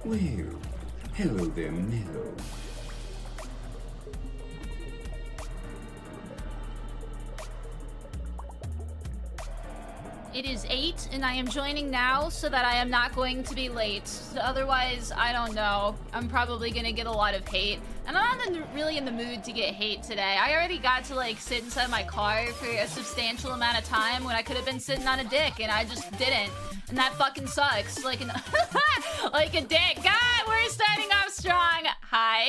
Well, hello there, Mello. It is 8, and I am joining now so that I am not going to be late. Otherwise, I don't know. I'm probably gonna get a lot of hate. And I'm not really in the mood to get hate today. I already got to, like, sit inside my car for a substantial amount of time when I could have been sitting on a dick, and I just didn't. And that fucking sucks. Like an like a dick. God, we're starting off strong. Hi.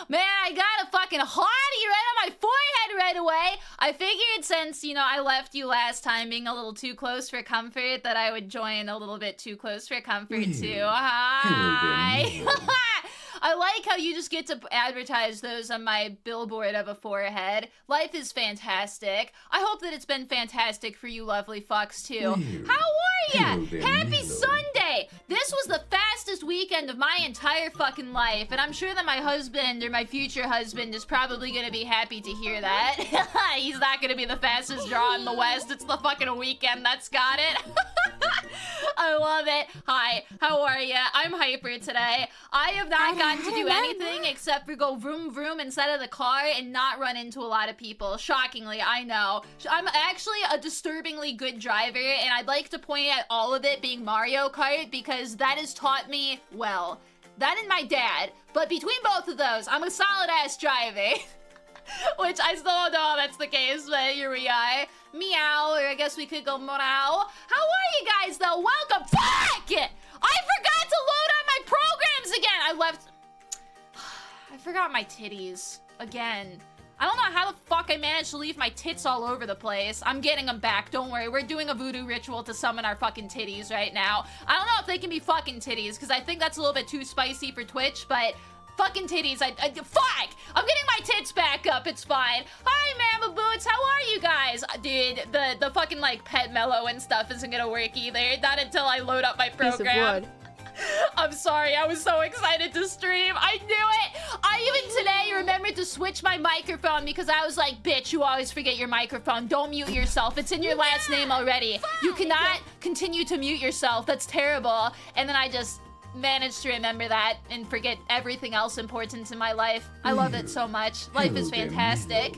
Man, I got a fucking hottie right on my forehead right away. I figured since, you know, I left you last time being a little too close for comfort that I would join a little bit too close for comfort too. Hi. I like how you just get to advertise those on my billboard of a forehead. Life is fantastic. I hope that it's been fantastic for you lovely fucks too. How are ya? Happy Sunday! This was the fastest weekend of my entire fucking life, and I'm sure that my husband or my future husband is probably gonna be happy to hear that. He's not gonna be the fastest draw in the West. It's the fucking weekend that's got it. I love it. Hi, how are ya? I'm hyper today. I have not gotten to do anything except for go vroom vroom inside of the car and not run into a lot of people. Shockingly, I know. I'm actually a disturbingly good driver, and I'd like to point at all of it being Mario Kart because that has taught me well. That and my dad. But between both of those, I'm a solid-ass driver. Which I still don't know how that's the case, but here we are. Meow, or I guess we could go meow. How are you guys, though? Welcome. Fuck! I forgot to load up my programs again! I forgot my titties. Again. I don't know how the fuck I managed to leave my tits all over the place. I'm getting them back, don't worry. We're doing a voodoo ritual to summon our fucking titties right now. I don't know if they can be fucking titties, because I think that's a little bit too spicy for Twitch, but... Fucking titties, fuck! I'm getting my tits back up, it's fine. Hi, Mama Boots, how are you guys? Dude, the fucking, like, pet Mello and stuff isn't gonna work either. Not until I load up my program. I'm sorry, I was so excited to stream. I knew it! I even today remembered to switch my microphone because I was like, bitch, you always forget your microphone. Don't mute yourself. It's in your last name already. You cannot continue to mute yourself. That's terrible. And then I just... managed to remember that and forget everything else important in my life. I love it so much. Life is fantastic.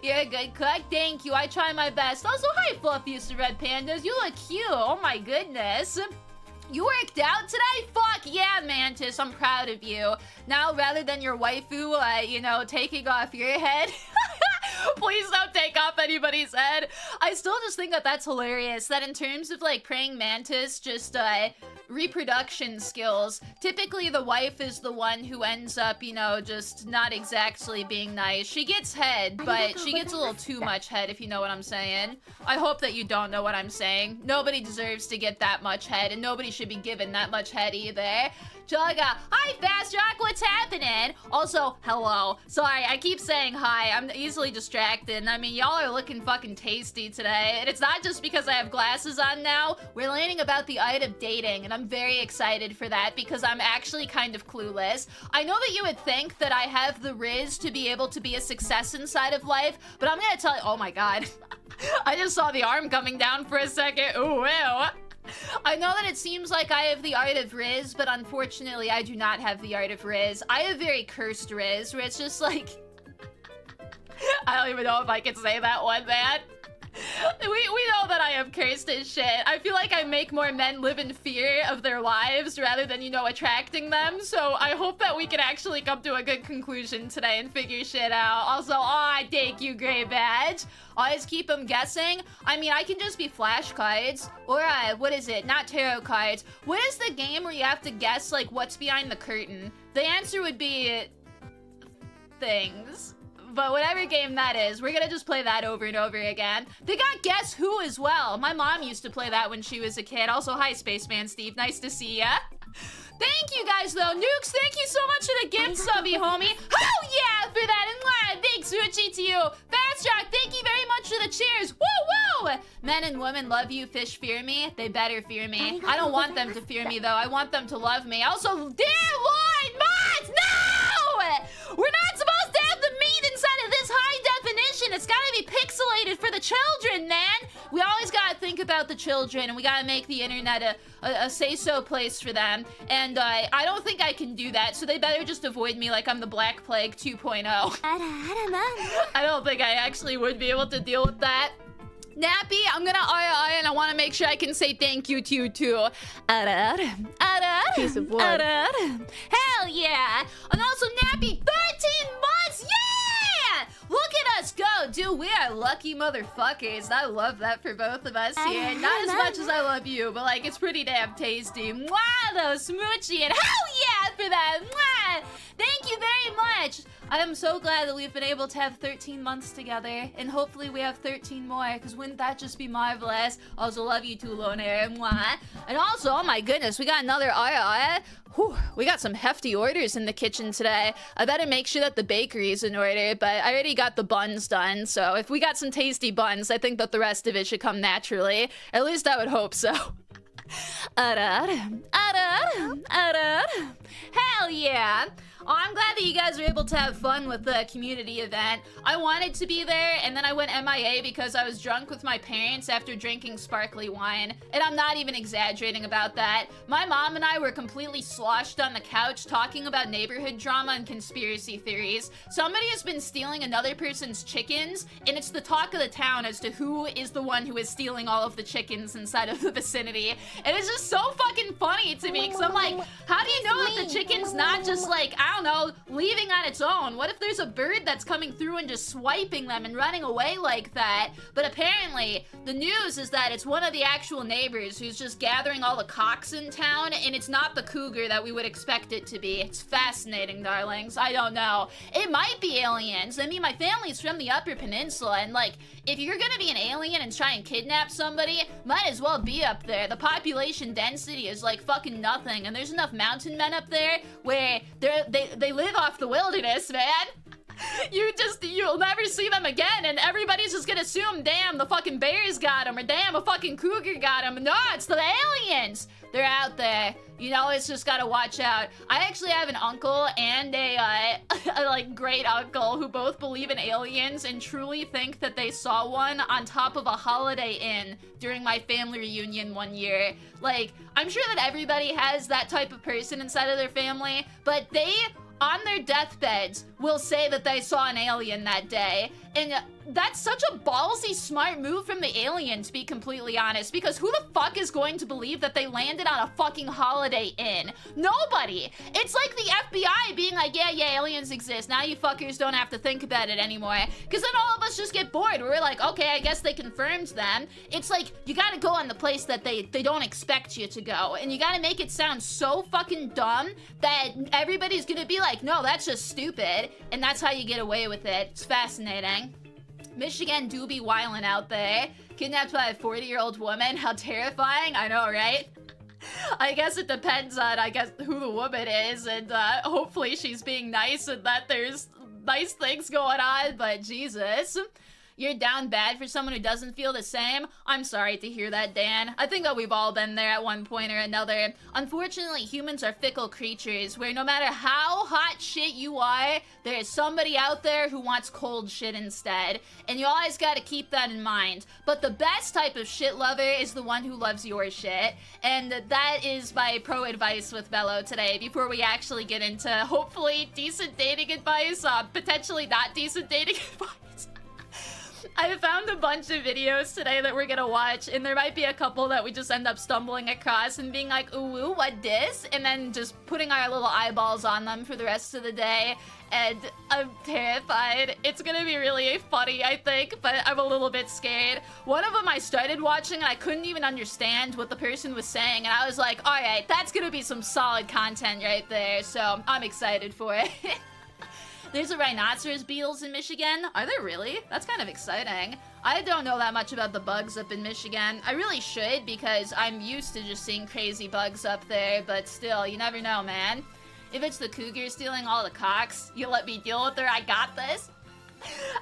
You're a good cook. Thank you. I try my best. Also, hi, Fluffiest of Red Pandas. You look cute. Oh my goodness. You worked out today? Fuck yeah, Mantis. I'm proud of you. Now, rather than your waifu, you know, taking off your head... Please don't take off anybody's head. I still just think that that's hilarious. That in terms of, like, praying mantis, just, reproduction skills, typically the wife is the one who ends up, you know, just not exactly being nice. She gets head, but she gets a little too much head, if you know what I'm saying. I hope that you don't know what I'm saying. Nobody deserves to get that much head, and nobody should be given that much head either. Jugga, hi Fast Rock, what's happening? Also, hello. Sorry, I keep saying hi. I'm easily distracted. I mean, y'all are looking fucking tasty today. And it's not just because I have glasses on now. We're learning about the art of dating, and I'm very excited for that because I'm actually kind of clueless. I know that you would think that I have the riz to be able to be a success inside of life, but I'm gonna tell you, oh my god. I just saw the arm coming down for a second. Ooh, ew. I know that it seems like I have the art of Riz, but unfortunately I do not have the art of Riz. I have very cursed Riz, where it's just like... I don't even know if I can say that one, man. We know that I am cursed as shit. I feel like I make more men live in fear of their lives rather than, you know, attracting them. So I hope that we can actually come to a good conclusion today and figure shit out. Also, oh, thank you, Gray Badge. Always keep them guessing. I mean, I can just be flashcards. Or, what is it? Not tarot cards. What is the game where you have to guess, like, what's behind the curtain? The answer would be... things. But whatever game that is, we're gonna just play that over and over again. They got Guess Who as well. My mom used to play that when she was a kid. Also, hi, Spaceman Steve. Nice to see ya. Thank you guys, though. Nukes, thank you so much for the gift, subby, homie. Oh, yeah, for that. And big switchy to you. Fast Rock, thank you very much for the cheers. Woo, woo. Men and women love you. Fish fear me. They better fear me. I don't want them to fear me, though. I want them to love me. Also, dear Lord, mods, no! We're not supposed to have the meat inside of this high definition animation. It's gotta be pixelated for the children, man. We always gotta think about the children, and we gotta make the internet a say-so place for them. And I don't think I can do that, so they better just avoid me like I'm the Black Plague 2.0. I don't think I actually would be able to deal with that. Nappy, I'm gonna and I want to make sure I can say thank you to you too. Piece of wood. Hell yeah! And also Nappy, 13 months, yeah! Look at us go, dude. We are lucky motherfuckers. I love that for both of us here. Not as much as I love you, but like it's pretty damn tasty. Mwah, though, smoochy, and hell yeah for that. Mwah! Thank you very much. I am so glad that we've been able to have 13 months together, and hopefully we have 13 more, because wouldn't that just be marvelous? Also love you too, Lone Air. Mwah. And also, oh my goodness, we got another Whew, we got some hefty orders in the kitchen today. I better make sure that the bakery is in order, but I already got the buns done, so if we got some tasty buns, I think that the rest of it should come naturally. At least I would hope so. Hell yeah! Oh, I'm glad that you guys were able to have fun with the community event. I wanted to be there, and then I went MIA because I was drunk with my parents after drinking sparkly wine. And I'm not even exaggerating about that. My mom and I were completely sloshed on the couch talking about neighborhood drama and conspiracy theories. Somebody has been stealing another person's chickens, and it's the talk of the town as to who is the one who is stealing all of the chickens inside of the vicinity. And it's just so fucking funny to me, because I'm like, how do you know that the chicken's not just like, I don't know, leaving on its own? What if there's a bird that's coming through and just swiping them and running away like that? But apparently, the news is that it's one of the actual neighbors who's just gathering all the cocks in town, and it's not the cougar that we would expect it to be. It's fascinating, darlings. I don't know. It might be aliens. I mean, my family's from the Upper Peninsula, and like, if you're gonna be an alien and try and kidnap somebody, might as well be up there. The population density is like fucking nothing, and there's enough mountain men up there where they live off the wilderness, man. You'll never see them again, and everybody's just gonna assume, damn, the fucking bears got them, or damn, a fucking cougar got them. No, it's the aliens. They're out there. You know, it's just gotta watch out. I actually have an uncle and a like great uncle who both believe in aliens and truly think that they saw one on top of a Holiday Inn during my family reunion one year. Like, I'm sure that everybody has that type of person inside of their family, but they, on their deathbeds, will say that they saw an alien that day. And that's such a ballsy, smart move from the alien, to be completely honest, because who the fuck is going to believe that they landed on a fucking Holiday Inn? Nobody! It's like the FBI being like, yeah, aliens exist. Now you fuckers don't have to think about it anymore. Because then all of us just get bored. We're like, okay, I guess they confirmed them. It's like, you gotta go on the place that they don't expect you to go. And you gotta make it sound so fucking dumb that everybody's gonna be like, no, that's just stupid. And that's how you get away with it. It's fascinating. Michigan do be wildin' out there. Kidnapped by a 40-year-old woman. How terrifying. I know, right? I guess it depends on, who the woman is, and hopefully she's being nice and that there's nice things going on, but Jesus. You're down bad for someone who doesn't feel the same? I'm sorry to hear that, Dan. I think that we've all been there at one point or another. Unfortunately, humans are fickle creatures where no matter how hot shit you are, there is somebody out there who wants cold shit instead. And you always gotta keep that in mind. But the best type of shit lover is the one who loves your shit. And that is my pro advice with Mello today before we actually get into hopefully decent dating advice, potentially not decent dating advice. I found a bunch of videos today that we're gonna watch, and there might be a couple that we just end up stumbling across and being like, ooh, what this? And then just putting our little eyeballs on them for the rest of the day. And I'm terrified. It's gonna be really funny, I think, but I'm a little bit scared. One of them I started watching and I couldn't even understand what the person was saying, and I was like, alright, that's gonna be some solid content right there, so I'm excited for it. There's a rhinoceros beetles in Michigan. Are there really? That's kind of exciting. I don't know that much about the bugs up in Michigan. I really should, because I'm used to just seeing crazy bugs up there, but still, you never know, man. If it's the cougar stealing all the cocks, you let me deal with her, I got this.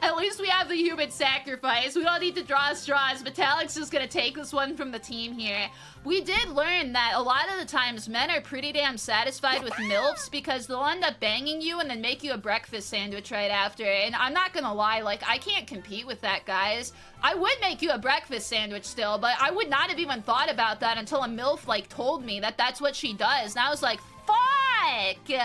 At least we have the human sacrifice. We don't need to draw straws. Metallic's just gonna take this one from the team here. We did learn that a lot of the times men are pretty damn satisfied with MILFs because they'll end up banging you and then make you a breakfast sandwich right after. And I'm not gonna lie, like, I can't compete with that, guys. I would make you a breakfast sandwich still, but I would not have even thought about that until a MILF, like, told me that that's what she does. And I was like, fuck!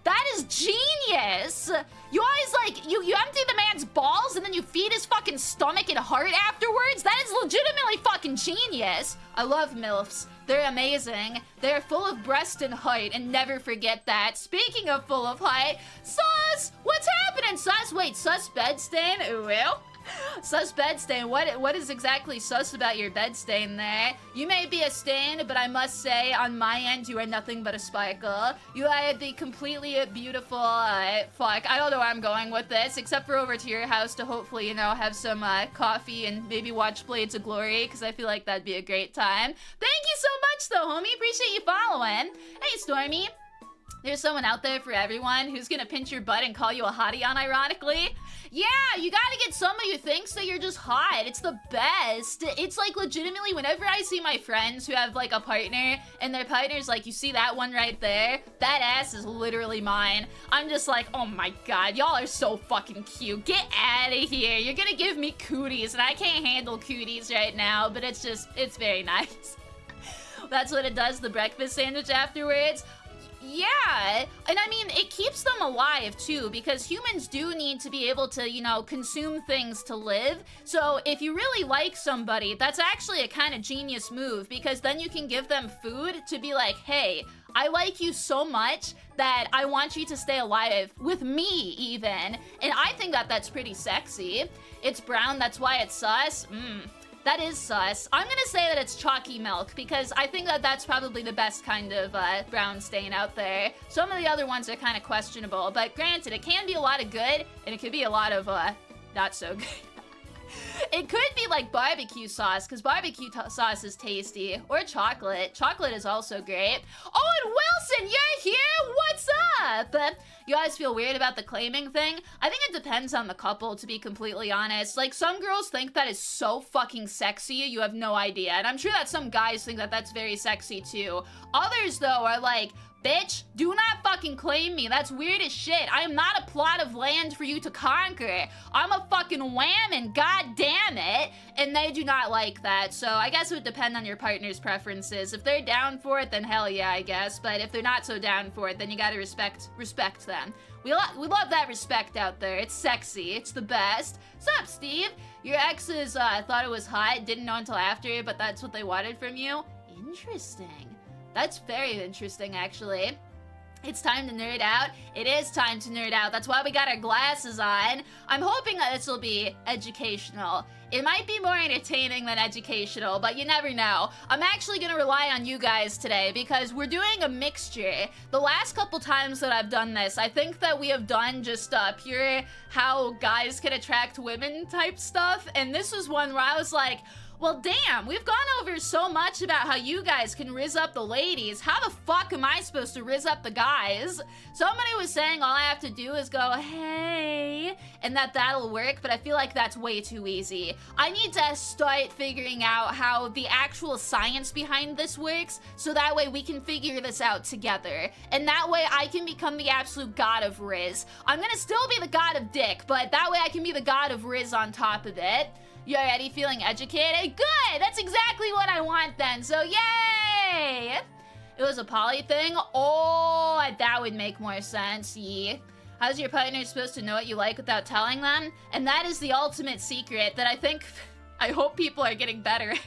That is genius! You always, like, you empty the man's balls and then you feed his fucking stomach and heart afterwards? That is legitimately fucking genius! I love MILFs. They're amazing. They're full of breast and heart, and never forget that. Speaking of full of heart, Sus! What's happening, Sus? Wait, Sus bed stain? Well? Sus bed stain. What is exactly sus about your bed stain there? You may be a stain, but I must say, on my end, you are nothing but a sparkle. You are the completely beautiful, fuck. I don't know where I'm going with this, except for over to your house to hopefully, you know, have some coffee and maybe watch Blades of Glory, because I feel like that'd be a great time. Thank you so much, though, homie. Appreciate you following. Hey, Stormy. There's someone out there for everyone who's gonna pinch your butt and call you a hottie unironically. Yeah, you gotta get somebody who thinks that you're just hot. It's the best. It's like legitimately whenever I see my friends who have like a partner and their partner's like, you see that one right there? That ass is literally mine. I'm just like, oh my god, y'all are so fucking cute. Get out of here. You're gonna give me cooties and I can't handle cooties right now, but it's very nice. That's what it does, the breakfast sandwich afterwards. Yeah, and I mean, it keeps them alive too, because humans do need to be able to, you know, consume things to live. So if you really like somebody, that's actually a kind of genius move, because then you can give them food to be like, hey, I like you so much that I want you to stay alive with me even. And I think that that's pretty sexy. It's brown, that's why it's sus. That is sus. I'm gonna say that it's chalky milk because I think that that's probably the best kind of brown stain out there. Some of the other ones are kind of questionable, but granted, it can be a lot of good and it could be a lot of not so good. It could be like barbecue sauce, because barbecue sauce is tasty. Or chocolate. Chocolate is also great. Oh, and Wilson, you're here? What's up? You guys feel weird about the claiming thing? I think it depends on the couple, to be completely honest. Like, some girls think that is so fucking sexy, you have no idea. And I'm sure that some guys think that that's very sexy, too. Others, though, are like, bitch, do not fucking claim me. That's weird as shit. I am not a plot of land for you to conquer. I'm a fucking whammon, god damn it. And they do not like that. So I guess it would depend on your partner's preferences. If they're down for it, then hell yeah, I guess. But if they're not so down for it, then you gotta respect them. We love that respect out there. It's sexy. It's the best. Sup, Steve? Your exes thought it was hot, didn't know until after, but that's what they wanted from you? Interesting. That's very interesting, actually. It's time to nerd out. It is time to nerd out. That's why we got our glasses on. I'm hoping that this will be educational. It might be more entertaining than educational, but you never know. I'm actually gonna rely on you guys today because we're doing a mixture. The last couple times that I've done this, I think that we have done just pure how guys can attract women type stuff, and this was one where I was like, well, damn, we've gone over so much about how you guys can rizz up the ladies. How the fuck am I supposed to rizz up the guys? Somebody was saying all I have to do is go, hey, and that'll work, but I feel like that's way too easy. I need to start figuring out how the actual science behind this works, so that way we can figure this out together. And that way I can become the absolute god of Riz. I'm gonna still be the god of dick, but that way I can be the god of Riz on top of it. You already feeling educated? Good! That's exactly what I want then, so yay! It was a poly thing? Oh, that would make more sense, yeah. How's your partner supposed to know what you like without telling them? And that is the ultimate secret that I hope people are getting better at.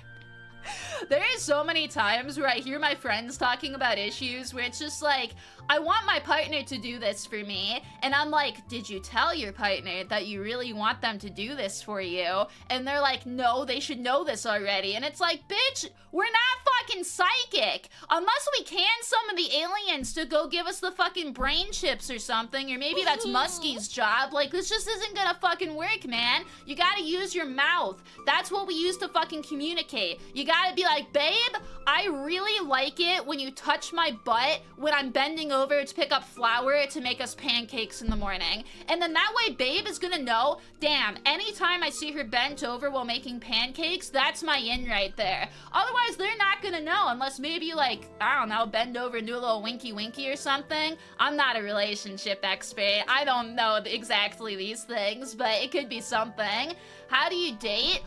There are so many times where I hear my friends talking about issues where it's just like, I want my partner to do this for me, and I'm like, did you tell your partner that you really want them to do this for you? And they're like, no, they should know this already. And it's like, bitch, we're not fucking psychic. Unless we can summon the aliens to go give us the fucking brain chips or something, or maybe that's Muskie's job. Like, this just isn't gonna fucking work, man. You gotta use your mouth. That's what we use to fucking communicate. You gotta be like, babe, babe, I really like it when you touch my butt when I'm bending over to pick up flour to make us pancakes in the morning. And then that way, babe is gonna know, damn, anytime I see her bent over while making pancakes, that's my in right there. Otherwise, they're not gonna know unless maybe, like, I don't know, bend over and do a little winky winky or something. I'm not a relationship expert. I don't know exactly these things, but it could be something. How do you date?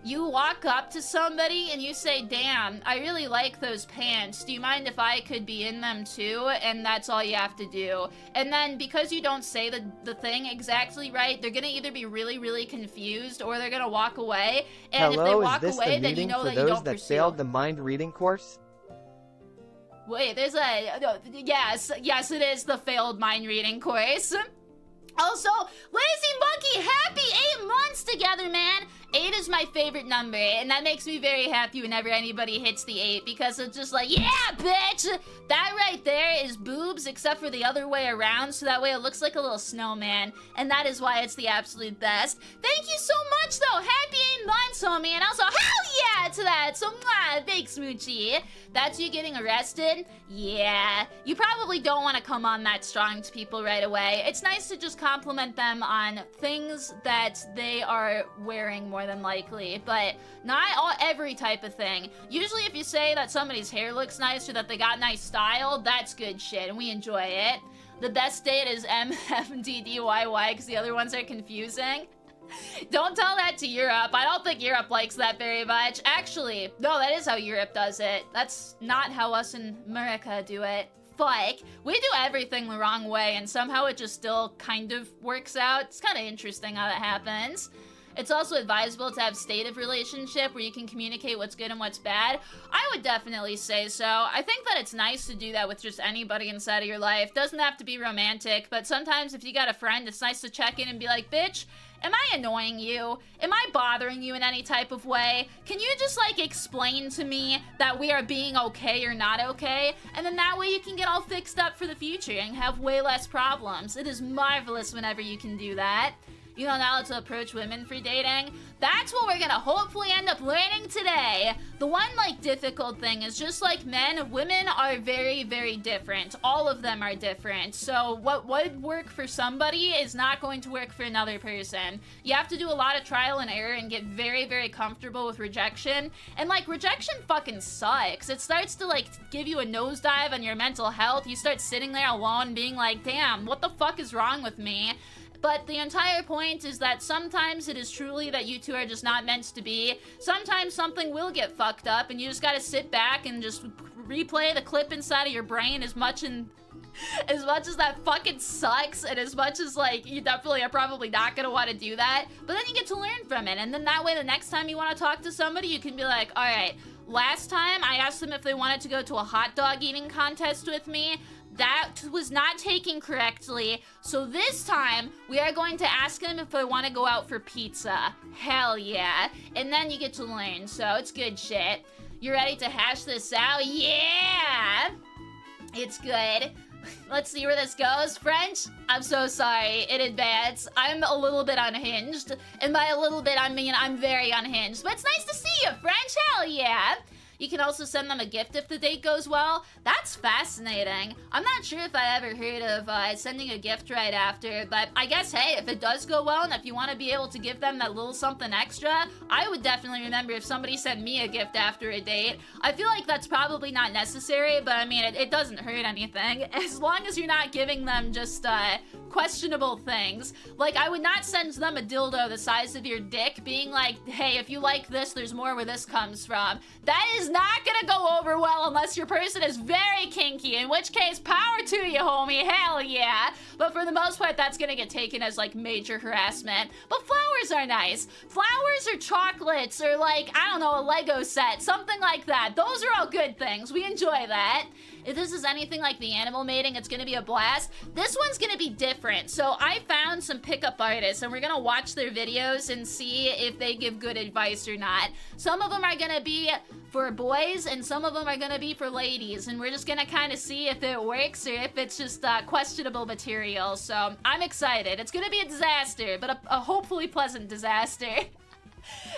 You walk up to somebody and you say, damn, I really like those pants. Do you mind if I could be in them too? And that's all you have to do. And then because you don't say the thing exactly right, they're gonna either be really, really confused or they're gonna walk away. And if they walk away, then you know that you don't pursue. Failed the mind reading course? Wait, there's a... yes, it is the failed mind reading course. Also, Lazy Monkey, happy 8 months together, man! 8 is my favorite number, and that makes me very happy whenever anybody hits the 8, because it's just like, yeah, bitch! That right there is boobs, except for the other way around, so that way it looks like a little snowman, and that is why it's the absolute best. Thank you so much, though! Happy 8 months, homie, and also, hell yeah to that! So, mwah, big smoochie. That's you getting arrested? Yeah. You probably don't want to come on that strong to people right away. It's nice to just compliment them on things that they are wearing more than likely, but not every type of thing. Usually if you say that somebody's hair looks nice or that they got nice style, that's good shit, and we enjoy it. The best date is MFDDYY because the other ones are confusing. Don't tell that to Europe. I don't think Europe likes that very much. Actually, no, that is how Europe does it. That's not how us in America do it. Fuck. We do everything the wrong way, and somehow it just still kind of works out. It's kind of interesting how that happens. It's also advisable to have state of relationship where you can communicate what's good and what's bad. I would definitely say so. I think that it's nice to do that with just anybody inside of your life. Doesn't have to be romantic, but sometimes if you got a friend, it's nice to check in and be like, bitch, am I annoying you? Am I bothering you in any type of way? Can you just, like, explain to me that we are being okay or not okay? And then that way you can get all fixed up for the future and have way less problems. It is marvelous whenever you can do that. You know now how to approach women for dating? That's what we're gonna hopefully end up learning today. The one, like, difficult thing is just like men, women are very, very different. All of them are different. So what would work for somebody is not going to work for another person. You have to do a lot of trial and error and get very, very comfortable with rejection. And, like, rejection fucking sucks. It starts to, like, give you a nosedive on your mental health. You start sitting there alone being like, damn, what the fuck is wrong with me? But the entire point is that sometimes it is truly that you two are just not meant to be. Sometimes something will get fucked up and you just gotta sit back and just replay the clip inside of your brain as much as that fucking sucks, and as much as, like, you definitely are probably not gonna want to do that, but then you get to learn from it, and then that way the next time you want to talk to somebody, you can be like, alright, last time I asked them if they wanted to go to a hot dog eating contest with me. That was not taken correctly, so this time we are going to ask them if they want to go out for pizza. Hell yeah. And then you get to learn, so it's good shit. You ready to hash this out? Yeah! It's good. Let's see where this goes. French, I'm so sorry in advance. I'm a little bit unhinged. And by a little bit, I mean I'm very unhinged. But it's nice to see you, French. Hell yeah. You can also send them a gift if the date goes well. That's fascinating. I'm not sure if I ever heard of sending a gift right after, but I guess, hey, if it does go well and if you want to be able to give them that little something extra, I would definitely remember if somebody sent me a gift after a date. I feel like that's probably not necessary, but I mean, it doesn't hurt anything. As long as you're not giving them just questionable things. Like, I would not send them a dildo the size of your dick being like, hey, if you like this, there's more where this comes from. That is not gonna go over well unless your person is very kinky, in which case, power to you, homie, hell yeah. But for the most part, that's gonna get taken as, like, major harassment. But flowers are nice. Flowers or chocolates or, like, I don't know, a Lego set, something like that. Those are all good things. We enjoy that. If this is anything like the animal mating, it's gonna be a blast. This one's gonna be different. So I found some pickup artists and we're gonna watch their videos and see if they give good advice or not. Some of them are gonna be for boys and some of them are gonna be for ladies, and we're just gonna kind of see if it works or if it's just questionable material. So I'm excited. It's gonna be a disaster, but a hopefully pleasant disaster.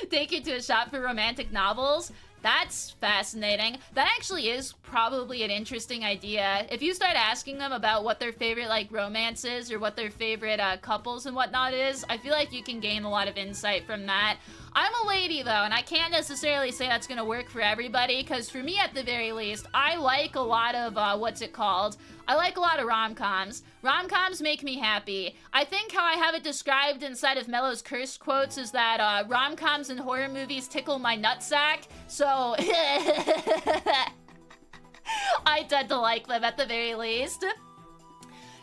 Take you to a shop for romantic novels. That's fascinating. That actually is probably an interesting idea. If you start asking them about what their favorite, like, romance is or what their favorite couples and whatnot is, I feel like you can gain a lot of insight from that. I'm a lady, though, and I can't necessarily say that's gonna work for everybody, because for me, at the very least, I like a lot of, what's it called? I like a lot of rom-coms. Rom-coms make me happy. I think how I have it described inside of Mello's cursed quotes is that, rom-coms and horror movies tickle my nutsack, so... I tend to like them at the very least.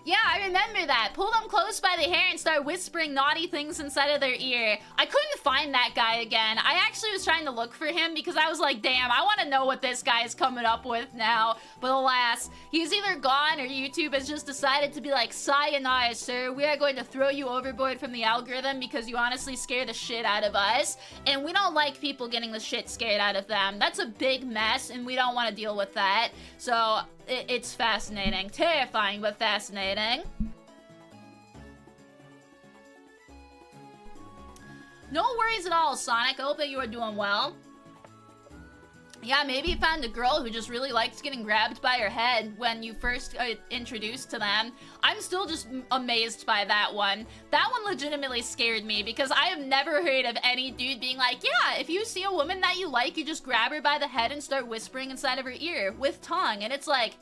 Yeah, I remember that. Pull them close by the hair and start whispering naughty things inside of their ear. I couldn't find that guy again. I actually was trying to look for him because I was like, damn, I want to know what this guy is coming up with now. But alas, he's either gone or YouTube has just decided to be like, sayonara, sir. We are going to throw you overboard from the algorithm because you honestly scare the shit out of us. And we don't like people getting the shit scared out of them. That's a big mess and we don't want to deal with that. So... it's fascinating. Terrifying, but fascinating. No worries at all, Sonic. I hope that you are doing well. Yeah, maybe you found a girl who just really likes getting grabbed by her head when you first introduced to them. I'm still just amazed by that one. That one legitimately scared me because I have never heard of any dude being like, yeah, if you see a woman that you like, you just grab her by the head and start whispering inside of her ear with tongue. And it's like,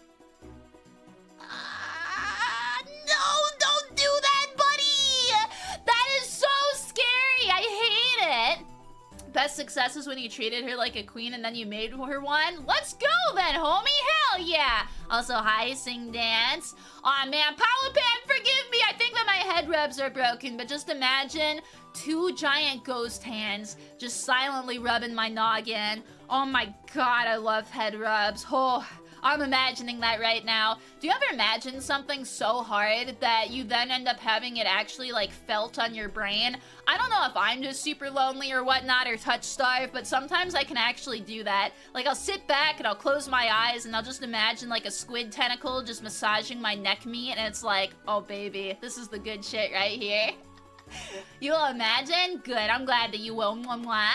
no, don't do that, buddy! That is so scary! I hate it! Best success is when you treated her like a queen and then you made her one. Let's go then, homie! Hell yeah! Also, hi, Sing Dance. Aw, man, Power Pad, forgive me! I think that my head rubs are broken, but just imagine 2 giant ghost hands just silently rubbing my noggin. Oh my god, I love head rubs. Oh, I'm imagining that right now. Do you ever imagine something so hard that you then end up having it actually, like, felt on your brain? I don't know if I'm just super lonely or whatnot or touch starved, but sometimes I can actually do that. Like, I'll sit back and I'll close my eyes and I'll just imagine, like, a squid tentacle just massaging my neck meat, and it's like, oh, baby, this is the good shit right here. You will imagine? Good, I'm glad that you will. Mwah, mwah.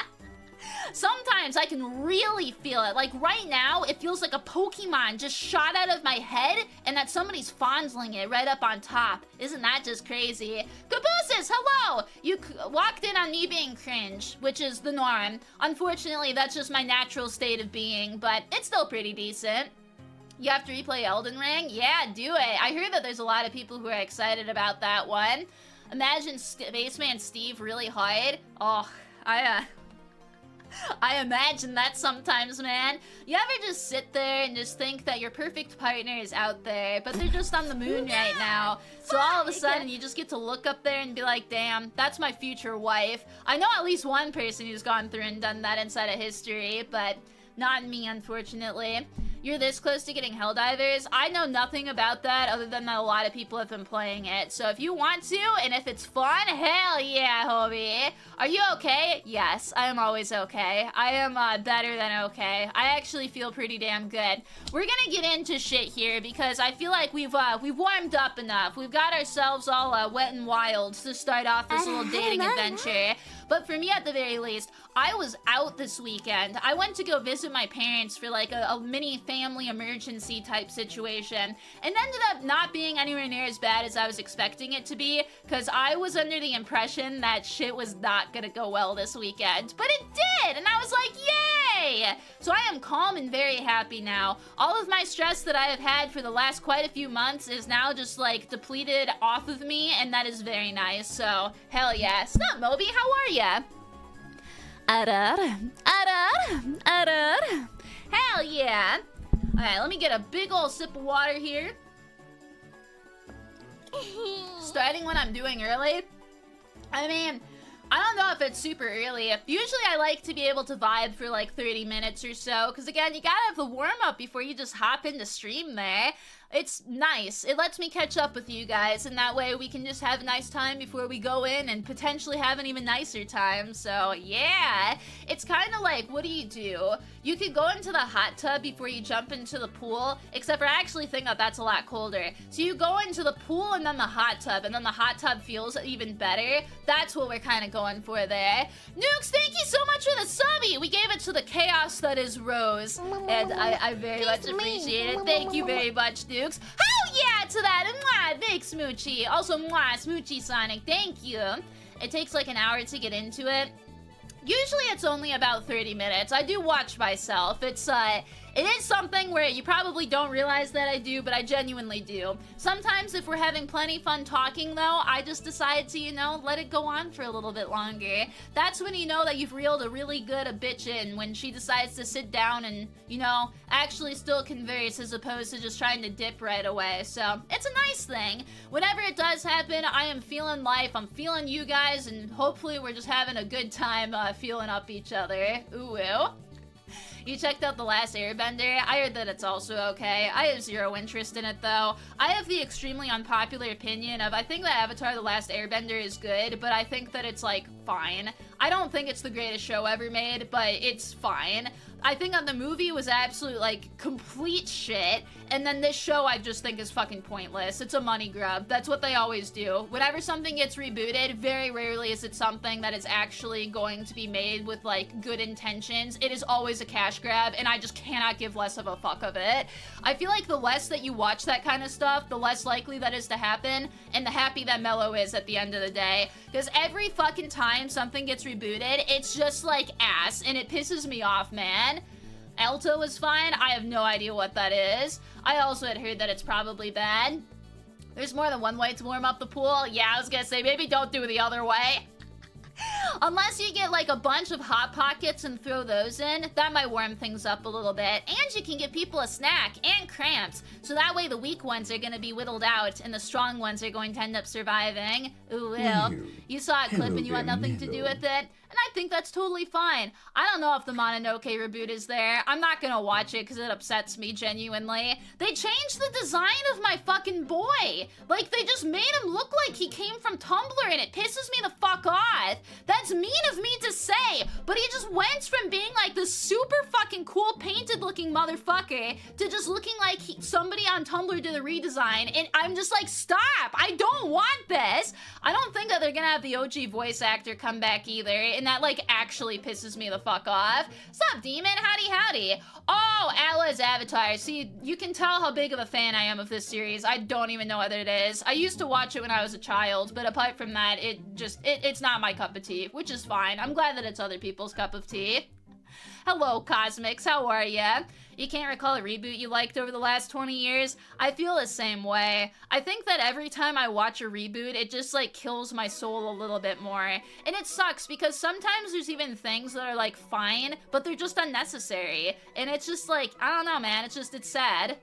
Sometimes I can really feel it. Like right now, it feels like a Pokemon just shot out of my head and that somebody's fondling it right up on top. Isn't that just crazy? Cabooses, hello! You walked in on me being cringe, which is the norm. Unfortunately, that's just my natural state of being, but it's still pretty decent. You have to replay Elden Ring? Yeah, do it. I heard that there's a lot of people who are excited about that one. Imagine Spaceman Steve really hard. Oh, I imagine that sometimes, man. You ever just sit there and just think that your perfect partner is out there, but they're just on the moon right now. So all of a sudden, you just get to look up there and be like, damn, that's my future wife. I know at least one person who's gone through and done that inside of history, but not me, unfortunately. You're this close to getting Helldivers? I know nothing about that other than that a lot of people have been playing it. So if you want to, and if it's fun, hell yeah, homie. Are you okay? Yes, I am always okay. I am better than okay. I actually feel pretty damn good. We're gonna get into shit here because I feel like we've warmed up enough. We've got ourselves all wet and wild to start off this little dating adventure. But for me, at the very least, I was out this weekend. I went to go visit my parents for like a mini family emergency type situation, and ended up not being anywhere near as bad as I was expecting it to be, because I was under the impression that shit was not gonna go well this weekend. But it did, and I was like, yay! So I am calm and very happy now. All of my stress that I have had for the last quite a few months is now just like depleted off of me, and that is very nice. So hell yeah. Sup, Moby, how are ya? Hell yeah. Alright, let me get a big ol' sip of water here. Starting when I'm doing early. I mean, I don't know if it's super early. Usually I like to be able to vibe for like 30 minutes or so, because again, you gotta have the warm-up before you just hop into stream there. It's nice. It lets me catch up with you guys, and that way we can just have a nice time before we go in and potentially have an even nicer time. So, yeah. It's kind of like, what do? You could go into the hot tub before you jump into the pool, except for I actually think that that's a lot colder. So you go into the pool and then the hot tub, and then the hot tub feels even better. That's what we're kind of going for there. Nukes, thank you so much for the subby! We gave it to the chaos that is Rose, and I very much appreciate it. Thank you very much, Nukes. Hell yeah to that! Mwah, big Smoochie. Also, mwah, Smoochie Sonic, thank you. It takes like an hour to get into it. Usually it's only about 30 minutes. I do watch myself. It is something where you probably don't realize that I do, but I genuinely do. Sometimes if we're having plenty fun talking, though, I just decide to, you know, let it go on for a little bit longer. That's when you know that you've reeled a really good bitch in, when she decides to sit down and, you know, actually still converse as opposed to just trying to dip right away. So, it's a nice thing. Whenever it does happen, I am feeling life, I'm feeling you guys, and hopefully we're just having a good time feeling up each other. Ooh. You checked out The Last Airbender? I heard that it's also okay. I have zero interest in it, though. I have the extremely unpopular opinion of, I think that Avatar The Last Airbender is good, but I think that it's, like, fine. I don't think it's the greatest show ever made, but it's fine. I think that the movie was absolute, like, complete shit, and then this show I just think is fucking pointless. It's a money grab. That's what they always do. Whenever something gets rebooted, very rarely is it something that is actually going to be made with, like, good intentions. It is always a cash grab, and I just cannot give less of a fuck of it. I feel like the less that you watch that kind of stuff, the less likely that is to happen, and the happy that Mello is at the end of the day. Because every fucking time something gets rebooted, it's just like ass, and it pisses me off, man. Alto is fine. I have no idea what that is. I also had heard that it's probably bad. There's more than one way to warm up the pool. Yeah, I was gonna say, maybe don't do it the other way. Unless you get like a bunch of Hot Pockets and throw those in, that might warm things up a little bit. And you can give people a snack and cramps, so that way the weak ones are gonna be whittled out and the strong ones are going to end up surviving. Ooh, well, you saw a clip and you had nothing to do with it. And I think that's totally fine. I don't know if the Mononoke reboot is there. I'm not gonna watch it because it upsets me genuinely. They changed the design of my fucking boy. Like, they just made him look like he came from Tumblr, and it pisses me the fuck off. That's mean of me to say, but he just went from being like this super fucking cool painted looking motherfucker to just looking like somebody on Tumblr did a redesign, and I'm just like, stop! I don't want this! I don't think that they're gonna have the OG voice actor come back either, and that like actually pisses me the fuck off. Sup, Demon? Howdy howdy. Oh, Alla's Avatar. See, you can tell how big of a fan I am of this series. I don't even know what it is. I used to watch it when I was a child, but apart from that, it's not my cup of tea, which is fine. I'm glad that it's other people's cup of tea. Hello, Cosmics. How are ya? You can't recall a reboot you liked over the last 20 years? I feel the same way. I think that every time I watch a reboot, it just, like, kills my soul a little bit more. And it sucks, because sometimes there's even things that are, like, fine, but they're just unnecessary. And it's just, like, I don't know, man. It's sad.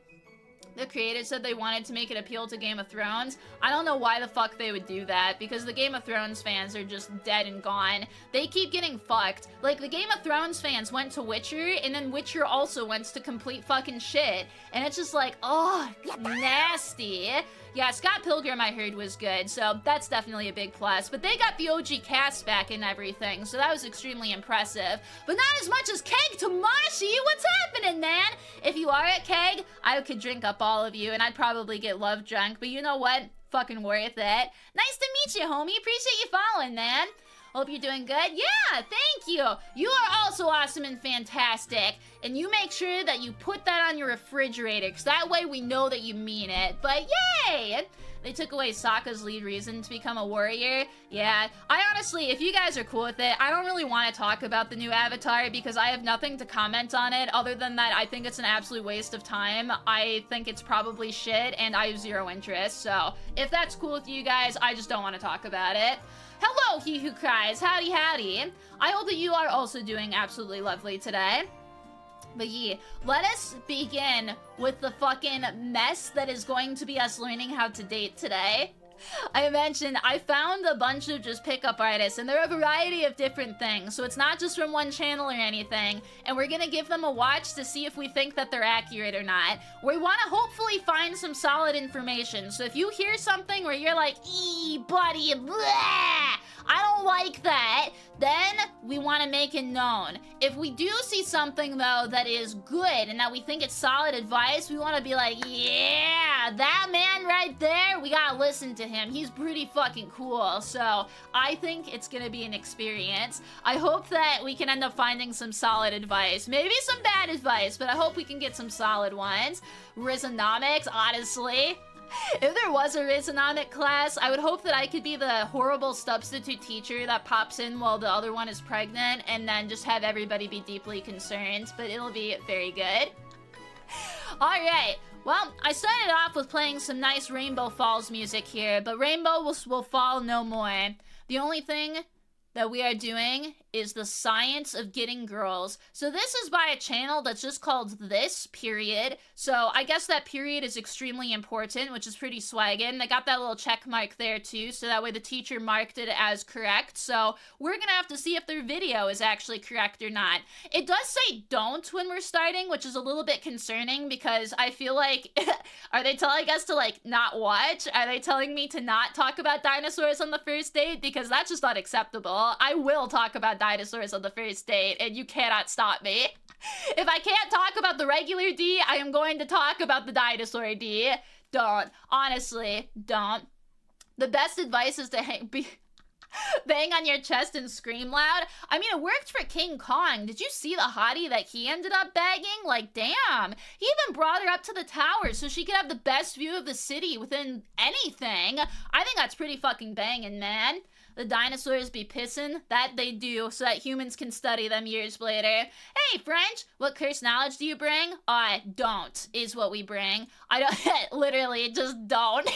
The creators said they wanted to make it appeal to Game of Thrones. I don't know why the fuck they would do that, because the Game of Thrones fans are just dead and gone. They keep getting fucked. Like, the Game of Thrones fans went to Witcher, and then Witcher also went to complete fucking shit. And it's just like, oh, nasty. Yeah, Scott Pilgrim I heard was good, so that's definitely a big plus. But they got the OG cast back and everything, so that was extremely impressive. But not as much as Keg Tamashi! What's happening, man? If you are at Keg, I could drink up all of you, and I'd probably get love drunk, but you know what? Fucking worth it. Nice to meet you, homie. Appreciate you following, man. Hope you're doing good. Yeah, thank you. You are also awesome and fantastic. And you make sure that you put that on your refrigerator, because that way we know that you mean it. But yay! They took away Sokka's lead reason to become a warrior. Yeah, I honestly, if you guys are cool with it, I don't really want to talk about the new Avatar because I have nothing to comment on it other than that I think it's an absolute waste of time. I think it's probably shit and I have zero interest. So if that's cool with you guys, I just don't want to talk about it. Hello, he who cries. Howdy, howdy. I hope that you are also doing absolutely lovely today. But yeah, let us begin with the fucking mess that is going to be us learning how to date today. I mentioned I found a bunch of just pickup artists, and they're a variety of different things, so it's not just from one channel or anything, and we're gonna give them a watch to see if we think that they're accurate or not. We want to hopefully find some solid information, so if you hear something where you're like, "Eee, buddy, bleh, I don't like that," then we want to make it known. If we do see something, though, that is good and that we think it's solid advice, we want to be like, "Yeah, that man right there, we gotta listen to him. He's pretty fucking cool." So I think it's gonna be an experience. I hope that we can end up finding some solid advice. Maybe some bad advice, but I hope we can get some solid ones. Rizonomics, honestly. If there was a Rizonomic class, I would hope that I could be the horrible substitute teacher that pops in while the other one is pregnant and then just have everybody be deeply concerned, but it'll be very good. Alright, well, I started off with playing some nice Rainbow Falls music here, but Rainbow will fall no more. The only thing that we are doing is the science of getting girls. So this is by a channel that's just called This Period. So I guess that period is extremely important, which is pretty swaggin'. They got that little check mark there too, so that way the teacher marked it as correct. So we're gonna have to see if their video is actually correct or not. It does say don't when we're starting, which is a little bit concerning because I feel like, are they telling us to like not watch? Are they telling me to not talk about dinosaurs on the first date? Because that's just not acceptable. I will talk about dinosaurs on the first date, and you cannot stop me. If I can't talk about the regular D, I am going to talk about the dinosaur D. Don't. Honestly, don't. The best advice is to bang on your chest and scream loud. I mean, it worked for King Kong. Did you see the hottie that he ended up bagging? Like, damn. He even brought her up to the tower so she could have the best view of the city within anything. I think that's pretty fucking banging, man. The dinosaurs be pissing? That they do, so that humans can study them years later. Hey, French, what cursed knowledge do you bring? Don't, is what we bring. I don't, literally, just don't.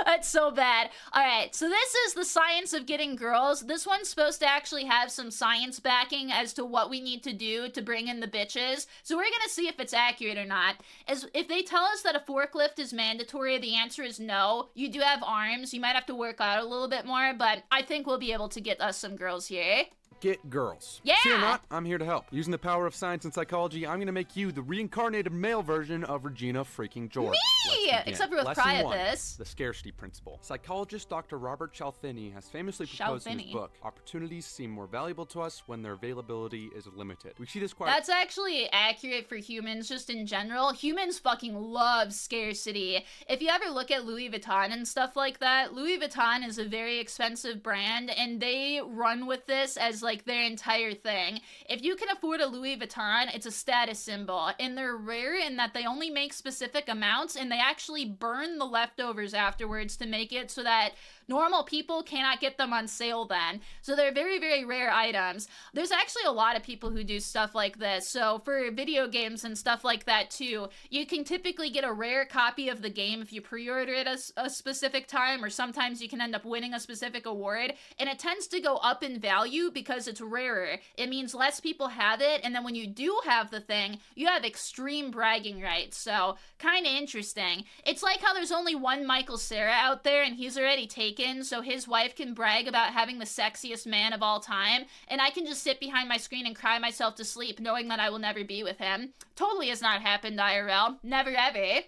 That's so bad. Alright, so this is the science of getting girls. This one's supposed to actually have some science backing as to what we need to do to bring in the bitches. So we're gonna see if it's accurate or not. If they tell us that a forklift is mandatory, the answer is no. You do have arms. You might have to work out a little bit more, but I think we'll be able to get us some girls here. Get girls. Yeah! See or not, I'm here to help. Using the power of science and psychology, I'm gonna make you the reincarnated male version of Regina freaking George. Me! Except for with Lesson Cry at 1, this. The scarcity principle. Psychologist Dr. Robert Cialdini has famously proposed in his book, opportunities seem more valuable to us when their availability is limited. We see this quite— That's actually accurate for humans, just in general. Humans fucking love scarcity. If you ever look at Louis Vuitton and stuff like that, Louis Vuitton is a very expensive brand, and they run with this as like their entire thing. If you can afford a Louis Vuitton, it's a status symbol, and they're rare in that they only make specific amounts, and they actually burn the leftovers afterwards to make it so that normal people cannot get them on sale then. So they're very, very rare items. There's actually a lot of people who do stuff like this. So for video games and stuff like that too, you can typically get a rare copy of the game if you pre-order it at a specific time, or sometimes you can end up winning a specific award, and it tends to go up in value because it's rarer. It means less people have it, and then when you do have the thing, you have extreme bragging rights. So kind of interesting. It's like how there's only one Michael Cera out there, and he's already taken, so his wife can brag about having the sexiest man of all time, and I can just sit behind my screen and cry myself to sleep knowing that I will never be with him. Totally has not happened IRL. Never ever.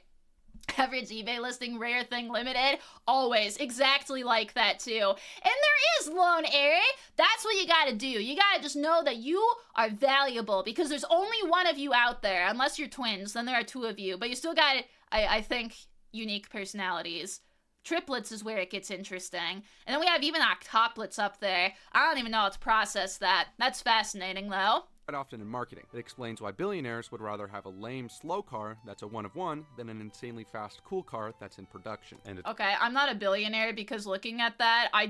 Average eBay listing, rare thing limited, always exactly like that too. And there is Lone Airy. That's what you gotta do. You gotta just know that you are valuable because there's only one of you out there, unless you're twins, then there are two of you, but you still got, I think, unique personalities. Triplets is where it gets interesting. And then we have even octuplets up there. I don't even know how to process that. That's fascinating though. often in marketing. It explains why billionaires would rather have a lame, slow car that's a one of one than an insanely fast, cool car that's in production. And okay, I'm not a billionaire because looking at that, I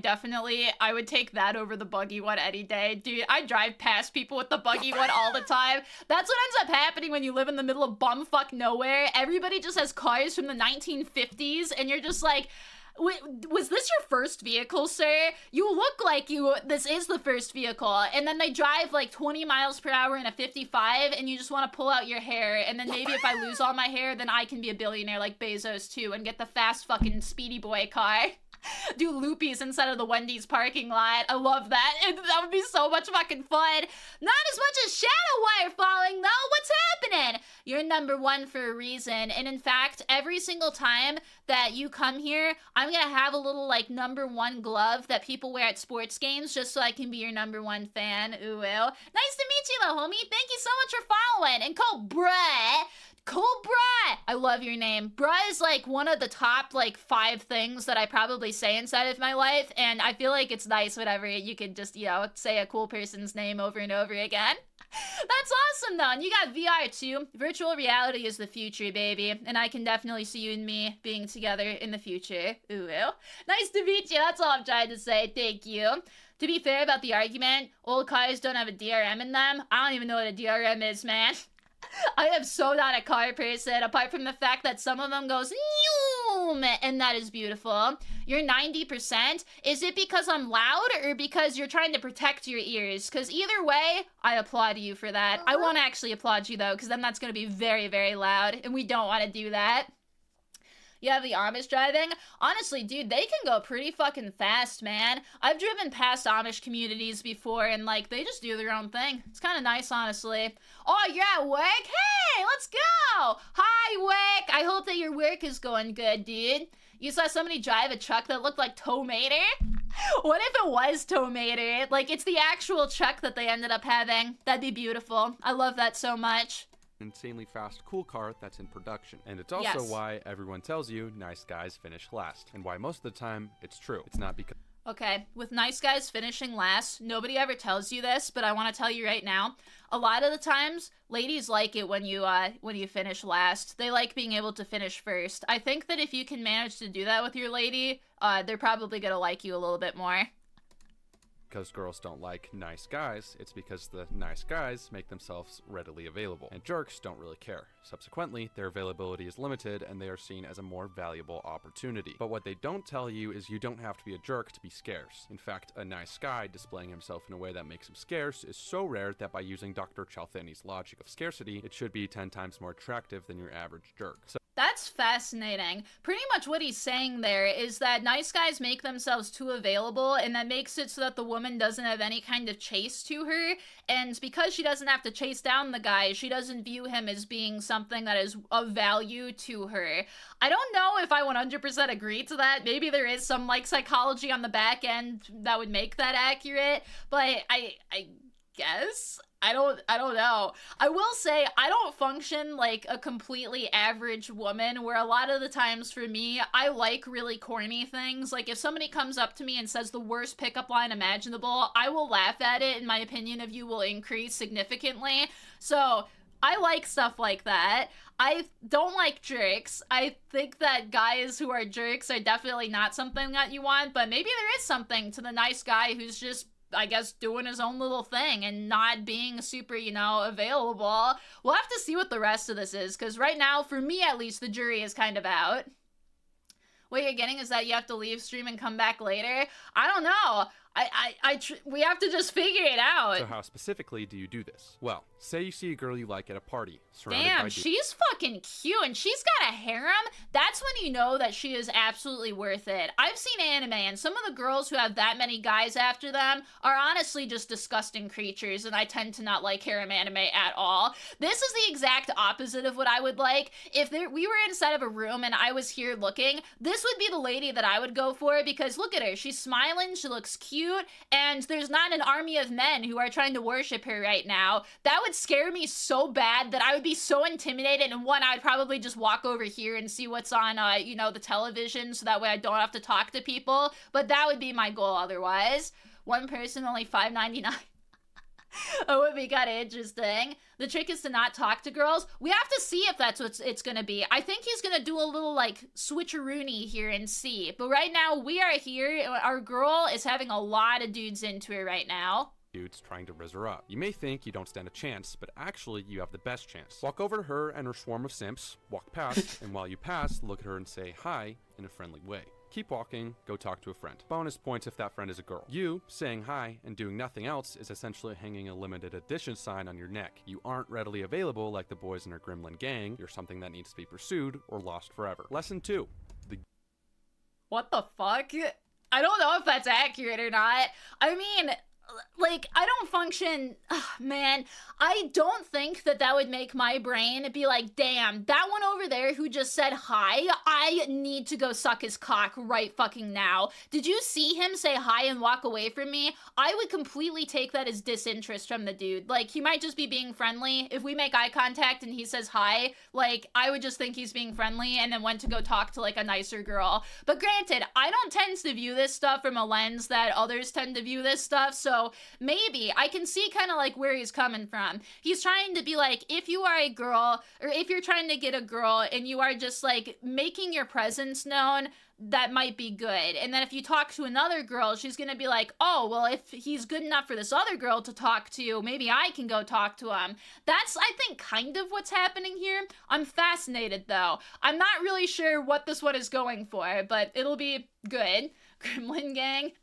would take that over the buggy one any day. Dude, I drive past people with the buggy one all the time. That's what ends up happening when you live in the middle of bumfuck nowhere. Everybody just has cars from the 1950s and you're just like, Was this your first vehicle, sir? You look like this is the first vehicle, and then they drive like 20 miles per hour in a 55, and you just want to pull out your hair, and then maybe if I lose all my hair, then I can be a billionaire like Bezos too, and get the fast fucking speedy boy car. Do loopies instead of the Wendy's parking lot. I love that. That would be so much fucking fun. Not as much as shadow wire falling, though. What's happening? You're #1 for a reason. And in fact, every single time that you come here, I'm gonna have a little, like, #1 glove that people wear at sports games just so I can be your #1 fan. Ooh, nice to meet you, though, homie. Thank you so much for following. And Cole Bruh. Bruh! I love your name. Bruh is like one of the top like 5 things that I probably say inside of my life, and I feel like it's nice whenever you can just, you know, say a cool person's name over and over again. That's awesome though, and you got VR too. Virtual reality is the future, baby, and I can definitely see you and me being together in the future. Ooh. Nice to meet you, that's all I'm trying to say, thank you. To be fair about the argument, old cars don't have a DRM in them. I don't even know what a DRM is, man. I am so not a car person, apart from the fact that some of them goes, Noom! And that is beautiful. You're 90%. Is it because I'm loud or because you're trying to protect your ears? Because either way, I applaud you for that. I won't actually applaud you, though, because then that's going to be very, very loud, and we don't want to do that. You have the Amish driving? Honestly, dude, they can go pretty fucking fast, man. I've driven past Amish communities before, and, like, they just do their own thing. It's kind of nice, honestly. Oh, you're at work? Hey, let's go! Hi, work! I hope that your work is going good, dude. You saw somebody drive a truck that looked like Tomater? What if it was Tomater? Like, it's the actual truck that they ended up having. That'd be beautiful. I love that so much. Insanely fast, cool car that's in production. And it's also why everyone tells you nice guys finish last. And why most of the time, it's true. It's not because... Okay, with nice guys finishing last, nobody ever tells you this, but I want to tell you right now. A lot of the times, ladies like it when you finish last. They like being able to finish first. I think that if you can manage to do that with your lady, they're probably gonna like you a little bit more. Because girls don't like nice guys, it's because the nice guys make themselves readily available, and jerks don't really care. Subsequently, their availability is limited and they are seen as a more valuable opportunity. But what they don't tell you is you don't have to be a jerk to be scarce. In fact, a nice guy displaying himself in a way that makes him scarce is so rare that by using Dr. Cialfini's logic of scarcity, it should be 10 times more attractive than your average jerk. That's fascinating. Pretty much what he's saying there is that nice guys make themselves too available, and that makes it so that the woman doesn't have any kind of chase to her, and because she doesn't have to chase down the guy, she doesn't view him as being something that is of value to her. I don't know if I 100% agree to that. Maybe there is some, like, psychology on the back end that would make that accurate, but I guess... I don't know. I will say, I don't function like a completely average woman, where a lot of the times for me, I like really corny things. Like, if somebody comes up to me and says the worst pickup line imaginable, I will laugh at it, and my opinion of you will increase significantly. So, I like stuff like that. I don't like jerks. I think that guys who are jerks are definitely not something that you want, but maybe there is something to the nice guy who's just, I guess, doing his own little thing and not being super, you know, available. We'll have to see what the rest of this is, because right now, for me at least, the jury is kind of out. What you're getting is that you have to leave stream and come back later? I don't know. We have to just figure it out. So how specifically do you do this? Well, say you see a girl you like at a party, surrounded Damn, by she's fucking cute, and she's got a harem. That's when you know that she is absolutely worth it. I've seen anime, and some of the girls who have that many guys after them are honestly just disgusting creatures, and I tend to not like harem anime at all. This is the exact opposite of what I would like. If we were inside of a room and I was here looking, this would be the lady that I would go for, because look at her. She's smiling, she looks cute, and there's not an army of men who are trying to worship her right now. That would scare me so bad that I would be so intimidated, and one, I'd probably just walk over here and see what's on, you know, the television, so that way I don't have to talk to people, but that would be my goal otherwise. One person, only $5.99. It would be kind of interesting. The trick is to not talk to girls. We have to see if that's what it's gonna be. I think he's gonna do a little, like, switcheroony here and see. But right now, we are here. Our girl is having a lot of dudes into her right now. Dudes trying to rizz her up. You may think you don't stand a chance, but actually you have the best chance. Walk over to her and her swarm of simps, walk past, and while you pass, look at her and say hi in a friendly way. Keep walking, go talk to a friend. Bonus points if that friend is a girl. You saying hi and doing nothing else is essentially hanging a limited edition sign on your neck. You aren't readily available like the boys in our Gremlin gang. You're something that needs to be pursued or lost forever. Lesson 2. What the fuck? I don't know if that's accurate or not. I mean, like, I don't function, man, I don't think that that would make my brain be like, damn, that one over there who just said hi, I need to go suck his cock right fucking now. Did you see him say hi and walk away from me? I would completely take that as disinterest from the dude. Like, he might just be being friendly. If we make eye contact and he says hi, like, I would just think he's being friendly and then went to go talk to, like, a nicer girl. But granted, I don't tend to view this stuff from a lens that others tend to view this stuff, so maybe I can see kind of like where he's coming from. He's trying to be like, if you are a girl, or if you're trying to get a girl and you are just like making your presence known, that might be good. And then if you talk to another girl, she's gonna be like, oh, well, if he's good enough for this other girl to talk to, maybe I can go talk to him. That's, I think, kind of what's happening here. I'm fascinated, though. I'm not really sure what this one is going for, but it'll be good. Gremlin gang.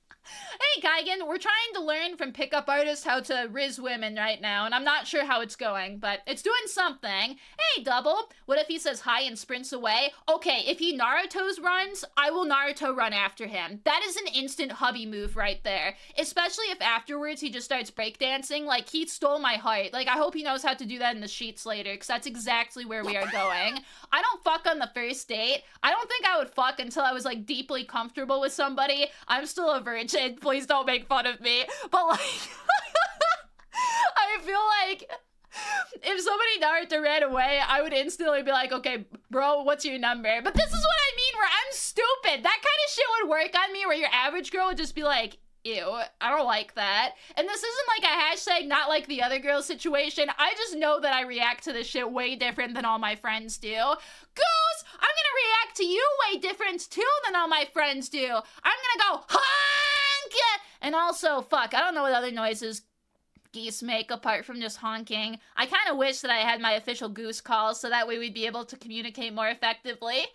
Hey, Geigen, we're trying to learn from pickup artists how to riz women right now, and I'm not sure how it's going, but it's doing something. Hey, Double, what if he says hi and sprints away? Okay, if he Naruto's runs, I will Naruto run after him. That is an instant hubby move right there, especially if afterwards he just starts breakdancing. Like, he stole my heart. Like, I hope he knows how to do that in the sheets later, because that's exactly where we are going. I don't fuck on the first date. I don't think I would fuck until I was, like, deeply comfortable with somebody. I'm still a virgin. Please don't make fun of me. But, like, I feel like if somebody Naruto ran away, I would instantly be like, okay, bro, what's your number? But this is what I mean, where I'm stupid. That kind of shit would work on me, where your average girl would just be like, ew, I don't like that. And this isn't like a hashtag not like the other girl situation. I just know that I react to this shit way different than all my friends do. Goose, I'm gonna react to you way different too than all my friends do. I'm gonna go, honk! And also, fuck, I don't know what other noises geese make apart from just honking. I kind of wish that I had my official goose call so that way we'd be able to communicate more effectively.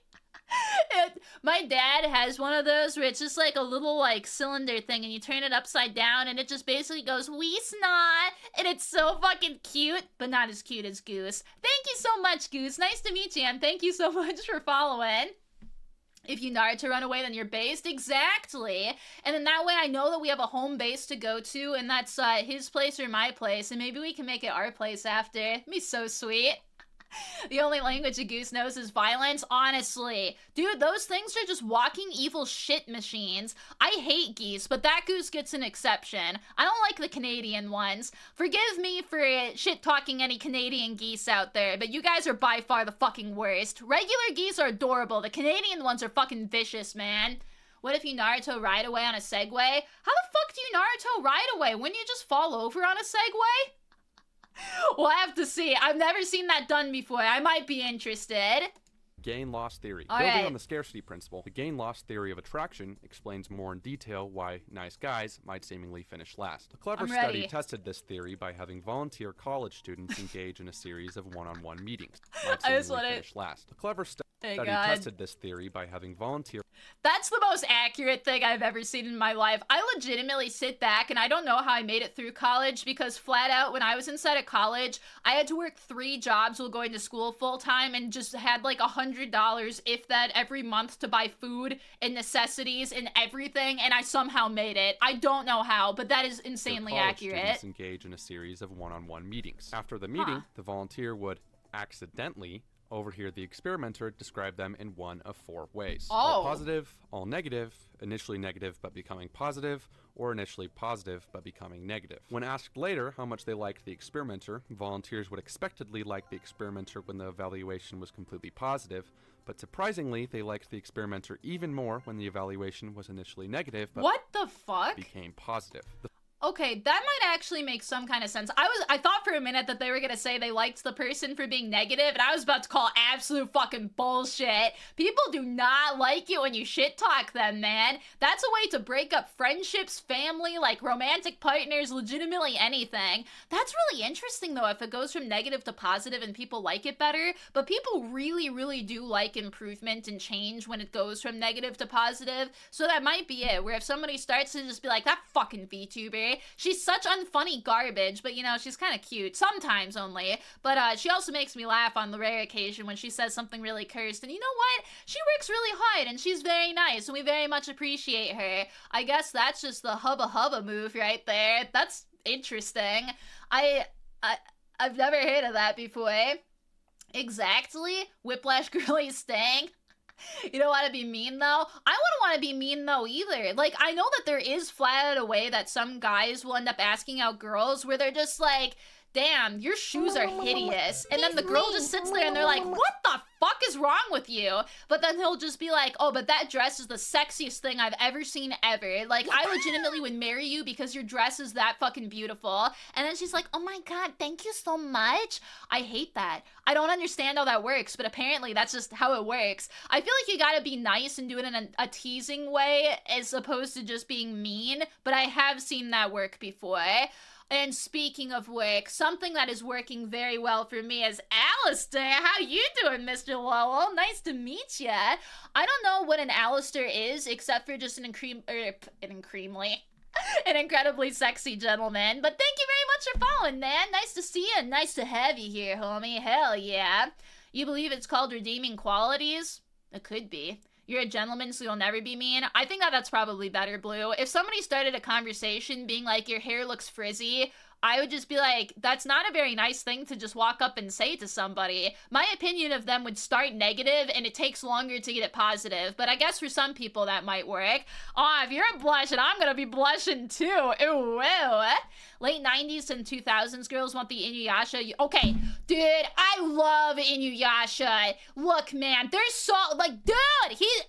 My dad has one of those where it's just like a little like cylinder thing and you turn it upside down and it just basically goes wee snot, and it's so fucking cute, but not as cute as Goose. Thank you so much, Goose. Nice to meet you, and thank you so much for following. If you Naruto run away, then you're based. Exactly. And then that way I know that we have a home base to go to, and that's his place or my place, and maybe we can make it our place after. It'd be so sweet. The only language a goose knows is violence. Honestly. Dude, those things are just walking evil shit machines. I hate geese, but that goose gets an exception. I don't like the Canadian ones. Forgive me for shit-talking any Canadian geese out there, but you guys are by far the fucking worst. Regular geese are adorable. The Canadian ones are fucking vicious, man. What if you Naruto ride away on a Segway? How the fuck do you Naruto ride away? Wouldn't you just fall over on a Segway? We'll have to see. I've never seen that done before. I might be interested. Gain-loss theory. All Building right. on the scarcity principle, the gain-loss theory of attraction explains more in detail why nice guys might seemingly finish last. A clever I'm study ready. tested this theory by having volunteer college students engage in a series of one-on-one meetings. Might I just seemingly wanna- finish last. A clever study God. tested this theory by having volunteer That's the most accurate thing I've ever seen in my life. I legitimately sit back and I don't know how I made it through college, because flat out when I was inside of college, I had to work 3 jobs while going to school full time and just had like $100, if that, every month to buy food and necessities and everything, and I somehow made it. I don't know how, but that is insanely college accurate. students engage in a series of one-on-one meetings. After the meeting, the volunteer would accidentally overhear the experimenter describe them in one of 4 ways. All positive, all negative, initially negative but becoming positive, or initially positive but becoming negative. When asked later how much they liked the experimenter, volunteers would expectedly like the experimenter when the evaluation was completely positive, but surprisingly, they liked the experimenter even more when the evaluation was initially negative but What the fuck? became positive. Okay, that might actually make some kind of sense. I thought for a minute that they were gonna say they liked the person for being negative, and I was about to call absolute fucking bullshit. People do not like you when you shit talk them, man. That's a way to break up friendships, family, like romantic partners, legitimately anything. That's really interesting though, if it goes from negative to positive and people like it better, but people really, really do like improvement and change when it goes from negative to positive, so that might be it, where if somebody starts to just be like, that fucking VTuber, she's such unfunny garbage, but you know, she's kind of cute. Sometimes only. But she also makes me laugh on the rare occasion when she says something really cursed. And you know what? She works really hard and she's very nice and we very much appreciate her. I guess that's just the hubba hubba move right there. That's interesting. I've never heard of that before. Exactly. Whiplash girly stank. You don't want to be mean, though? I wouldn't want to be mean, though, either. Like, I know that there is flat out a way that some guys will end up asking out girls where they're just like, damn, your shoes are hideous. And then the girl just sits there and they're like, what the fuck is wrong with you? But then he'll just be like, oh, but that dress is the sexiest thing I've ever seen ever. Like, I legitimately would marry you because your dress is that fucking beautiful. And then she's like, oh my god, thank you so much. I hate that. I don't understand how that works, but apparently that's just how it works. I feel like you gotta be nice and do it in a teasing way as opposed to just being mean, but I have seen that work before. And speaking of work, something that is working very well for me is Alistair. How you doing, Mr. Lowell? Nice to meet ya. I don't know what an Alistair is, except for just an incredibly sexy gentleman. But thank you very much for following, man. Nice to see you. Nice to have you here, homie. Hell yeah. You believe it's called redeeming qualities? It could be. You're a gentleman, so you'll never be mean. I think that that's probably better, Blue. If somebody started a conversation being like, your hair looks frizzy, I would just be like, that's not a very nice thing to just walk up and say to somebody. My opinion of them would start negative, and it takes longer to get it positive. But I guess for some people that might work. Oh, if you're blushing, I'm gonna be blushing too. Ew, ew. Late 90s and 2000s girls want the Inuyasha. Okay, dude, I love Inuyasha. Look, man, they're so, like, dude, he's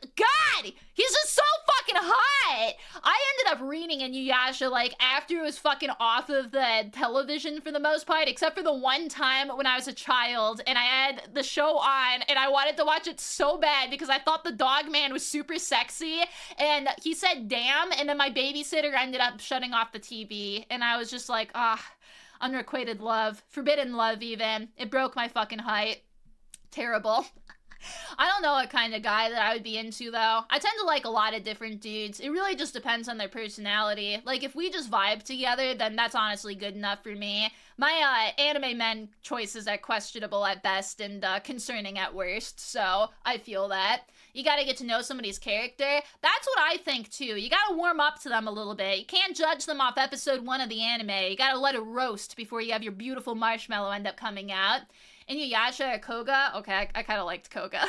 just so fucking hot. I ended up reading Inuyasha, like, after it was fucking off of the television for the most part, except for the one time when I was a child and I had the show on and I wanted to watch it so bad because I thought the dog man was super sexy and he said damn, and then my babysitter ended up shutting off the TV and I was just like, unrequited love, forbidden love even. It broke my fucking heart. Terrible. I don't know what kind of guy that I would be into, though. I tend to like a lot of different dudes. It really just depends on their personality. Like, if we just vibe together, then that's honestly good enough for me. My anime men choices are questionable at best and concerning at worst, so I feel that. You gotta get to know somebody's character. That's what I think, too. You gotta warm up to them a little bit. You can't judge them off episode 1 of the anime. You gotta let it roast before you have your beautiful marshmallow end up coming out. Inuyasha or Koga? Okay, I kind of liked Koga.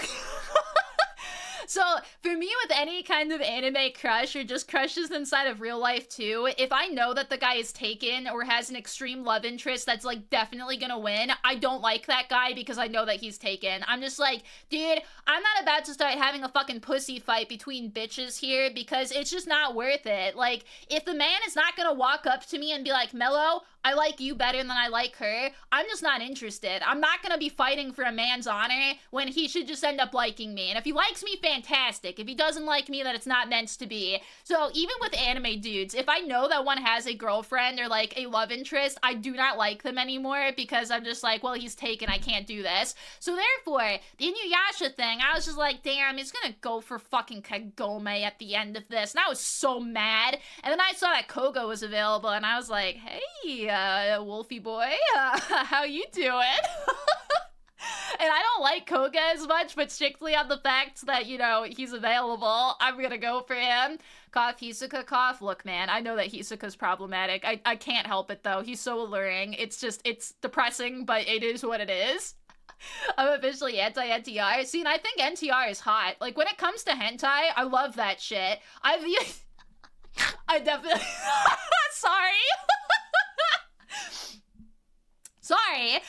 So, for me, with any kind of anime crush or just crushes inside of real life, too, if I know that the guy is taken or has an extreme love interest that's, like, definitely gonna win, I don't like that guy because I know that he's taken. I'm just like, dude, I'm not about to start having a fucking pussy fight between bitches here because it's just not worth it. Like, if the man is not gonna walk up to me and be like, Mello, I like you better than I like her, I'm just not interested. I'm not gonna be fighting for a man's honor when he should just end up liking me. And if he likes me, fantastic. If he doesn't like me, then it's not meant to be. So even with anime dudes, if I know that one has a girlfriend or like a love interest, I do not like them anymore because I'm just like, well, he's taken, I can't do this. So therefore, the Inuyasha thing, I was just like, damn, he's gonna go for fucking Kagome at the end of this. And I was so mad. And then I saw that Koga was available and I was like, hey, Wolfie boy, how you doing? And I don't like Koga as much, but strictly on the fact that, you know, he's available, I'm gonna go for him. Cough, Hisoka, cough. Look, man, I know that Hisoka's problematic. I can't help it, though. He's so alluring. It's just, it's depressing, but it is what it is. I'm officially anti-NTR. See, and I think NTR is hot. Like, when it comes to hentai, I love that shit. I definitely... Sorry. Sorry.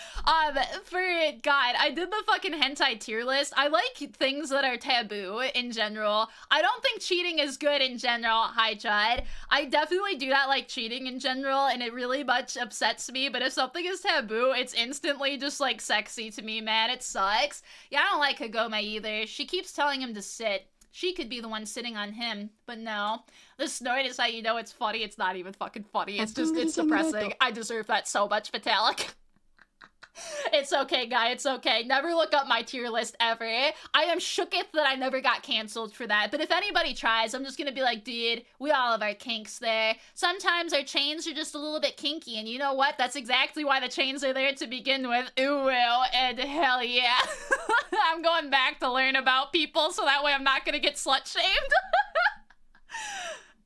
For God, I did the fucking hentai tier list. I like things that are taboo in general. I don't think cheating is good in general. Hi, Chad. I definitely do not like cheating in general, and it really much upsets me. But if something is taboo, it's instantly just like sexy to me, man. It sucks. Yeah, I don't like Kagome either. She keeps telling him to sit. She could be the one sitting on him, but no. The snort is how you know it's funny. It's not even fucking funny. It's just, it's depressing. I deserve that so much, Vitalik. It's okay, guy. It's okay. Never look up my tier list ever. I am shooketh that I never got canceled for that. But if anybody tries, I'm just gonna be like, dude, we all have our kinks there. Sometimes our chains are just a little bit kinky, and you know what? That's exactly why the chains are there to begin with. Ooh, and hell yeah. I'm going back to learn about people so that way I'm not gonna get slut-shamed.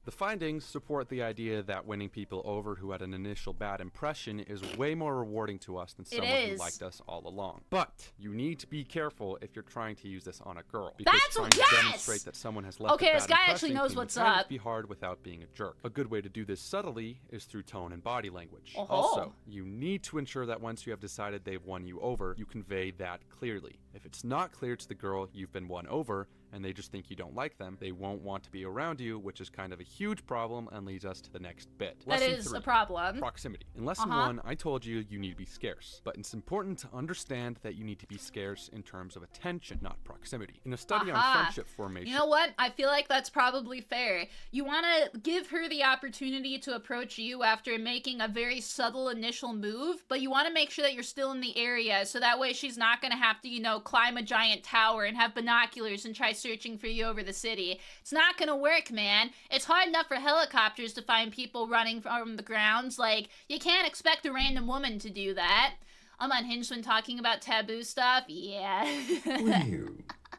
The findings support the idea that winning people over who had an initial bad impression is way more rewarding to us than someone who liked us all along. But you need to be careful if you're trying to use this on a girl. Because trying to demonstrate that someone has left a bad this guy actually knows what's up. Be hard without being a jerk. A good way to do this subtly is through tone and body language. Also, you need to ensure that once you have decided they've won you over, you convey that clearly. If it's not clear to the girl you've been won over, and they just think you don't like them, they won't want to be around you, which is kind of a huge problem and leads us to the next bit. That is a problem. Proximity. In lesson 1, I told you you need to be scarce, but it's important to understand that you need to be scarce in terms of attention, not proximity. In a study on friendship formation... You know what? I feel like that's probably fair. You want to give her the opportunity to approach you after making a very subtle initial move, but you want to make sure that you're still in the area, so that way she's not going to have to, you know, climb a giant tower and have binoculars and try searching for you over the city. It's not gonna work, man. It's hard enough for helicopters to find people running from the grounds. Like, you can't expect a random woman to do that. I'm unhinged when talking about taboo stuff. Yeah. Well,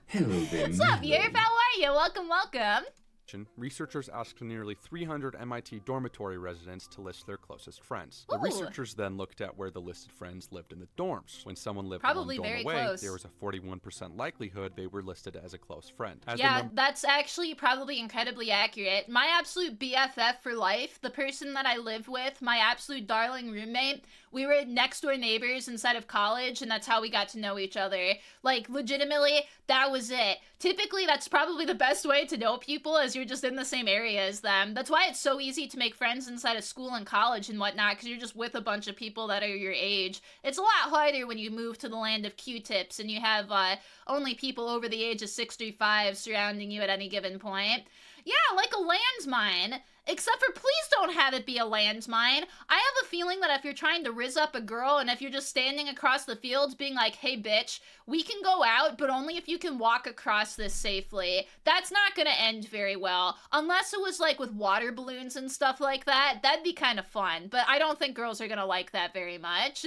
hello there, What's up, Yerf? How are you? Welcome, welcome. Researchers asked nearly 300 MIT dormitory residents to list their closest friends. Ooh. The researchers then looked at where the listed friends lived in the dorms. When someone lived probably one dorm very away, close. there was a 41% likelihood they were listed as a close friend. Yeah, that's actually probably incredibly accurate. My absolute BFF for life, the person that I live with, my absolute darling roommate, we were next door neighbors inside of college, and that's how we got to know each other. Like, legitimately, that was it. Typically, that's probably the best way to know people, as you're just in the same area as them. That's why it's so easy to make friends inside of school and college and whatnot, because you're just with a bunch of people that are your age. It's a lot harder when you move to the land of Q-tips and you have only people over the age of 65 surrounding you at any given point. Yeah, like a landmine. Except for please don't have it be a landmine. I have a feeling that if you're trying to rizz up a girl and if you're just standing across the fields being like, hey bitch, we can go out, but only if you can walk across this safely, that's not gonna end very well. Unless it was like with water balloons and stuff like that, that'd be kind of fun. But I don't think girls are gonna like that very much.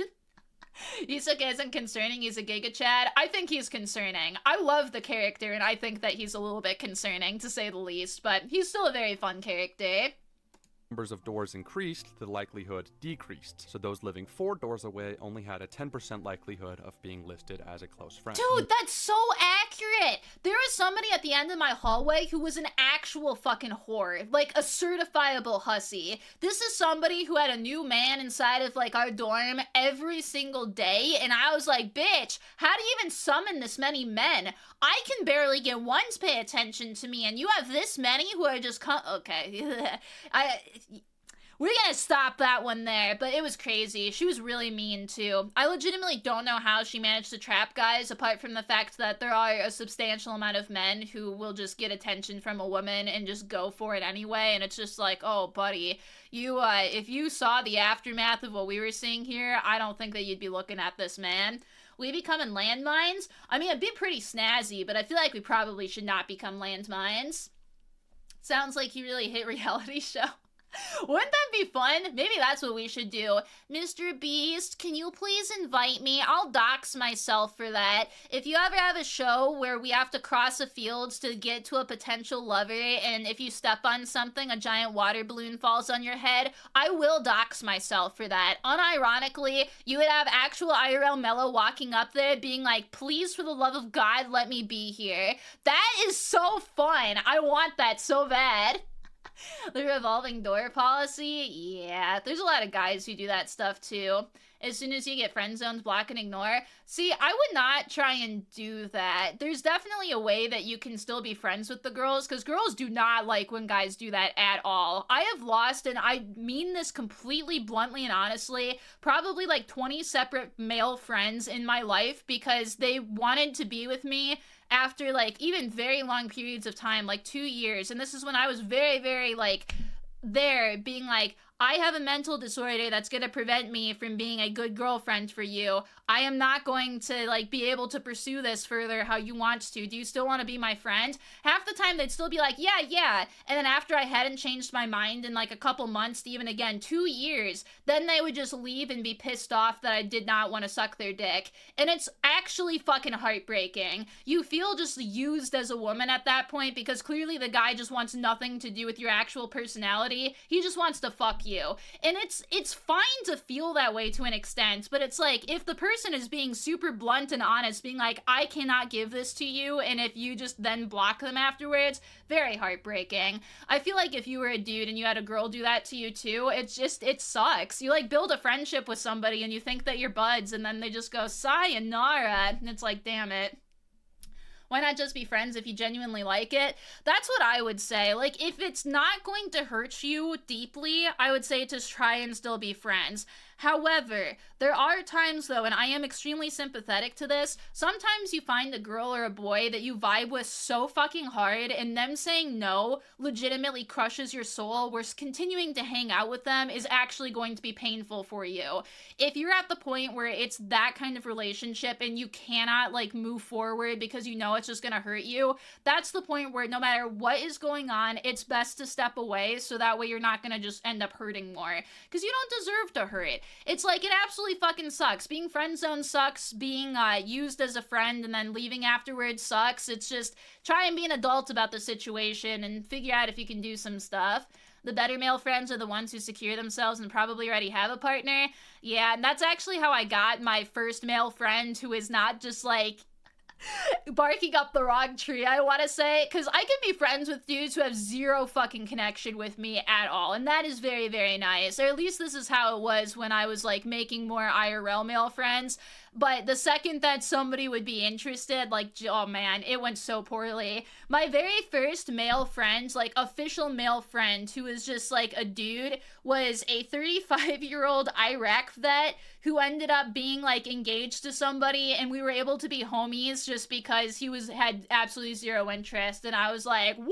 Isoka isn't concerning, he's a Giga Chad. I think he's concerning. I love the character, and I think that he's a little bit concerning, to say the least, but he's still a very fun character. Numbers of doors increased, the likelihood decreased. So those living 4 doors away only had a 10% likelihood of being listed as a close friend. Dude, that's so accurate! There was somebody at the end of my hallway who was an actual fucking whore. Like, a certifiable hussy. This is somebody who had a new man inside of, like, our dorm every single day, and I was like, bitch, how do you even summon this many men? I can barely get one to pay attention to me, and you have this many who are just okay. We're gonna stop that one there, but it was crazy. She was really mean, too. I legitimately don't know how she managed to trap guys, apart from the fact that there are a substantial amount of men who will just get attention from a woman and just go for it anyway, and it's just like, oh, buddy, you, if you saw the aftermath of what we were seeing here, I don't think that you'd be looking at this man. We becoming landmines? I mean, it'd be pretty snazzy, but I feel like we probably should not become landmines. Sounds like you really hit reality show. Wouldn't that be fun? Maybe that's what we should do. Mr. Beast, can you please invite me? I'll dox myself for that. If you ever have a show where we have to cross a field to get to a potential lover, and if you step on something, a giant water balloon falls on your head, I will dox myself for that. Unironically, you would have actual IRL Mello walking up there being like, please, for the love of God, let me be here. That is so fun. I want that so bad. The revolving door policy? Yeah, there's a lot of guys who do that stuff too. As soon as you get friend zoned, block and ignore. See, I would not try and do that. There's definitely a way that you can still be friends with the girls, because girls do not like when guys do that at all. I have lost, and I mean this completely bluntly and honestly, probably like 20 separate male friends in my life because they wanted to be with me after like even very long periods of time, like 2 years. And this is when I was very, very like there being like, I have a mental disorder that's going to prevent me from being a good girlfriend for you. I am not going to, like, be able to pursue this further how you want to. Do you still want to be my friend? Half the time, they'd still be like, yeah, yeah. And then after I hadn't changed my mind in, like, a couple months to even, again, 2 years, then they would just leave and be pissed off that I did not want to suck their dick. And it's actually fucking heartbreaking. You feel just used as a woman at that point because clearly the guy just wants nothing to do with your actual personality. He just wants to fuck you. And it's fine to feel that way to an extent, but it's like, if the person is being super blunt and honest, being like, I cannot give this to you, and if you just then block them afterwards, very heartbreaking. I feel like if you were a dude and you had a girl do that to you too, it's just, it sucks. You like build a friendship with somebody and you think that you're buds, and then they just go, sayonara, and it's like, damn it. Why not just be friends if you genuinely like it? That's what I would say. Like, if it's not going to hurt you deeply, I would say just try and still be friends. However, there are times though, and I am extremely sympathetic to this, sometimes you find a girl or a boy that you vibe with so fucking hard, and them saying no legitimately crushes your soul, where continuing to hang out with them is actually going to be painful for you. If you're at the point where it's that kind of relationship and you cannot like move forward because you know it's just gonna hurt you, that's the point where no matter what is going on, it's best to step away so that way you're not gonna just end up hurting more, because you don't deserve to hurt. It's like, it absolutely fucking sucks. Being friend zoned sucks. Being used as a friend and then leaving afterwards sucks. It's just, try and be an adult about the situation and figure out if you can do some stuff. The better male friends are the ones who secure themselves and probably already have a partner. Yeah, and that's actually how I got my first male friend, who is not just like barking up the wrong tree, I want to say, because I can be friends with dudes who have zero fucking connection with me at all, and that is very, very nice. Or at least this is how it was when I was like making more IRL male friends. But the second that somebody would be interested, like, oh man, it went so poorly. My very first male friend, like official male friend, who was just like a dude, was a 35-year-old Iraq vet who ended up being like engaged to somebody, and we were able to be homies just because he had absolutely zero interest, and I was like, woo,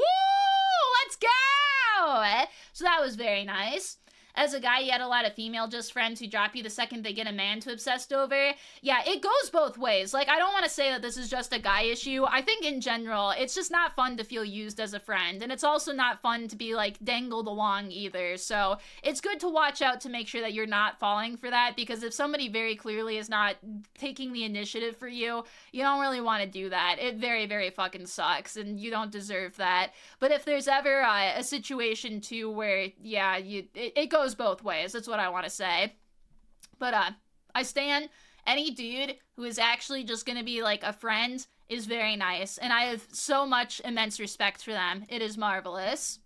let's go! So that was very nice. As a guy, you had a lot of female just friends who drop you the second they get a man to obsessed over. Yeah, it goes both ways. Like, I don't want to say that this is just a guy issue. I think in general, it's just not fun to feel used as a friend. And it's also not fun to be, like, dangled along either. So it's good to watch out to make sure that you're not falling for that. Because if somebody very clearly is not taking the initiative for you, you don't really want to do that. It very, very fucking sucks. And you don't deserve that. But if there's ever a situation, too, where, yeah, it goes both ways. That's what I want to say. But I stand, any dude who is actually just gonna be like a friend is very nice, and I have so much immense respect for them. It is marvelous.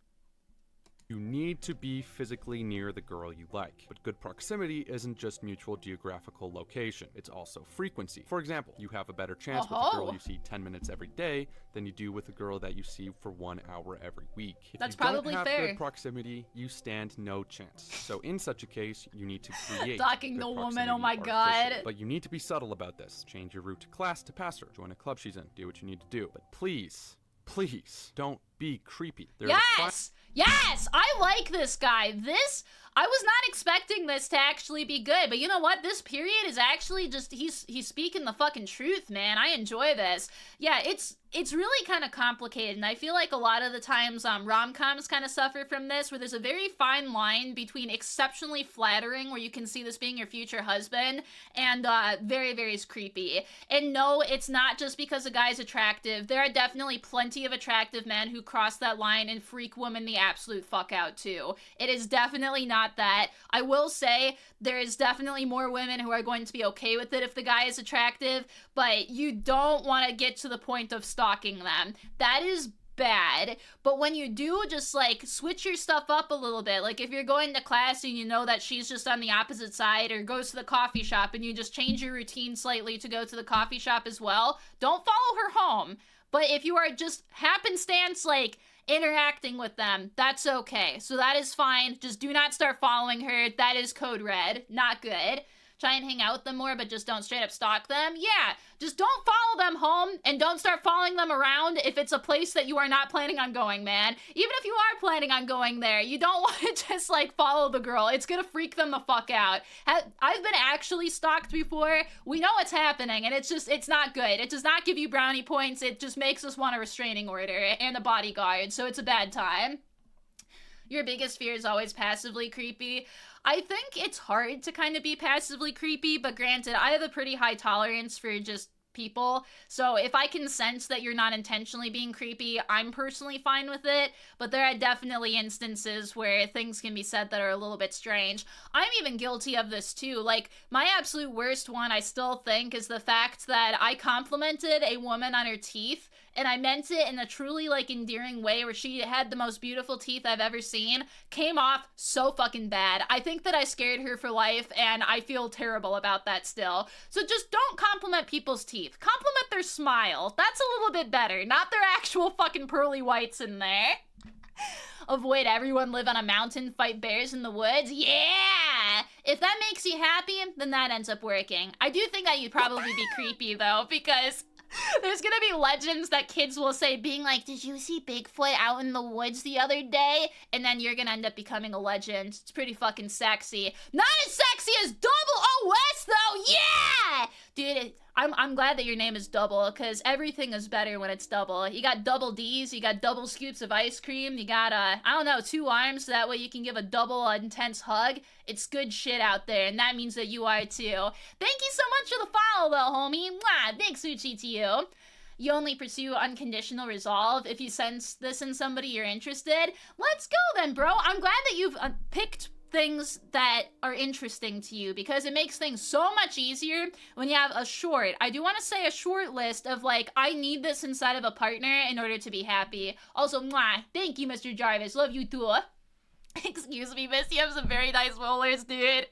You need to be physically near the girl you like, but good proximity isn't just mutual geographical location, it's also frequency. For example, you have a better chance with a girl you see 10 minutes every day than you do with a girl that you see for 1 hour every week. If That's you don't probably have fair. good proximity, you stand no chance. So in such a case, you need to create Talking good the woman, proximity oh my god. artificially. But you need to be subtle about this. Change your route to class to pass her, join a club she's in, do what you need to do. But please, please, don't be creepy. Yes! Yes! I like this guy. I was not expecting this to actually be good, but you know what? This period is actually just, he's speaking the fucking truth, man. I enjoy this. Yeah, it's really kind of complicated, and I feel like a lot of the times rom-coms kind of suffer from this, where there's a very fine line between exceptionally flattering, where you can see this being your future husband, and very, very creepy. And no, it's not just because a guy's attractive. There are definitely plenty of attractive men who cross that line and freak women the absolute fuck out too. It is definitely not that. I will say there is definitely more women who are going to be okay with it if the guy is attractive, but you don't want to get to the point of stalking them. That is bad. But when you do, just like switch your stuff up a little bit. Like if you're going to class and you know that she's just on the opposite side, or goes to the coffee shop and you just change your routine slightly to go to the coffee shop as well, don't follow her home. But if you are just happenstance like interacting with them, that's okay. So that is fine. Just do not start following her. That is code red. Not good. Try and hang out with them more, but just don't straight up stalk them. Yeah, just don't follow them home and don't start following them around if it's a place that you are not planning on going, man. Even if you are planning on going there, you don't want to just like follow the girl. It's gonna freak them the fuck out. I've been actually stalked before. We know what's happening, and it's not good. It does not give you brownie points. It just makes us want a restraining order and a bodyguard, so it's a bad time. Your biggest fear is always passively creepy. I think it's hard to kind of be passively creepy, but granted, I have a pretty high tolerance for just people, so if I can sense that you're not intentionally being creepy, I'm personally fine with it, but there are definitely instances where things can be said that are a little bit strange. I'm even guilty of this too. Like, my absolute worst one, I still think, is the fact that I complimented a woman on her teeth, and I meant it in a truly, like, endearing way where she had the most beautiful teeth I've ever seen. Came off so fucking bad. I think that I scared her for life, and I feel terrible about that still. So just don't compliment people's teeth. Compliment their smile. That's a little bit better. Not their actual fucking pearly whites in there. Avoid everyone, live on a mountain, fight bears in the woods. Yeah! If that makes you happy, then that ends up working. I do think that you'd probably be creepy, though, because there's gonna be legends that kids will say, being like, did you see Bigfoot out in the woods the other day? And then you're gonna end up becoming a legend. It's pretty fucking sexy. Not as sexy as Double OS, though! Yeah! Dude, I'm glad that your name is Double, because everything is better when it's double. You got double D's, you got double scoops of ice cream, you got, I don't know, 2 arms, so that way you can give a double intense hug. It's good shit out there, and that means that you are too. Thank you so much for the follow, though, homie. Mwah, big Suchi to you. You only pursue unconditional resolve if you sense this in somebody you're interested. Let's go then, bro. I'm glad that you've picked things that are interesting to you, because it makes things so much easier when you have a short, I do want to say a short list of like, I need this inside of a partner in order to be happy. Also, mwah, thank you, Mr. Jarvis. Love you too. Excuse me, miss, you have some very nice rollers, dude.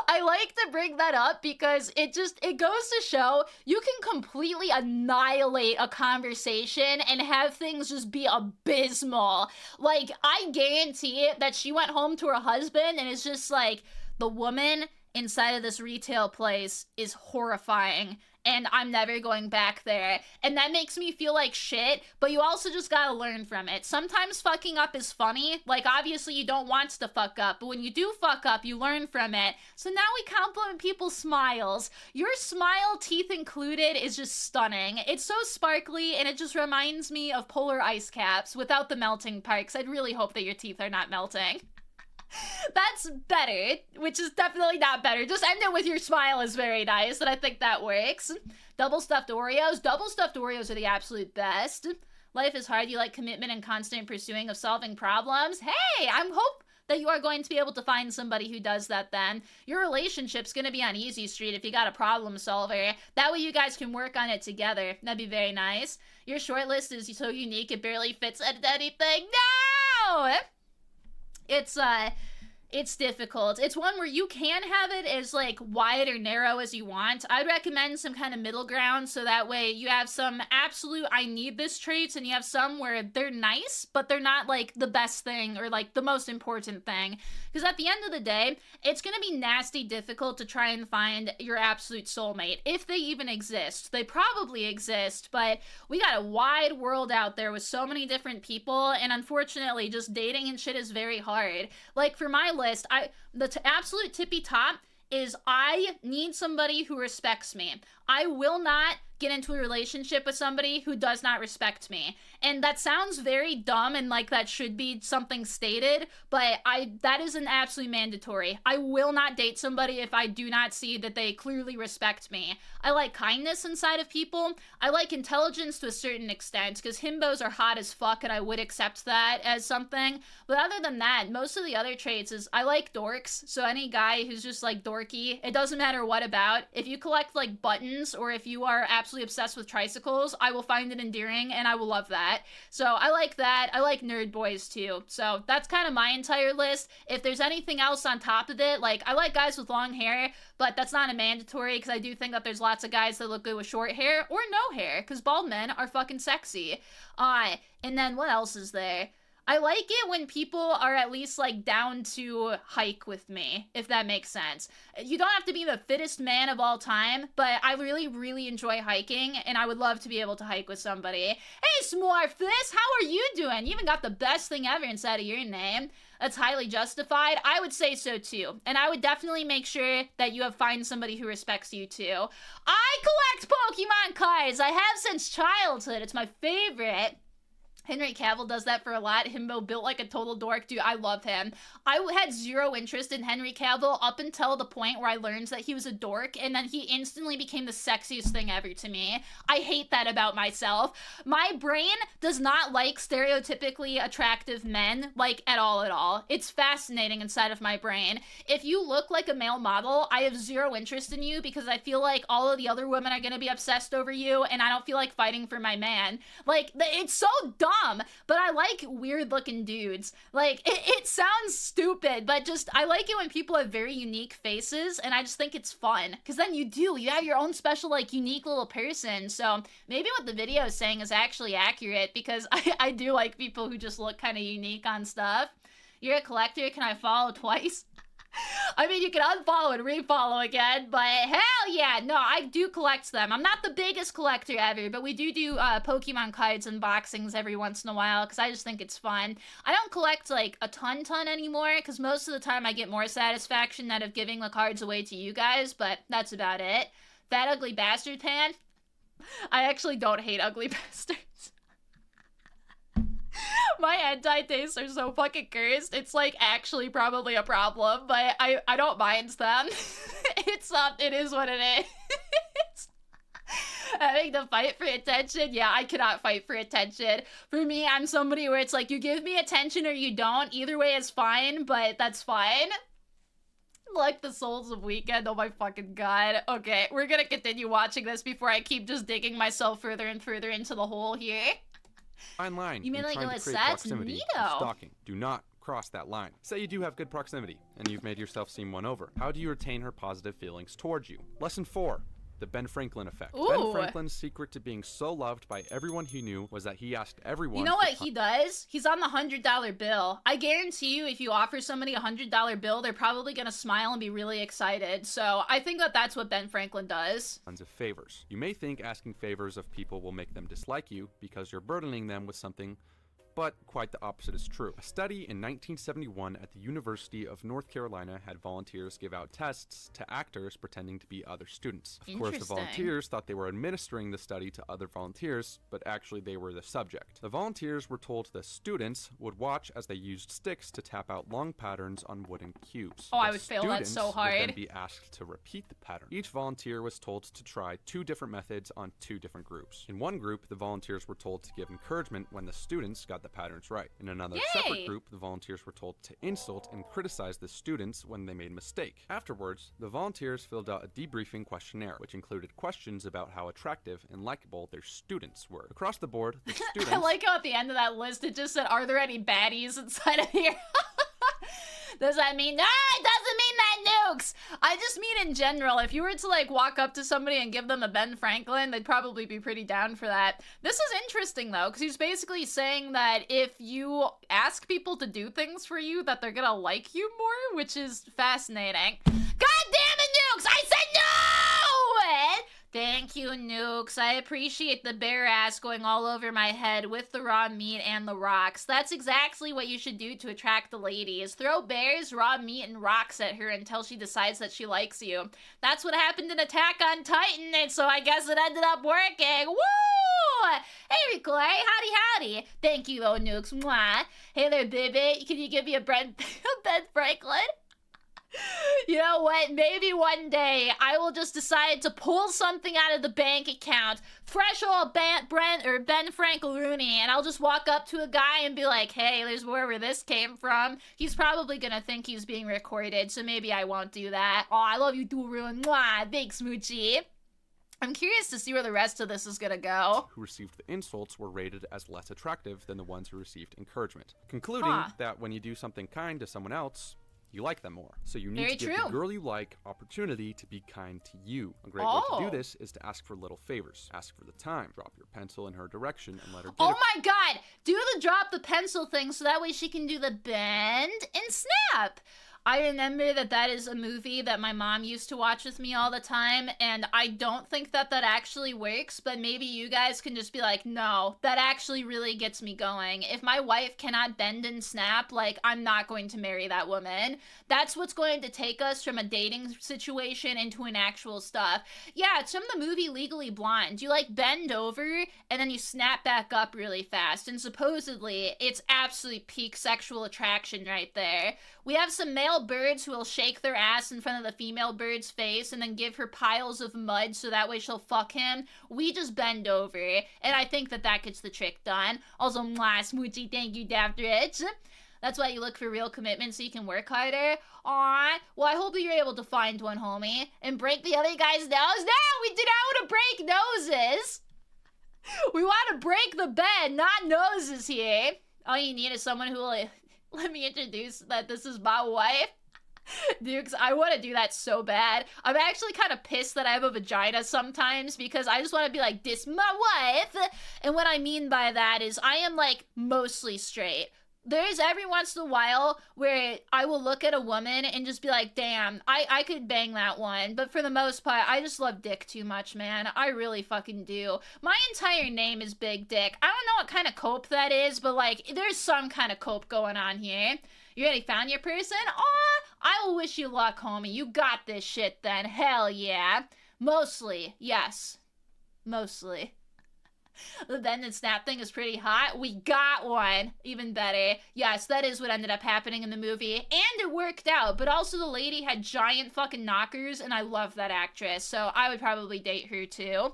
I like to bring that up because it goes to show you can completely annihilate a conversation and have things just be abysmal. Like, I guarantee it that she went home to her husband and it's just like, the woman inside of this retail place is horrifying, and I'm never going back there. And that makes me feel like shit, but you also just gotta learn from it. Sometimes fucking up is funny. Like, obviously you don't want to fuck up, but when you do fuck up, you learn from it. So now we compliment people's smiles. Your smile, teeth included, is just stunning. It's so sparkly, and it just reminds me of polar ice caps without the melting part, 'cause I'd really hope that your teeth are not melting. That's better, which is definitely not better. Just end it with your smile is very nice, and I think that works. Double stuffed Oreos. Double stuffed Oreos are the absolute best. Life is hard. You like commitment and constant pursuing of solving problems. Hey, I hope that you are going to be able to find somebody who does that then. Your relationship's going to be on easy street if you got a problem solver. That way you guys can work on it together. That'd be very nice. Your short list is so unique it barely fits into anything. No! It's difficult. It's one where you can have it as, like, wide or narrow as you want. I'd recommend some kind of middle ground, so that way you have some absolute I need this traits, and you have some where they're nice, but they're not, like, the best thing or, like, the most important thing. Because at the end of the day, it's gonna be nasty difficult to try and find your absolute soulmate, if they even exist. They probably exist, but we got a wide world out there with so many different people, and unfortunately, just dating and shit is very hard. Like, for my list, the absolute tippy top is I need somebody who respects me. I will not get into a relationship with somebody who does not respect me. And that sounds very dumb and like that should be something stated, but that is an absolute mandatory. I will not date somebody if I do not see that they clearly respect me. I like kindness inside of people. I like intelligence to a certain extent, because himbos are hot as fuck and I would accept that as something. But other than that, most of the other traits is I like dorks. So any guy who's just like dorky, it doesn't matter what about. If you collect like buttons or if you are absolutely absolutely obsessed with tricycles, I will find it endearing and I will love that. So I like that. I like nerd boys too. So that's kind of my entire list. If there's anything else on top of it, like I like guys with long hair, but that's not a mandatory because I do think that there's lots of guys that look good with short hair or no hair because bald men are fucking sexy. And then what else is there? I like it when people are at least, like, down to hike with me, if that makes sense. You don't have to be the fittest man of all time, but I really, really enjoy hiking, and I would love to be able to hike with somebody. Hey, Smorfus, how are you doing? You even got the best thing ever inside of your name. That's highly justified. I would say so, too. And I would definitely make sure that you have find somebody who respects you, too. I collect Pokemon cards. I have since childhood. It's my favorite. Henry Cavill does that for a lot. Himbo built like a total dork. Dude, I love him. I had zero interest in Henry Cavill up until the point where I learned that he was a dork, and then he instantly became the sexiest thing ever to me. I hate that about myself. My brain does not like stereotypically attractive men, like, at all. It's fascinating inside of my brain. If you look like a male model, I have zero interest in you because I feel like all of the other women are gonna be obsessed over you, and I don't feel like fighting for my man. Like, it's so dumb. But I like weird looking dudes. Like, it sounds stupid, but just, I like it when people have very unique faces, and I just think it's fun. Because then you have your own special, like, unique little person. So maybe what the video is saying is actually accurate, because I do like people who just look kind of unique on stuff. You're a collector, can I follow twice? I mean, you can unfollow and refollow again, but hell yeah, no, I do collect them. I'm not the biggest collector ever, but we do Pokemon cards unboxings every once in a while, because I just think it's fun. I don't collect, like, a ton anymore, because most of the time I get more satisfaction out of giving the cards away to you guys, but that's about it. Fat Ugly Bastard Pan? I actually don't hate ugly bastards. My hentai tastes are so fucking cursed. It's, like, actually probably a problem, but I don't mind them. It is what it is. Having to fight for attention? Yeah, I cannot fight for attention. For me, I'm somebody where it's like, you give me attention or you don't. Either way is fine, but that's fine. Like the Souls of Weekend, oh my fucking god. Okay, we're gonna continue watching this before I keep just digging myself further and further into the hole here. Fine line. You mean like trying to create proximity and stalking. Do not cross that line. Say you do have good proximity, and you've made yourself seem won over. How do you retain her positive feelings towards you? Lesson 4. The Ben Franklin effect. Ooh. Ben Franklin's secret to being so loved by everyone he knew was that he asked everyone. You know what he does? He's on the $100 bill. I guarantee you, if you offer somebody a $100 bill, they're probably gonna smile and be really excited. So I think that that's what Ben Franklin does. Tons of favors. You may think asking favors of people will make them dislike you because you're burdening them with something, but quite the opposite is true. A study in 1971 at the University of North Carolina had volunteers give out tests to actors pretending to be other students. Of course, the volunteers thought they were administering the study to other volunteers, but actually they were the subject. The volunteers were told the students would watch as they used sticks to tap out long patterns on wooden cubes. Oh, I would fail that so hard. Would then be asked to repeat the pattern. Each volunteer was told to try 2 different methods on 2 different groups. In one group, the volunteers were told to give encouragement when the students got the patterns right. In another separate group, the volunteers were told to insult and criticize the students when they made a mistake. Afterwards, the volunteers filled out a debriefing questionnaire, which included questions about how attractive and likable their students were. Across the board, the students... I like how at the end of that list it just said, are there any baddies inside of here? Does that mean, no, it doesn't mean that, Nukes! I just mean in general, if you were to, like, walk up to somebody and give them a Ben Franklin, they'd probably be pretty down for that. This is interesting, though, because he's basically saying that if you ask people to do things for you, that they're gonna like you more, which is fascinating. God damn it, Nukes! I said no! Thank you, Nukes. I appreciate the bare ass going all over my head with the raw meat and the rocks. That's exactly what you should do to attract the ladies. Throw bears, raw meat, and rocks at her until she decides that she likes you. That's what happened in Attack on Titan, and so I guess it ended up working. Woo! Hey, Ricoy. Howdy. Thank you, though, Nukes. Mwah. Hey there, baby. Can you give me a Ben Franklin? You know what? Maybe one day I will just decide to pull something out of the bank account, fresh old Ben Frankel-Rooney, and I'll just walk up to a guy and be like, hey, there's wherever this came from. He's probably gonna think he's being recorded, so maybe I won't do that. Oh, I love you too, Ruin. Mwah, big smoochie. I'm curious to see where the rest of this is gonna go. Who received the insults were rated as less attractive than the ones who received encouragement, concluding that when you do something kind to someone else, you like them more. So you need to give the girl you like opportunity to be kind to you. A great way to do this is to ask for little favors. Ask for the time. Drop your pencil in her direction and let her get it. My god! Do the drop the pencil thing so that way she can do the bend and snap. I remember that is a movie that my mom used to watch with me all the time, and I don't think that actually works, but maybe you guys can just be like, no, that actually really gets me going. If my wife cannot bend and snap, like, I'm not going to marry that woman. That's what's going to take us from a dating situation into an actual stuff. Yeah, it's from the movie Legally Blonde. You, like, bend over, and then you snap back up really fast, and supposedly, it's absolutely peak sexual attraction right there. We have some male birds who will shake their ass in front of the female bird's face and then give her piles of mud so that way she'll fuck him. We just bend over, and I think that gets the trick done. Also, mwah, smoochie, thank you, Daftridge. That's why you look for real commitment so you can work harder. Aw, well, I hope that you're able to find one, homie, and break the other guy's nose. No, we do not want to break noses. We want to break the bed, not noses here. All you need is someone who will... Let me introduce that this is my wife. Dude, 'cause I want to do that so bad. I'm actually kind of pissed that I have a vagina sometimes because I just want to be like, this my wife. And what I mean by that is I am like mostly straight. There's every once in a while where I will look at a woman and just be like, damn, I could bang that one. But for the most part, I just love dick too much, man. I really fucking do. My entire name is Big Dick. I don't know what kind of cope that is, but like, there's some kind of cope going on here. You already found your person? Aw, I will wish you luck, homie. You got this shit then. Hell yeah. Mostly, yes. Mostly. The bend and snap thing is pretty hot. We got one. Even better. Yes, that is what ended up happening in the movie. And it worked out. But also the lady had giant fucking knockers, and I love that actress. So I would probably date her too.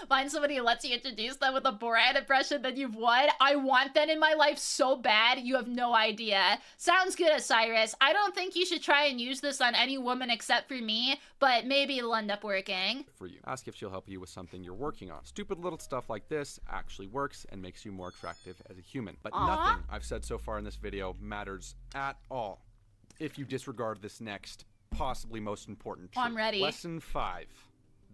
Find somebody who lets you introduce them with a Borat impression, then you've won. I want that in my life so bad, you have no idea. Sounds good, Osiris. I don't think you should try and use this on any woman except for me, but maybe it'll end up working. For you. Ask if she'll help you with something you're working on. Stupid little stuff like this actually works and makes you more attractive as a human. But nothing I've said so far in this video matters at all if you disregard this next, possibly most important truth. I'm ready. Lesson 5.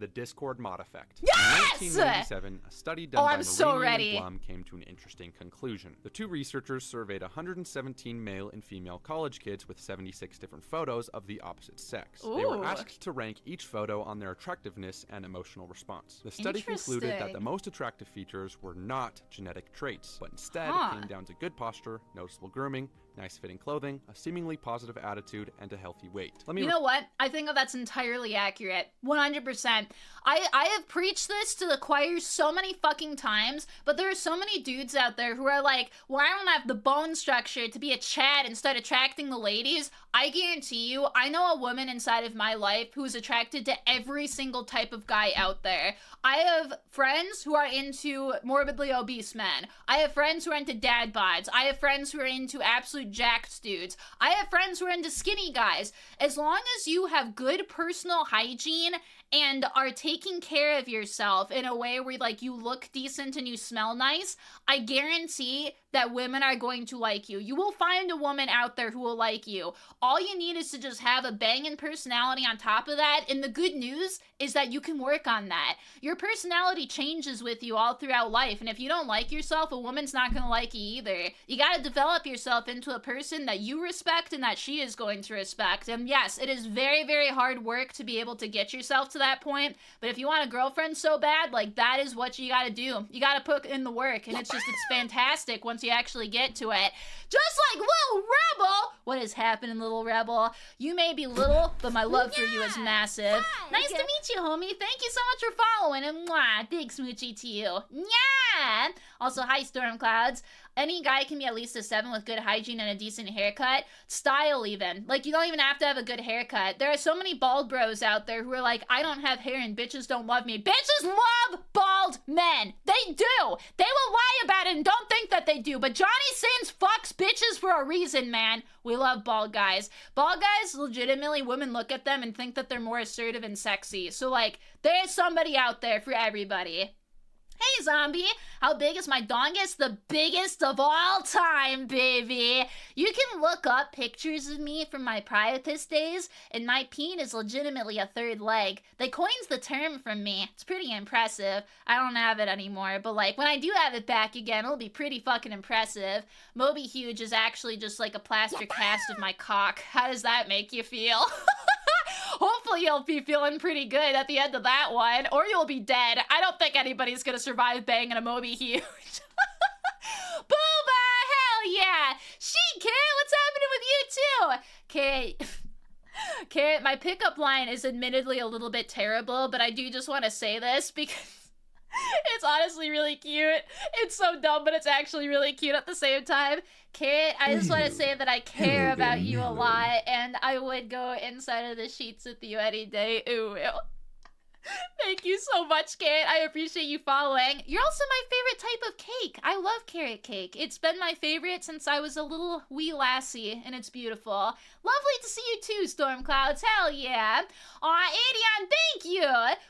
The Discord mod effect. Yes! In 1997, a study done by Marini and Blum came to an interesting conclusion. The two researchers surveyed 117 male and female college kids with 76 different photos of the opposite sex. They were asked to rank each photo on their attractiveness and emotional response. The study concluded that the most attractive features were not genetic traits, but instead came down to good posture, noticeable grooming, nice-fitting clothing, a seemingly positive attitude, and a healthy weight. You know what? I think that's entirely accurate. 100%. I have preached this to the choir so many fucking times, but there are so many dudes out there who are like, well, I don't have the bone structure to be a Chad and start attracting the ladies. I guarantee you, I know a woman inside of my life who is attracted to every single type of guy out there. I have friends who are into morbidly obese men. I have friends who are into dad bods. I have friends who are into absolute jacked dudes. I have friends who are into skinny guys. As long as you have good personal hygiene and are taking care of yourself in a way where like you look decent and you smell nice, I guarantee that women are going to like you. You will find a woman out there who will like you. All you need is to just have a banging personality on top of that, and the good news is that you can work on that. Your personality changes with you all throughout life, and if you don't like yourself, a woman's not gonna like you either. You gotta develop yourself into a person that you respect and that she is going to respect. And yes, it is very, very hard work to be able to get yourself to that point, but if you want a girlfriend so bad, like, that is what you gotta do. You gotta put in the work, and it's fantastic once you actually get to it. Just like Little Rebel! What is happening, Little Rebel? You may be little, but my love for you is massive. Nice to meet you, homie. Thank you so much for following, and mwah, big smoochie to you. Yeah! Also, hi, Storm Clouds. Any guy can be at least a 7 with good hygiene and a decent haircut. Style, even. Like, you don't even have to have a good haircut. There are so many bald bros out there who are like, I don't have hair and bitches don't love me. Bitches love bald men. They do. They will lie about it and don't think that they do. But Johnny Sins fucks bitches for for a reason, man. We love bald guys. Bald guys, legitimately, women look at them and think that they're more assertive and sexy. So, like, there's somebody out there for everybody. Hey, zombie, how big is my dongus? The biggest of all time, baby. You can look up pictures of me from my priapus days, and my peen is legitimately a third leg. They coined the term from me. It's pretty impressive. I don't have it anymore, but like, when I do have it back again, it'll be pretty fucking impressive. Moby Huge is actually just like a plaster cast of my cock. How does that make you feel? Hopefully you'll be feeling pretty good at the end of that one, or you'll be dead. I don't think anybody's gonna survive banging a Moby Huge. Booba, hell yeah! She, Carrot, what's happening with you too? Carrot, my pickup line is admittedly a little bit terrible, but I do just want to say this because it's honestly really cute. It's so dumb, but it's actually really cute at the same time. Carrot, I just want to say that I care about you a lot, and I would go inside of the sheets with you any day. Ooh. Thank you so much, Carrot. I appreciate you following. You're also my favorite type of cake. I love carrot cake. It's been my favorite since I was a little wee lassie, and it's beautiful. Lovely to see you too, Storm Clouds. Hell yeah. Aw, Adion, thank you.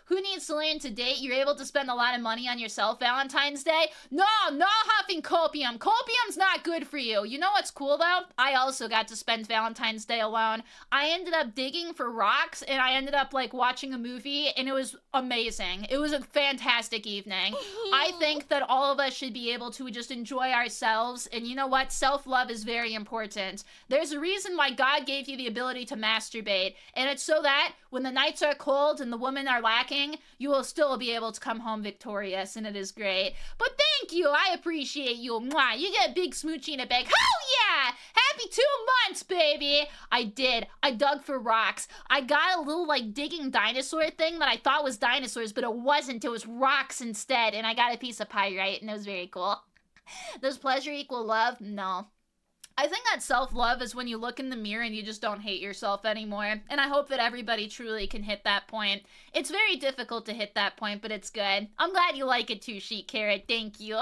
Who needs to learn to date? You're able to spend a lot of money on yourself Valentine's Day? No huffing copium. Copium's not good for you. You know what's cool, though? I also got to spend Valentine's Day alone. I ended up digging for rocks, and I ended up, like, watching a movie, and it was amazing. It was a fantastic evening. I think that all of us should be able to just enjoy ourselves, and you know what? Self-love is very important. There's a reason why God gave you the ability to masturbate, and it's so that when the nights are cold and the women are lacking, you will still be able to come home victorious, and it is great. But thank you. I appreciate you. Mwah. You get a big smoochie in a bag. Hell yeah! Happy 2 months, baby! I did. I dug for rocks. I got a little, like, digging dinosaur thing that I thought was dinosaurs, but it wasn't. It was rocks instead, and I got a piece of pyrite, and it was very cool. Does pleasure equal love? No. I think that self-love is when you look in the mirror and you just don't hate yourself anymore, and I hope that everybody truly can hit that point. It's very difficult to hit that point, but it's good. I'm glad you like it too, Sheet Carrot. Thank you.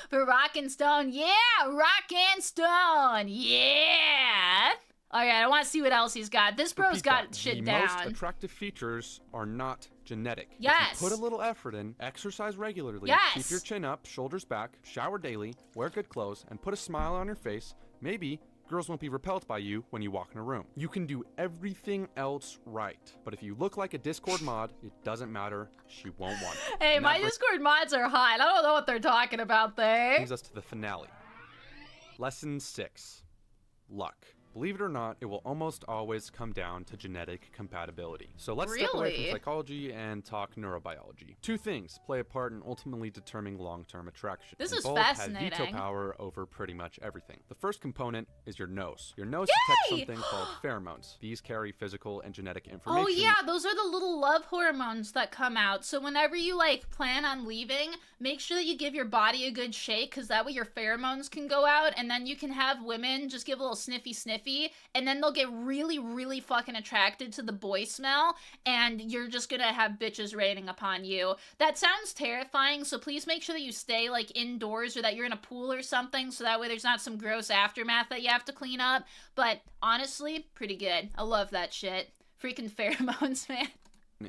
For Rock and Stone, yeah! Rock and Stone, yeah! Alright, I want to see what else he's got. This bro's got shit down. The most attractive features are not genetic. Yes. If you put a little effort in, exercise regularly, yes. Keep your chin up, shoulders back, shower daily, wear good clothes, and put a smile on your face, maybe girls won't be repelled by you when you walk in a room. You can do everything else right, but if you look like a Discord mod, it doesn't matter. She won't want it. Hey, my Discord mods are hot. I don't know what they're talking about there. Brings us to the finale. Lesson 6. Luck. Believe it or not, it will almost always come down to genetic compatibility. So let's step away from psychology and talk neurobiology. 2 things play a part in ultimately determining long-term attraction. This is both fascinating. have veto power over pretty much everything. The first component is your nose. Your nose detects something called pheromones. These carry physical and genetic information. Oh yeah, those are the little love hormones that come out. So whenever you like plan on leaving, make sure that you give your body a good shake, because that way your pheromones can go out, and then you can have women just give a little sniffy, and then they'll get really, really fucking attracted to the boy smell, and you're just gonna have bitches raining upon you. That sounds terrifying, so please make sure that you stay, like, indoors, or that you're in a pool or something, so that way there's not some gross aftermath that you have to clean up. But honestly, pretty good. I love that shit. Freaking pheromones, man.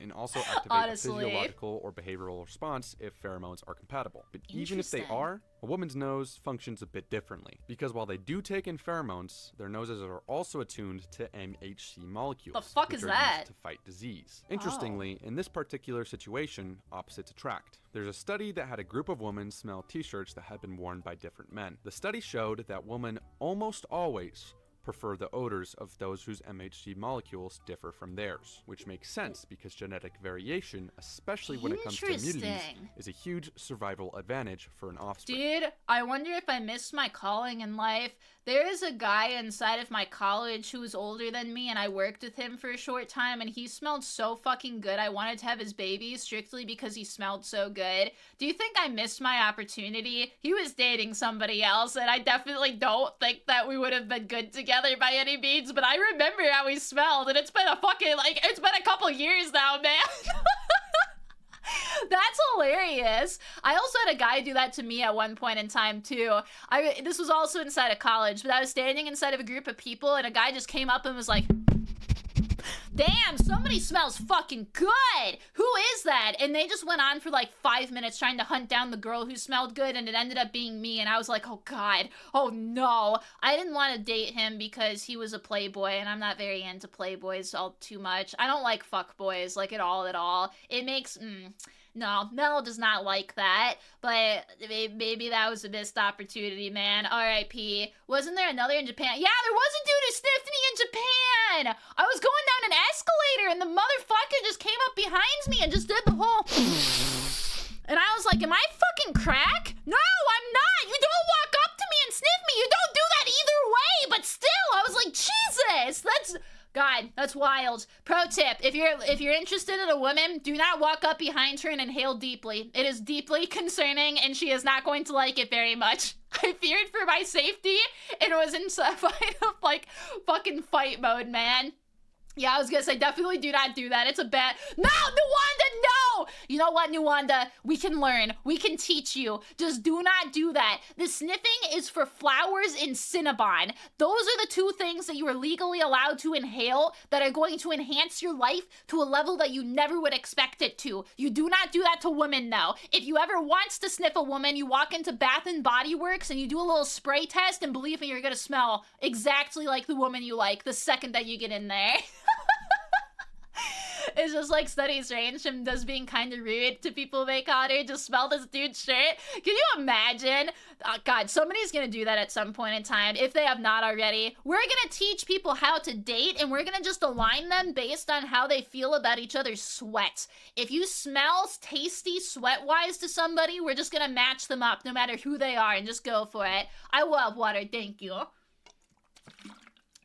And also activate a physiological or behavioral response if pheromones are compatible. But even if they are, a woman's nose functions a bit differently, because while they do take in pheromones, their noses are also attuned to MHC molecules. The fuck which is are that? used to fight disease. Interestingly, in this particular situation, opposites attract. There's a study that had a group of women smell t-shirts that had been worn by different men. The study showed that women almost always prefer the odors of those whose MHC molecules differ from theirs, which makes sense because genetic variation, especially when it comes to immunities, is a huge survival advantage for an offspring. Dude, I wonder if I missed my calling in life. There is a guy inside of my college who was older than me, and I worked with him for a short time, and he smelled so fucking good. I wanted to have his baby strictly because he smelled so good. Do you think I missed my opportunity? He was dating somebody else, and I definitely don't think that we would have been good together by any means, but I remember how he smelled, and it's been a fucking, like, it's been a couple years now, man. That's hilarious. I also had a guy do that to me at one point in time too. This was also inside of college, but I was standing inside of a group of people and a guy just came up and was like, damn, somebody smells fucking good. Who is that? And they just went on for like 5 minutes trying to hunt down the girl who smelled good, and it ended up being me. And I was like, oh God, oh no. I didn't want to date him because he was a playboy, and I'm not very into playboys all too much. I don't like fuckboys, like at all. It makes, no, Mello does not like that, but maybe that was a missed opportunity, man. R.I.P. Wasn't there another in Japan? Yeah, there was a dude who sniffed me in Japan! I was going down an escalator and the motherfucker just came up behind me and just did the whole... And I was like, am I fucking crack? No, I'm not! You don't walk up to me and sniff me! You don't do that either way! But still, I was like, Jesus! God, that's wild. Pro tip, if you're interested in a woman, do not walk up behind her and inhale deeply. It is deeply concerning, and she is not going to like it very much. I feared for my safety, and was in some kind of, like, fucking fight mode, man. Yeah, I was gonna say, definitely do not do that. It's a bad... No, Nuwanda, no! You know what, Nuwanda? We can learn. We can teach you. Just do not do that. The sniffing is for flowers and Cinnabon. Those are the two things that you are legally allowed to inhale that are going to enhance your life to a level that you never would expect it to. You do not do that to women, though. If you ever wants to sniff a woman, you walk into Bath and Body Works and you do a little spray test, and believe me, you're gonna smell exactly like the woman you like the second that you get in there. It's just like studies range from just being kind of rude to people they caught her. Just smell this dude's shirt. Can you imagine? Oh, God, somebody's gonna do that at some point in time, if they have not already. We're gonna teach people how to date, and we're gonna just align them based on how they feel about each other's sweat. If you smell tasty sweat-wise to somebody, we're just gonna match them up no matter who they are and just go for it. I love water, thank you.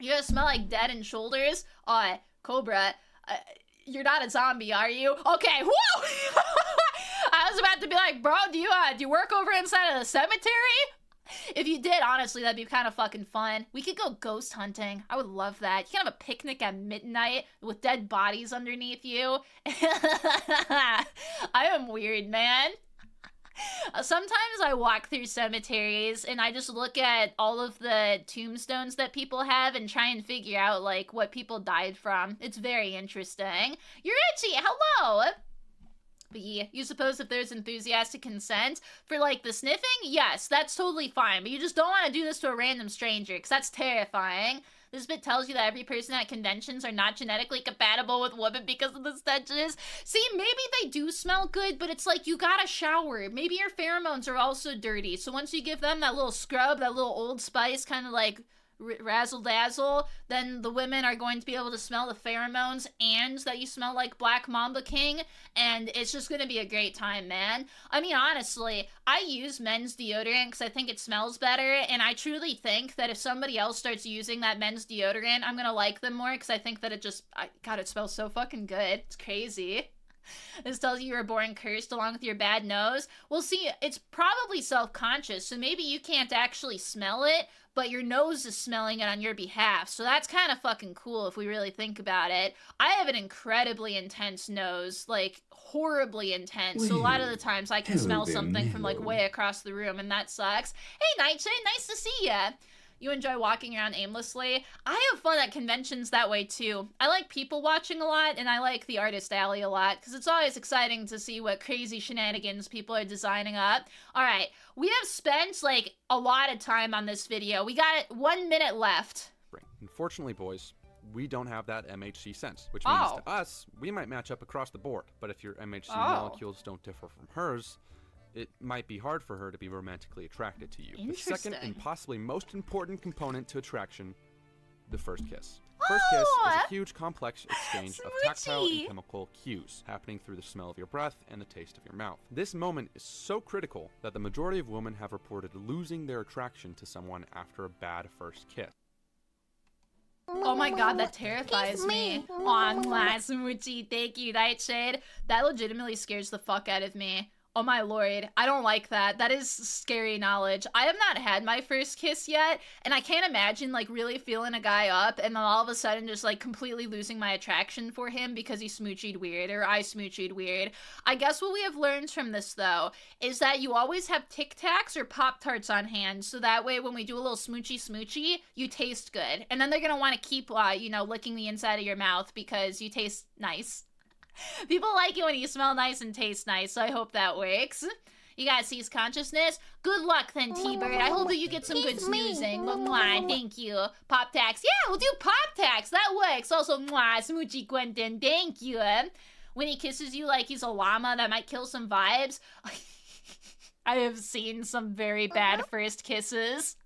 You gonna smell like Dead and Shoulders? Cobra, you're not a zombie, are you? Okay, whoa! I was about to be like, bro, do you work over inside of the cemetery? If you did, honestly, that'd be kind of fucking fun. We could go ghost hunting. I would love that. You can have a picnic at midnight with dead bodies underneath you. I am weird, man. Sometimes I walk through cemeteries and I just look at all of the tombstones that people have and try and figure out, like, what people died from. It's very interesting. You're itchy! Hello! But yeah, you suppose if there's enthusiastic consent for, like, the sniffing? Yes, that's totally fine. But you just don't want to do this to a random stranger, because that's terrifying. This bit tells you that every person at conventions are not genetically compatible with women because of the stenches. See, maybe they do smell good, but it's like you gotta shower. Maybe your pheromones are also dirty. So once you give them that little scrub, that little Old Spice kind of like razzle-dazzle, then the women are going to be able to smell the pheromones and that you smell like Black Mamba King, and it's just going to be a great time, man. I mean, honestly, I use men's deodorant because I think it smells better, and I truly think that if somebody else starts using that men's deodorant, I'm going to like them more because I think that God, it smells so fucking good. It's crazy. This tells you you were born cursed along with your bad nose. Well, see, it's probably self-conscious, so maybe you can't actually smell it, but your nose is smelling it on your behalf. So that's kind of fucking cool if we really think about it. I have an incredibly intense nose, like horribly intense. So a lot of the times I can smell something from like way across the room, and that sucks. Hey, Nightshade, nice to see ya. You enjoy walking around aimlessly? I have fun at conventions that way too. I like people watching a lot, and I like the artist alley a lot, because it's always exciting to see what crazy shenanigans people are designing up. Alright, we have spent like a lot of time on this video. We got 1 minute left. Unfortunately, boys, we don't have that MHC sense, which means to us, we might match up across the board. But if your MHC molecules don't differ from hers, it might be hard for her to be romantically attracted to you. The second and possibly most important component to attraction, the first kiss. First kiss is a huge, complex exchange of tactile and chemical cues happening through the smell of your breath and the taste of your mouth. This moment is so critical that the majority of women have reported losing their attraction to someone after a bad first kiss. Oh my God, that terrifies me. Aw, Smoochie, thank you, Nightshade. That legitimately scares the fuck out of me. Oh my lord, I don't like that. That is scary knowledge. I have not had my first kiss yet, and I can't imagine like really feeling a guy up and then all of a sudden just like completely losing my attraction for him because he smoochied weird or I smoochied weird. I guess what we have learned from this though is that you always have Tic Tacs or Pop-Tarts on hand, so that way when we do a little smoochy, you taste good. And then they're gonna want to keep, you know, licking the inside of your mouth because you taste nice. People like it when you smell nice and taste nice, so I hope that works. You gotta seize consciousness. Good luck then, T-Bird. I hope that you get some good snoozing. Mwah, thank you. Pop-Tacs. Yeah, we'll do Pop-Tacs. That works. Also, mwah, Smoochie Quentin. Thank you. When he kisses you like he's a llama, that might kill some vibes. I have seen some very bad first kisses.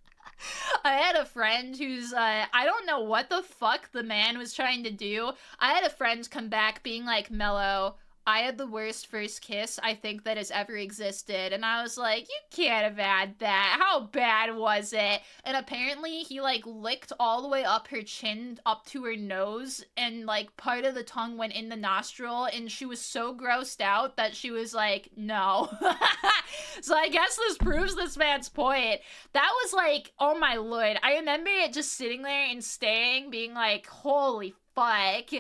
I had a friend who's, I don't know what the fuck the man was trying to do. I had a friend come back being like, Mello, I had the worst first kiss I think that has ever existed. And I was like, you can't have had that. How bad was it? And apparently he like licked all the way up her chin, up to her nose, and like part of the tongue went in the nostril, and she was so grossed out that she was like, no. So I guess this proves this man's point. That was like, oh my lord. I remember it just sitting there and staying, being like, holy fuck.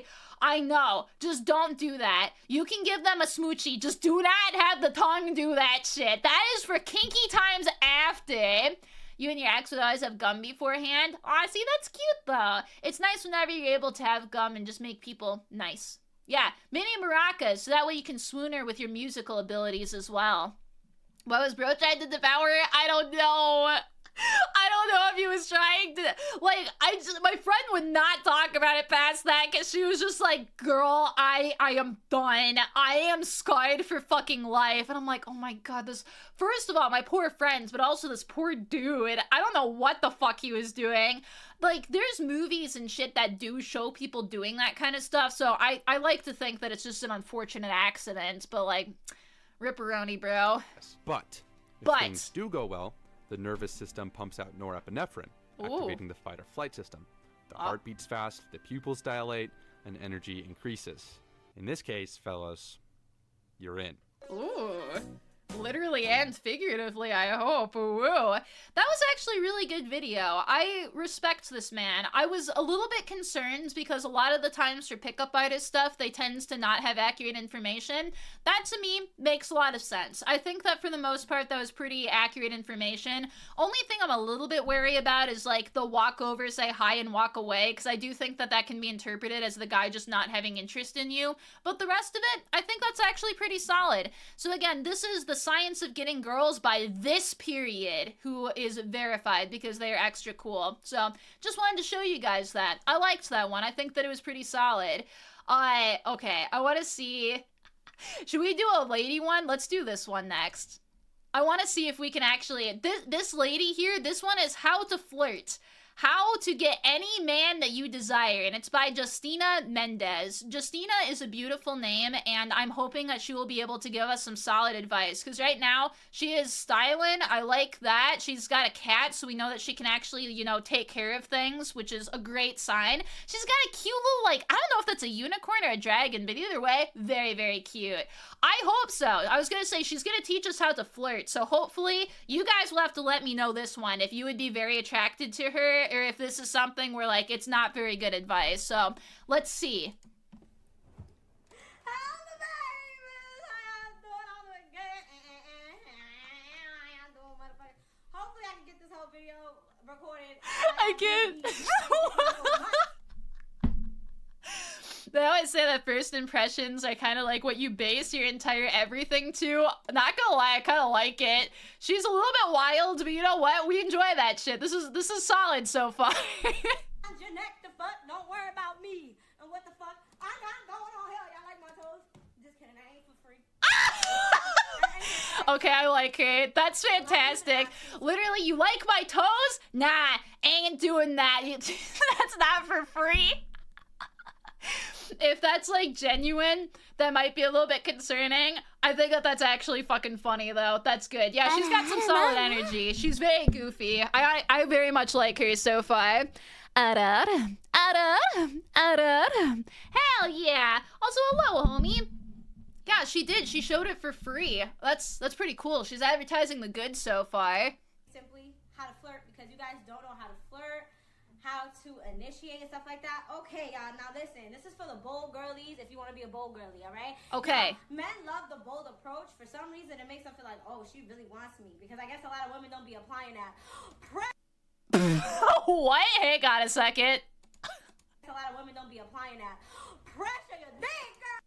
I know, just don't do that. You can give them a smoochie, just do not have the tongue do that shit. That is for kinky times after. You and your ex would always have gum beforehand. Aw, see, that's cute though. It's nice whenever you're able to have gum and just make people nice. Yeah, mini maracas, so that way you can swoon her with your musical abilities as well. What was bro trying to devour? I don't know. I don't know if he was trying to, like, my friend would not talk about it past that because she was just like, girl, I am done. I am scarred for fucking life. And I'm like, oh my god, this, first of all, my poor friends, but also this poor dude. I don't know what the fuck he was doing. Like, there's movies and shit that do show people doing that kind of stuff, so I like to think that it's just an unfortunate accident, but like, ripperoni, bro. But if things do go well, the nervous system pumps out norepinephrine, activating the fight or flight system. The heart beats fast, the pupils dilate, and energy increases. In this case, fellas, you're in. Ooh. Literally and figuratively, I hope. Ooh. That was actually a really good video. I respect this man. I was a little bit concerned because a lot of the times for pickup artist stuff, they tend to not have accurate information. That, to me, makes a lot of sense. I think that for the most part, that was pretty accurate information. Only thing I'm a little bit wary about is, like, the walk over, say hi, and walk away, because I do think that that can be interpreted as the guy just not having interest in you. But the rest of it, I think that's actually pretty solid. So again, this is the science of getting girls by this period, who is verified because they are extra cool. So just wanted to show you guys that. I liked that one. I think that it was pretty solid. Okay, I want to see, should we do a lady one? Let's do this one next. I want to see if we can actually, this lady here, this one is how to flirt. How to get any man that you desire, and it's by Justina Mendez. Justina is a beautiful name, and I'm hoping that she will be able to give us some solid advice, because right now, she is styling. I like that. She's got a cat, so we know that she can actually, you know, take care of things, which is a great sign. She's got a cute little, like, I don't know if that's a unicorn or a dragon, but either way, very, very cute. I hope so. I was gonna say, she's gonna teach us how to flirt, so hopefully, you guys will have to let me know this one, if you would be very attracted to her, or if this is something where, like, it's not very good advice. So, let's see. Hopefully I can get this whole video recorded. I can't. They always say that first impressions are kind of like what you base your entire everything to. Not gonna lie, I kind of like it. She's a little bit wild, but you know what? We enjoy that shit. This is solid so far. Your neck the fuck, don't worry about me. And what the fuck? I got going on hell. Y'all like my toes? Just kidding, I ain't for free. Okay, I like it. That's fantastic. Literally, you like my toes? Nah, ain't doing that. That's not for free. If that's, like, genuine, that might be a little bit concerning. I think that that's actually fucking funny, though. That's good. Yeah, she's got some solid energy. She's very goofy. I very much like her so far. Hell yeah. Also, hello, homie. Yeah, she did. She showed it for free. That's pretty cool. She's advertising the goods so far. Simply how to flirt, because you guys don't know how to flirt, how to initiate and stuff like that. Okay, y'all, now listen. This is for the bold girlies if you want to be a bold girly, all right? Okay. Now, men love the bold approach. For some reason, it makes them feel like, oh, she really wants me. Because I guess a lot of women don't be applying that. What? Hang on a second. A lot of women don't be applying that. Pressure your dick, girl.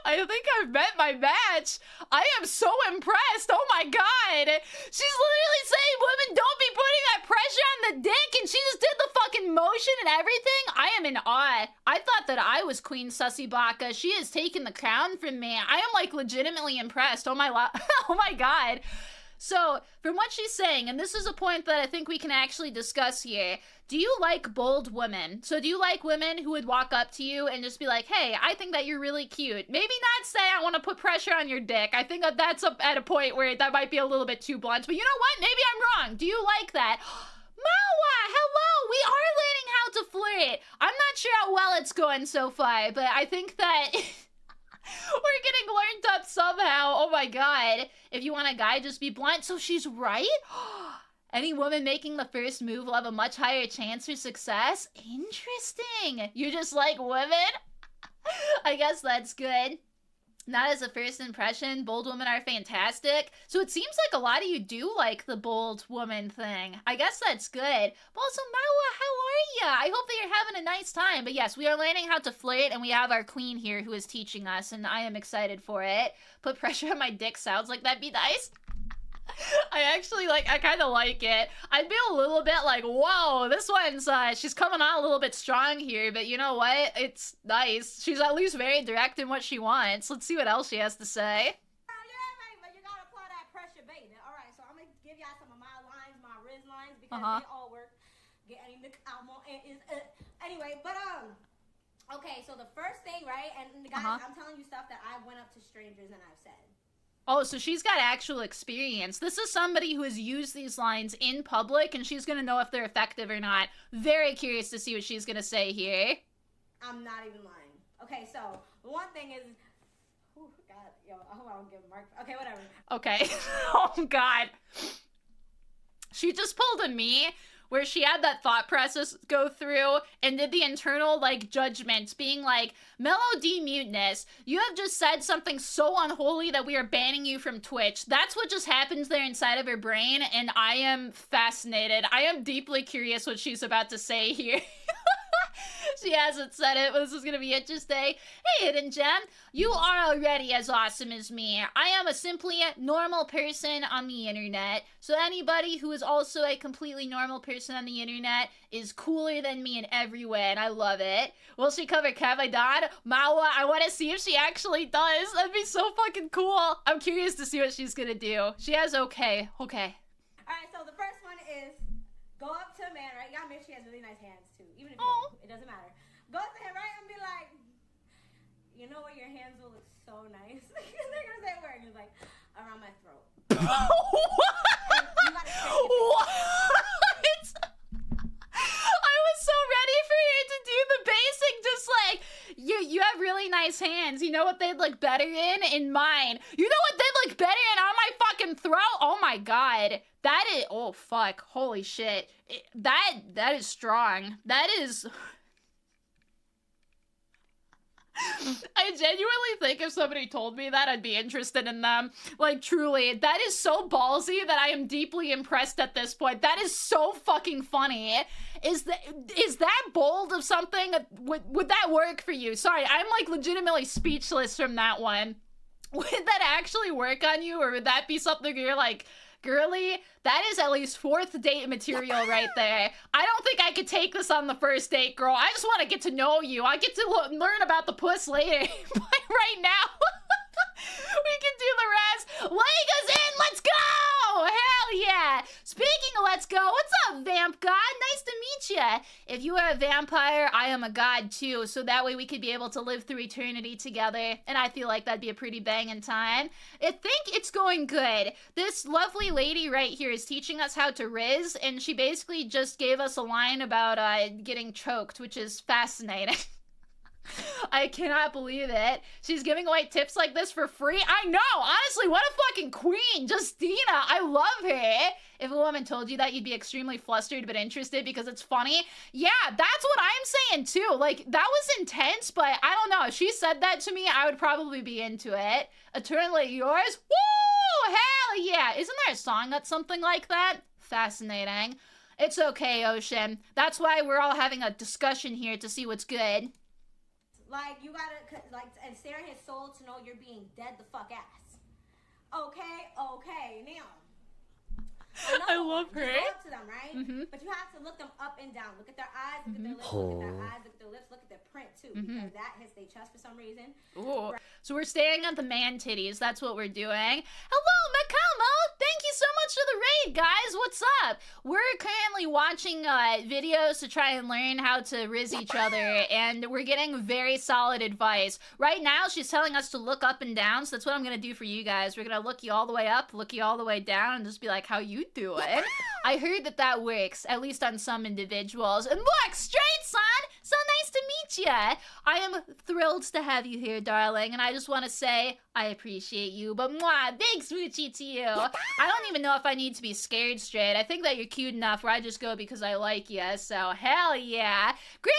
I think I've met my match. I am so impressed. Oh my god. She's literally saying women don't be putting that pressure on the dick, and she just did the fucking motion and everything. I am in awe. I thought that I was Queen Sussy Baka. She has taken the crown from me. I am like legitimately impressed. Oh my oh my god. So, from what she's saying, and this is a point that I think we can actually discuss here, do you like bold women? So do you like women who would walk up to you and just be like, hey, I think that you're really cute. Maybe not say I want to put pressure on your dick. I think that that's at a point where that might be a little bit too blunt. But you know what? Maybe I'm wrong. Do you like that? Mawa, hello! We are learning how to flirt. I'm not sure how well it's going so far, but I think that... we're getting learned up somehow. Oh my god. If you want a guy, just be blunt. So she's right? Any woman making the first move will have a much higher chance for success? Interesting. You just like women? I guess that's good. Not as a first impression. Bold women are fantastic. So it seems like a lot of you do like the bold woman thing. I guess that's good. But also, Mawa, how are ya? I hope that you're having a nice time. But yes, we are learning how to flirt, and we have our queen here who is teaching us, and I am excited for it. Put pressure on my dick sounds like that'd be nice. I actually I kind of like it. I'd be a little bit like, whoa, this one's, she's coming on a little bit strong here, but you know what? It's nice. She's at least very direct in what she wants. Let's see what else she has to say. Yeah, right, but you gotta apply that pressure, baby. All right, so I'm gonna give y'all some of my lines, my Riz lines, because they all work. Getting the anyway, but okay, so the first thing, right, and guys, I'm telling you stuff that I went up to strangers and I've said. Oh, so she's got actual experience. This is somebody who has used these lines in public, and she's gonna know if they're effective or not. Very curious to see what she's gonna say here. I'm not even lying. Okay, so the one thing is, oh god, yo, I hope I don't give Mark. Okay, whatever. Okay. Oh god. She just pulled a me where she had that thought process go through and did the internal, judgment, being like, Mello D. Muteness, you have just said something so unholy that we are banning you from Twitch. That's what just happens there inside of her brain, and I am fascinated. I am deeply curious what she's about to say here. She hasn't said it, but this is gonna be interesting. Hey, Hidden Gem, you are already as awesome as me. I am a simply normal person on the internet, so anybody who is also a completely normal person on the internet is cooler than me in every way, and I love it. Will she cover Kavadan? Mawa, I want to see if she actually does. That'd be so fucking cool. I'm curious to see what she's gonna do. She has okay. Alright, so the first one is go up to a man, right? Y'all make she has really nice hands too. Even if you don't, it doesn't matter. Go up to him, right, and be like, you know what, your hands will look so nice. They're gonna say where, and he's like, around my throat. What? I was so ready for her to do the basic, just like, you have really nice hands. You know what they'd look better in mine. You know what they'd look better in on my fucking throat? Oh my god. That is, oh fuck, holy shit. That is strong. That is... I genuinely think if somebody told me that, I'd be interested in them. Like, truly, that is so ballsy that I am deeply impressed at this point. That is so fucking funny. Is that bold of something? Would that work for you? Sorry, I'm like legitimately speechless from that one. Would that actually work on you, or would that be something you're like, girly, that is at least 4th date material right there. I don't think I could take this on the first date, girl. I just want to get to know you. I get to learn about the puss later. But right now, we can do the rest. Leg us in, let's go! Hell yeah! Speaking of let's go, what's up, Vamp God? Nice to meet ya. If you are a vampire, I am a god too, so that way we could be able to live through eternity together, and I feel like that'd be a pretty banging time. I think it's going good. This lovely lady right here is teaching us how to Riz, and she basically just gave us a line about getting choked, which is fascinating. I cannot believe it. She's giving away tips like this for free. I know. Honestly, what a fucking queen. Justina, I love her. If a woman told you that, you'd be extremely flustered but interested because it's funny. Yeah, that's what I'm saying too. Like, that was intense, but I don't know. If she said that to me, I would probably be into it. Eternally yours? Woo! Hell yeah. Isn't there a song that's something like that? Fascinating. It's okay, Ocean. That's why we're all having a discussion here to see what's good. Like, you gotta, like, and stare in his soul to know you're being dead the fuck ass. Okay, now. I love her. You go up to them, right? Mm-hmm. But you have to look them up and down. Look at their eyes, look at their lips, look at their eyes, look at their lips, look at their print, too. Because that hits their chest for some reason. Ooh. So we're staring at the man titties. That's what we're doing. Hello, Makamo! Thank you so much for the raid, guys. What's up? We're currently watching videos to try and learn how to riz each other, and we're getting very solid advice. Right now, she's telling us to look up and down, so that's what I'm going to do for you guys. We're going to look you all the way up, look you all the way down, and just be like, how you doing? I heard that works, at least on some individuals. And look, Straight Son! So nice to meet ya! I am thrilled to have you here, darling, and I just want to say I appreciate you, but mwah, big smoochie to you. I don't even know if I need to be scared straight. I think that you're cute enough where I just go because I like you, so hell yeah. Grim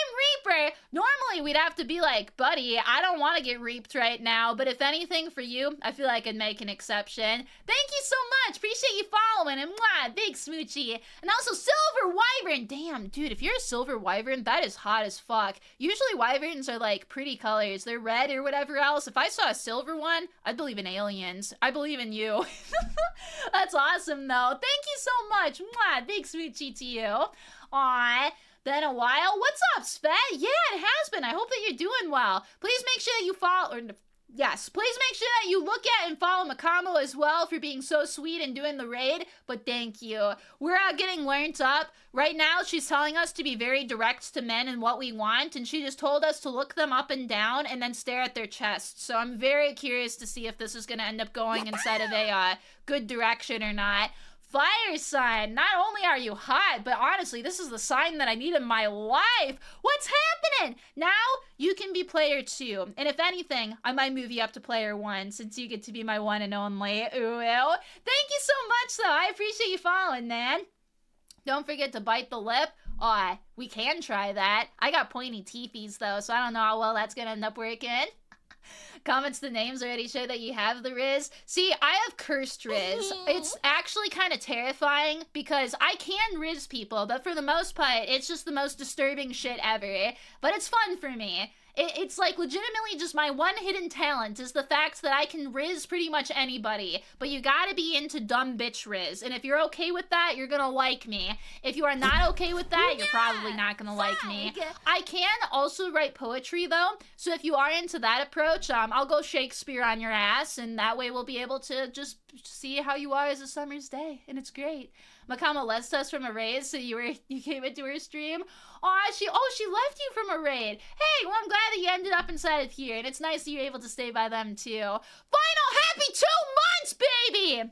Reaper, normally we'd have to be like, buddy, I don't want to get reaped right now, but if anything for you, I feel like I'd make an exception. Thank you so much, appreciate you following, and mwah, big smoochie. And also Silver Wyvern, damn, dude, if you're a Silver Wyvern, that is hot as fuck. Usually Wyverns are like pretty colors, they're red or whatever else. If I saw a silver one, I'd believe in aliens. I believe in you. That's awesome, though. Thank you so much. Mwah, big smoochie to you. Aw, been a while. What's up, Svet? Yeah, it has been. I hope that you're doing well. Please make sure that you follow... Yes, please make sure that you look at and follow Makamo as well for being so sweet and doing the raid, but thank you. We're getting learned up. Right now, she's telling us to be very direct to men and what we want, and she just told us to look them up and down and then stare at their chests. So I'm very curious to see if this is going to end up going inside of a good direction or not. Fire sign, not only are you hot, but honestly, this is the sign that I need in my life. What's happening? Now, you can be player 2. And if anything, I might move you up to player 1 since you get to be my one and only. Ooh, ew. Thank you so much, though. I appreciate you following, man. Don't forget to bite the lip. We can try that. I got pointy teethies, though, so I don't know how well that's gonna end up working. Comments the names already show that you have the Riz. See, I have cursed Riz. It's actually kind of terrifying because I can Riz people, but for the most part, it's just the most disturbing shit ever. But it's fun for me. It's like legitimately just my one hidden talent is the fact that I can Riz pretty much anybody, but you gotta be into dumb bitch Riz. And if you're okay with that, you're gonna like me. If you are not okay with that, you're probably not gonna like me. I can also write poetry though, so if you are into that approach, I'll go Shakespeare on your ass, and that way we'll be able to just see how you are as a summer's day, and it's great. Makama left us from a raid, so you came into her stream. She left you from a raid. Hey, well, I'm glad that you ended up inside of here, and it's nice that you're able to stay by them too. Vinyl, happy 2 months, baby!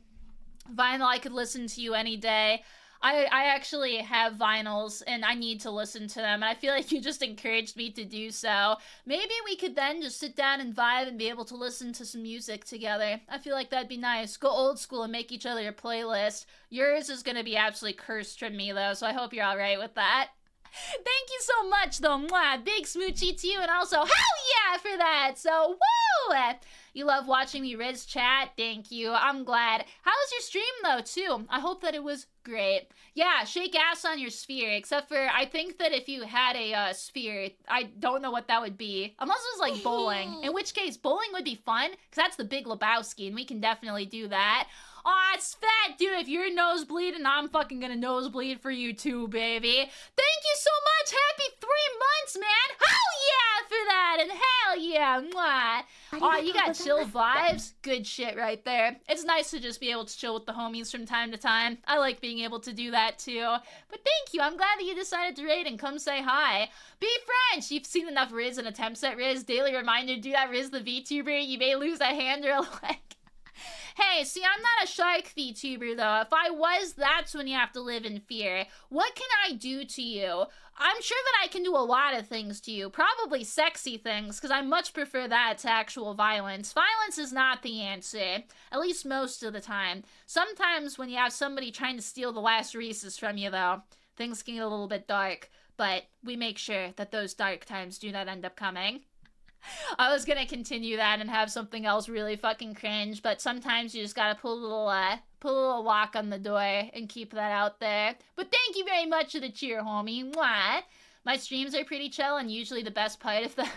Vinyl, I could listen to you any day. I actually have vinyls, and I need to listen to them, and I feel like you just encouraged me to do so. Maybe we could then just sit down and vibe and be able to listen to some music together. I feel like that'd be nice. Go old school and make each other a playlist. Yours is gonna be absolutely cursed from me, though, so I hope you're alright with that. Thank you so much, though. Mwah, big smoochie to you, and also, hell yeah for that! So, woo! You love watching me Riz chat? Thank you. I'm glad. How was your stream, though, too? I hope that it was great. Yeah, shake ass on your sphere, except for I think that if you had a sphere, I don't know what that would be. Unless it was like bowling, in which case bowling would be fun, because that's the Big Lebowski, and we can definitely do that. Aw, it's fat, dude. If you're nosebleeding, I'm fucking gonna nosebleed for you too, baby. Thank you so much. Happy 3 months, man. Hell yeah for that, and hell yeah. Mwah. Aw, you got chill vibes. Good shit right there. It's nice to just be able to chill with the homies from time to time. I like being able to do that too. But thank you. I'm glad that you decided to raid and come say hi. Be French. You've seen enough Riz and attempts at Riz. Daily reminder, do that Riz the VTuber. You may lose a hand or a leg. Hey, see, I'm not a shark VTuber, though. If I was, that's when you have to live in fear. What can I do to you? I'm sure that I can do a lot of things to you. Probably sexy things, because I much prefer that to actual violence. Violence is not the answer. At least most of the time. Sometimes when you have somebody trying to steal the last Reese's from you, though, things can get a little bit dark. But we make sure that those dark times do not end up coming. I was gonna continue that and have something else really fucking cringe, but sometimes you just gotta put a little lock on the door and keep that out there. But thank you very much for the cheer, homie. Mwah. My streams are pretty chill, and usually the best part of them...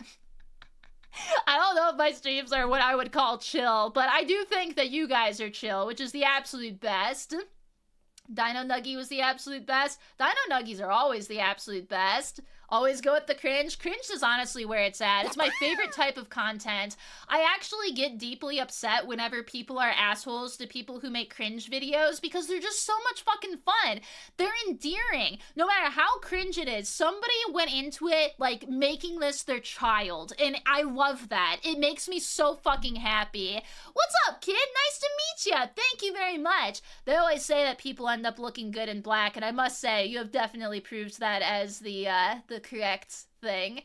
I don't know if my streams are what I would call chill, but I do think that you guys are chill, which is the absolute best. Dino Nuggie was the absolute best. Dino Nuggies are always the absolute best. Always go with the cringe. Cringe is honestly where it's at. It's my favorite type of content. I actually get deeply upset whenever people are assholes to people who make cringe videos because they're just so much fucking fun. They're endearing. No matter how cringe it is, somebody went into it like making this their child, and I love that. It makes me so fucking happy. What's up, kid? Nice to meet ya. Thank you very much. They always say that people end up looking good in black, and I must say, you have definitely proved that as the correct thing.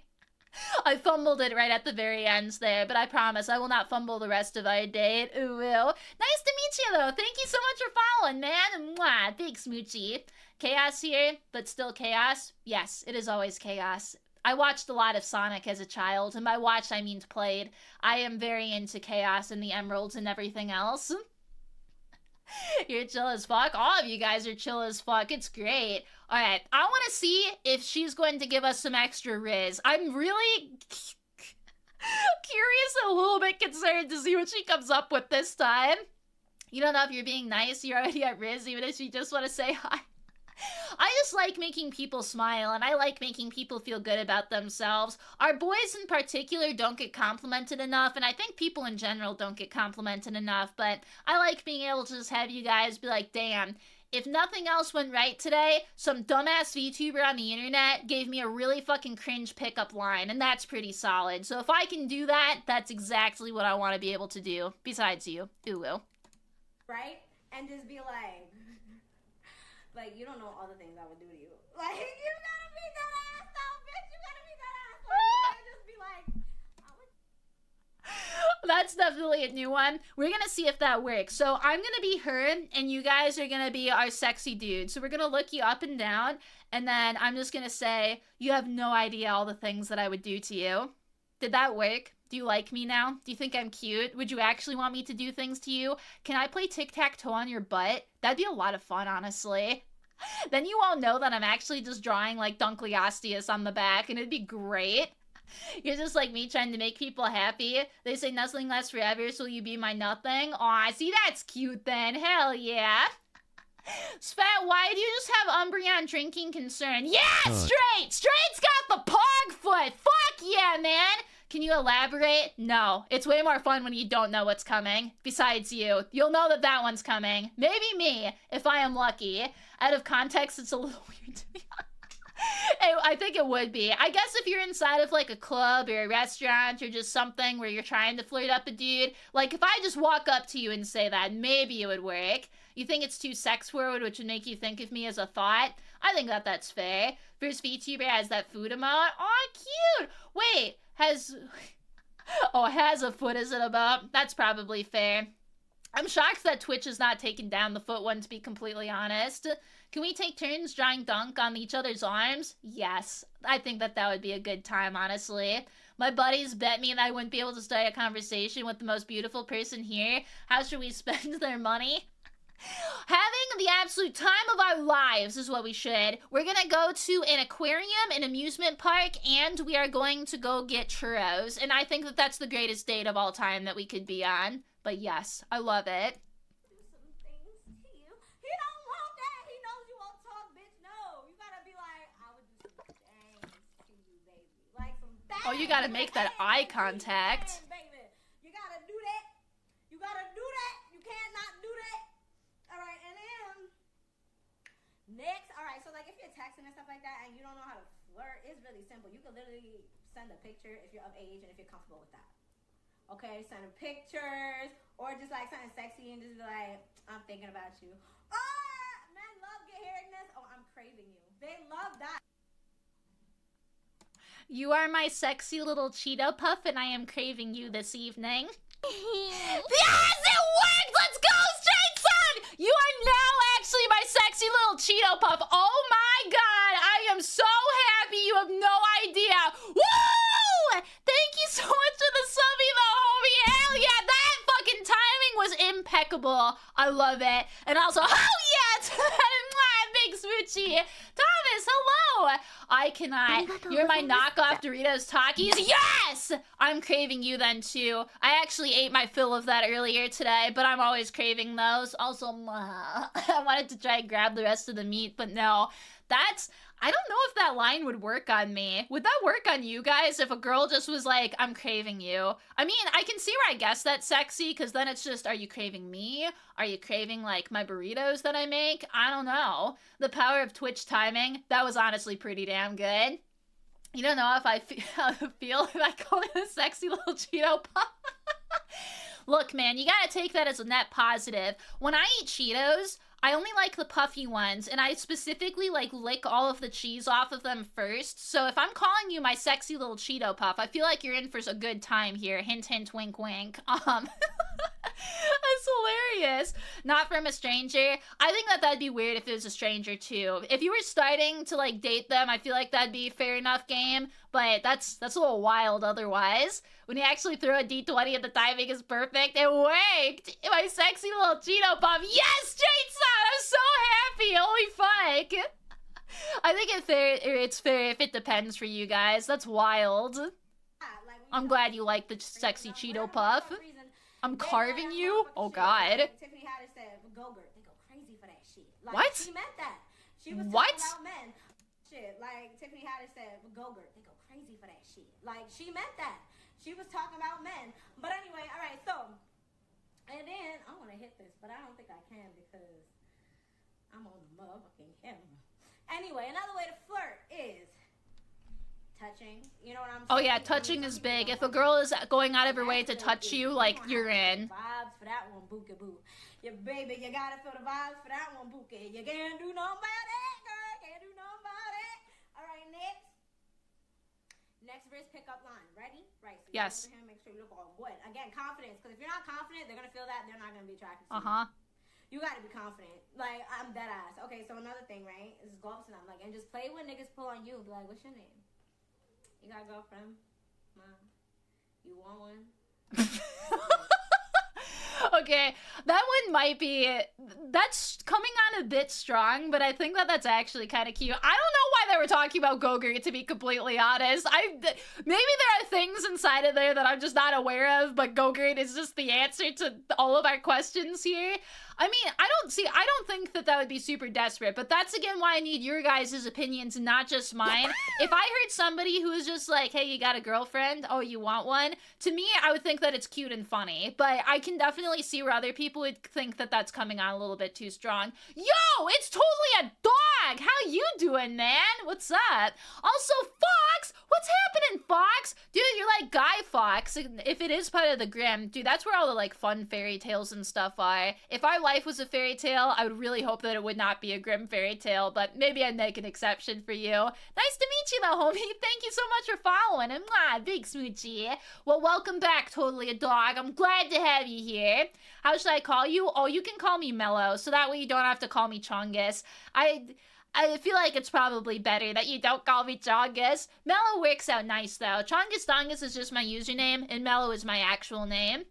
I fumbled it right at the very end there, but I promise I will not fumble the rest of our date. Ooh, will. Nice to meet you, though. Thank you so much for following, man. Mwah, big smoochie. Chaos here, but still chaos? Yes, it is always chaos. I watched a lot of Sonic as a child, and by watched I mean played. I am very into chaos and the emeralds and everything else. You're chill as fuck. All of you guys are chill as fuck. It's great. Alright, I want to see if she's going to give us some extra riz. I'm really curious and a little bit concerned to see what she comes up with this time. You don't know if you're being nice. You're already at riz, even if you just want to say hi. I just like making people smile, and I like making people feel good about themselves. Our boys in particular don't get complimented enough, and I think people in general don't get complimented enough, but I like being able to just have you guys be like, damn, if nothing else went right today, some dumbass VTuber on the internet gave me a really fucking cringe pickup line, and that's pretty solid. So if I can do that, that's exactly what I want to be able to do, besides you. Ooh. Right? And just be like, you don't know all the things I would do to you. Like, you gotta be that ass though, bitch. You gotta be that ass. You can't just be like, That's definitely a new one. We're gonna see if that works. So I'm gonna be her, and you guys are gonna be our sexy dude. So we're gonna look you up and down, and then I'm just gonna say, you have no idea all the things that I would do to you. Did that work? Do you like me now? Do you think I'm cute? Would you actually want me to do things to you? Can I play tic-tac-toe on your butt? That'd be a lot of fun, honestly. Then you all know that I'm actually just drawing like Dunkleosteus on the back, and it'd be great. You're just like me trying to make people happy. They say nothing lasts forever, so will you be my nothing? Aw, see, that's cute then. Hell yeah. Spat, why do you just have Umbreon drinking concern? Yeah, Straight! Straight's got the pog foot! Fuck yeah, man! Can you elaborate? No. It's way more fun when you don't know what's coming. Besides you. You'll know that that one's coming. Maybe me, if I am lucky. Out of context, it's a little weird to me. I think it would be. I guess if you're inside of like a club or a restaurant or just something where you're trying to flirt up a dude, like if I just walk up to you and say that, maybe it would work. You think it's too sex forward, which would make you think of me as a thought? I think that that's fair. First VTuber has that food emote. Aw, cute! Wait, has a foot is it about? That's probably fair. I'm shocked that Twitch has not taken down the foot one, to be completely honest. Can we take turns drawing dunk on each other's arms? Yes. I think that that would be a good time, honestly. My buddies bet me that I wouldn't be able to start a conversation with the most beautiful person here. How should we spend their money? Having the absolute time of our lives is what we should. We're gonna go to an aquarium, an amusement park, and we are going to go get churros. And I think that that's the greatest date of all time that we could be on. But yes, I love it. do some things to you. He don't want that. He knows you won't talk, bitch. No. You gotta be like, I would do some things to you, baby. Like some things. Oh, you gotta make that eye contact. Baby. You gotta do that. You gotta do that. You can't not do that. Alright, and then next, alright, so like if you're texting and stuff like that and you don't know how to flirt, it's really simple. You can literally send a picture if you're of age and if you're comfortable with that. Okay, send her pictures, or just like something sexy and just be like, I'm thinking about you. Oh, men love get heariness. Oh, I'm craving you. They love that. You are my sexy little Cheeto Puff, and I am craving you this evening. Yes, it worked! Let's go, Straight Son! You are now actually my sexy little Cheeto Puff. Oh my god, I am so happy. You have no idea. Woo! Thank you so much for the subby, though, homie. Hell yeah, that fucking timing was impeccable. I love it. And also, hell yeah, to that big smoochie. Thomas, hello. I cannot. You're my knockoff Doritos Takis. Yes! I'm craving you then, too. I actually ate my fill of that earlier today, but I'm always craving those. Also, I wanted to try and grab the rest of the meat, but no. I don't know if that line would work on me. Would that work on you guys if a girl just was like, I'm craving you? I mean, I can see where I guess that's sexy, because then it's just, are you craving me? Are you craving, like, my burritos that I make? I don't know. The power of Twitch timing, that was honestly pretty damn good. You don't know if I feel if I call it a sexy little Cheeto Puff. Look, man, you gotta take that as a net positive. When I eat Cheetos, I only like the puffy ones, and I specifically, like, lick all of the cheese off of them first. So if I'm calling you my sexy little Cheeto Puff, I feel like you're in for a good time here. Hint, hint, wink, wink. That's hilarious. Not from a stranger. I think that that'd be weird if it was a stranger, too. If you were starting to, like, date them, I feel like that'd be a fair enough game, but that's a little wild otherwise. When you actually throw a D20 and the timing is perfect, it worked! My sexy little Cheeto Puff. Yes, Straight Son! I'm so happy! Holy fuck! I think it's fair if it depends for you guys. That's wild. I'm glad you like the sexy Cheeto Puff. I'm carving you? Oh god. Tiffany Haddish said, Go-Gurt. They go crazy for that shit. Like, What? She meant that. She was What? talking about men. Shit, like Tiffany Haddish said, Go-Gurt. They go crazy for that shit. Like, she meant that. She was talking about men. But anyway, alright, so. And then, I want to hit this, but I don't think I can because I'm on the motherfucking camera. Anyway, another way to flirt is touching. You know what I'm saying? Oh yeah, touching is big. If a girl is going out of her way to touch you, like, you're in. Vibes for that one, bookie boo. Yeah, baby, you gotta feel the vibes for that one, bookie. You can't do nothing about it, girl. Can't do nothing about it. All right, next. Next wrist pickup line. Ready? Right. So you Yes. Over here, make sure you look all good. Again, confidence. Because if you're not confident, they're gonna feel that. They're not gonna be attracted to you. You gotta be confident. Like, I'm dead ass. Okay, so another thing, right? Is go up to them, like, and just play when niggas pull on you. Be like, what's your name? You got a girlfriend? Mom? You want one? Okay, that one might be, that's coming on a bit strong, but I think that that's actually kind of cute. I don't know why they were talking about Go-Gurt, to be completely honest. Maybe there are things inside of there that I'm just not aware of, but Go-Gurt is just the answer to all of our questions here. I mean, I don't think that would be super desperate, but that's again why I need your guys' opinions, not just mine. If I heard somebody who was just like, hey, you got a girlfriend? Oh, you want one? To me, I would think that it's cute and funny, but I can definitely see where other people would think that that's coming on a little bit too strong. Yo, it's totally a dog! How you doing, man? What's up? Also, Fox! What's happening, Fox? Dude, you're like Guy Fawkes. If it is part of the Grimm, dude, that's where all the, like, fun fairy tales and stuff are. If our life was a fairy tale, I would really hope that it would not be a Grimm fairy tale, but maybe I'd make an exception for you. Nice to meet you, though, homie. Thank you so much for following, and mwah, big smoochie. Well, welcome back, Totally a Dog. I'm glad to have you here. How should I call you? Oh, you can call me Mello, so that way you don't have to call me Chungus. I feel like it's probably better that you don't call me Chongus. Mello works out nice, though. Chongus Dongus is just my username, and Mello is my actual name.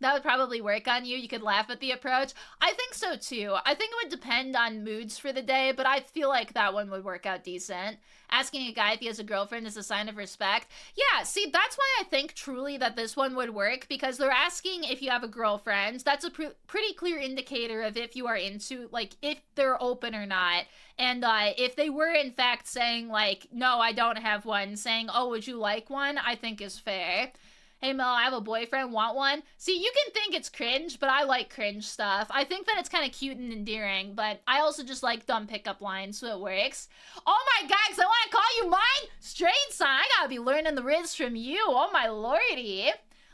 That would probably work on you. You could laugh at the approach. I think so, too. I think it would depend on moods for the day, but I feel like that one would work out decent. Asking a guy if he has a girlfriend is a sign of respect. Yeah, see, that's why I think truly that this one would work, because they're asking if you have a girlfriend. That's a pretty clear indicator of if you are into, like, if they're open or not. And if they were, in fact, saying, like, no, I don't have one, saying, oh, would you like one, I think is fair. Hey, Mel, I have a boyfriend, want one? See, you can think it's cringe, but I like cringe stuff. I think that it's kind of cute and endearing, but I also just like dumb pickup lines, so it works. Oh my gosh, I want to call you mine? Straight Son, I gotta be learning the riz from you. Oh my lordy.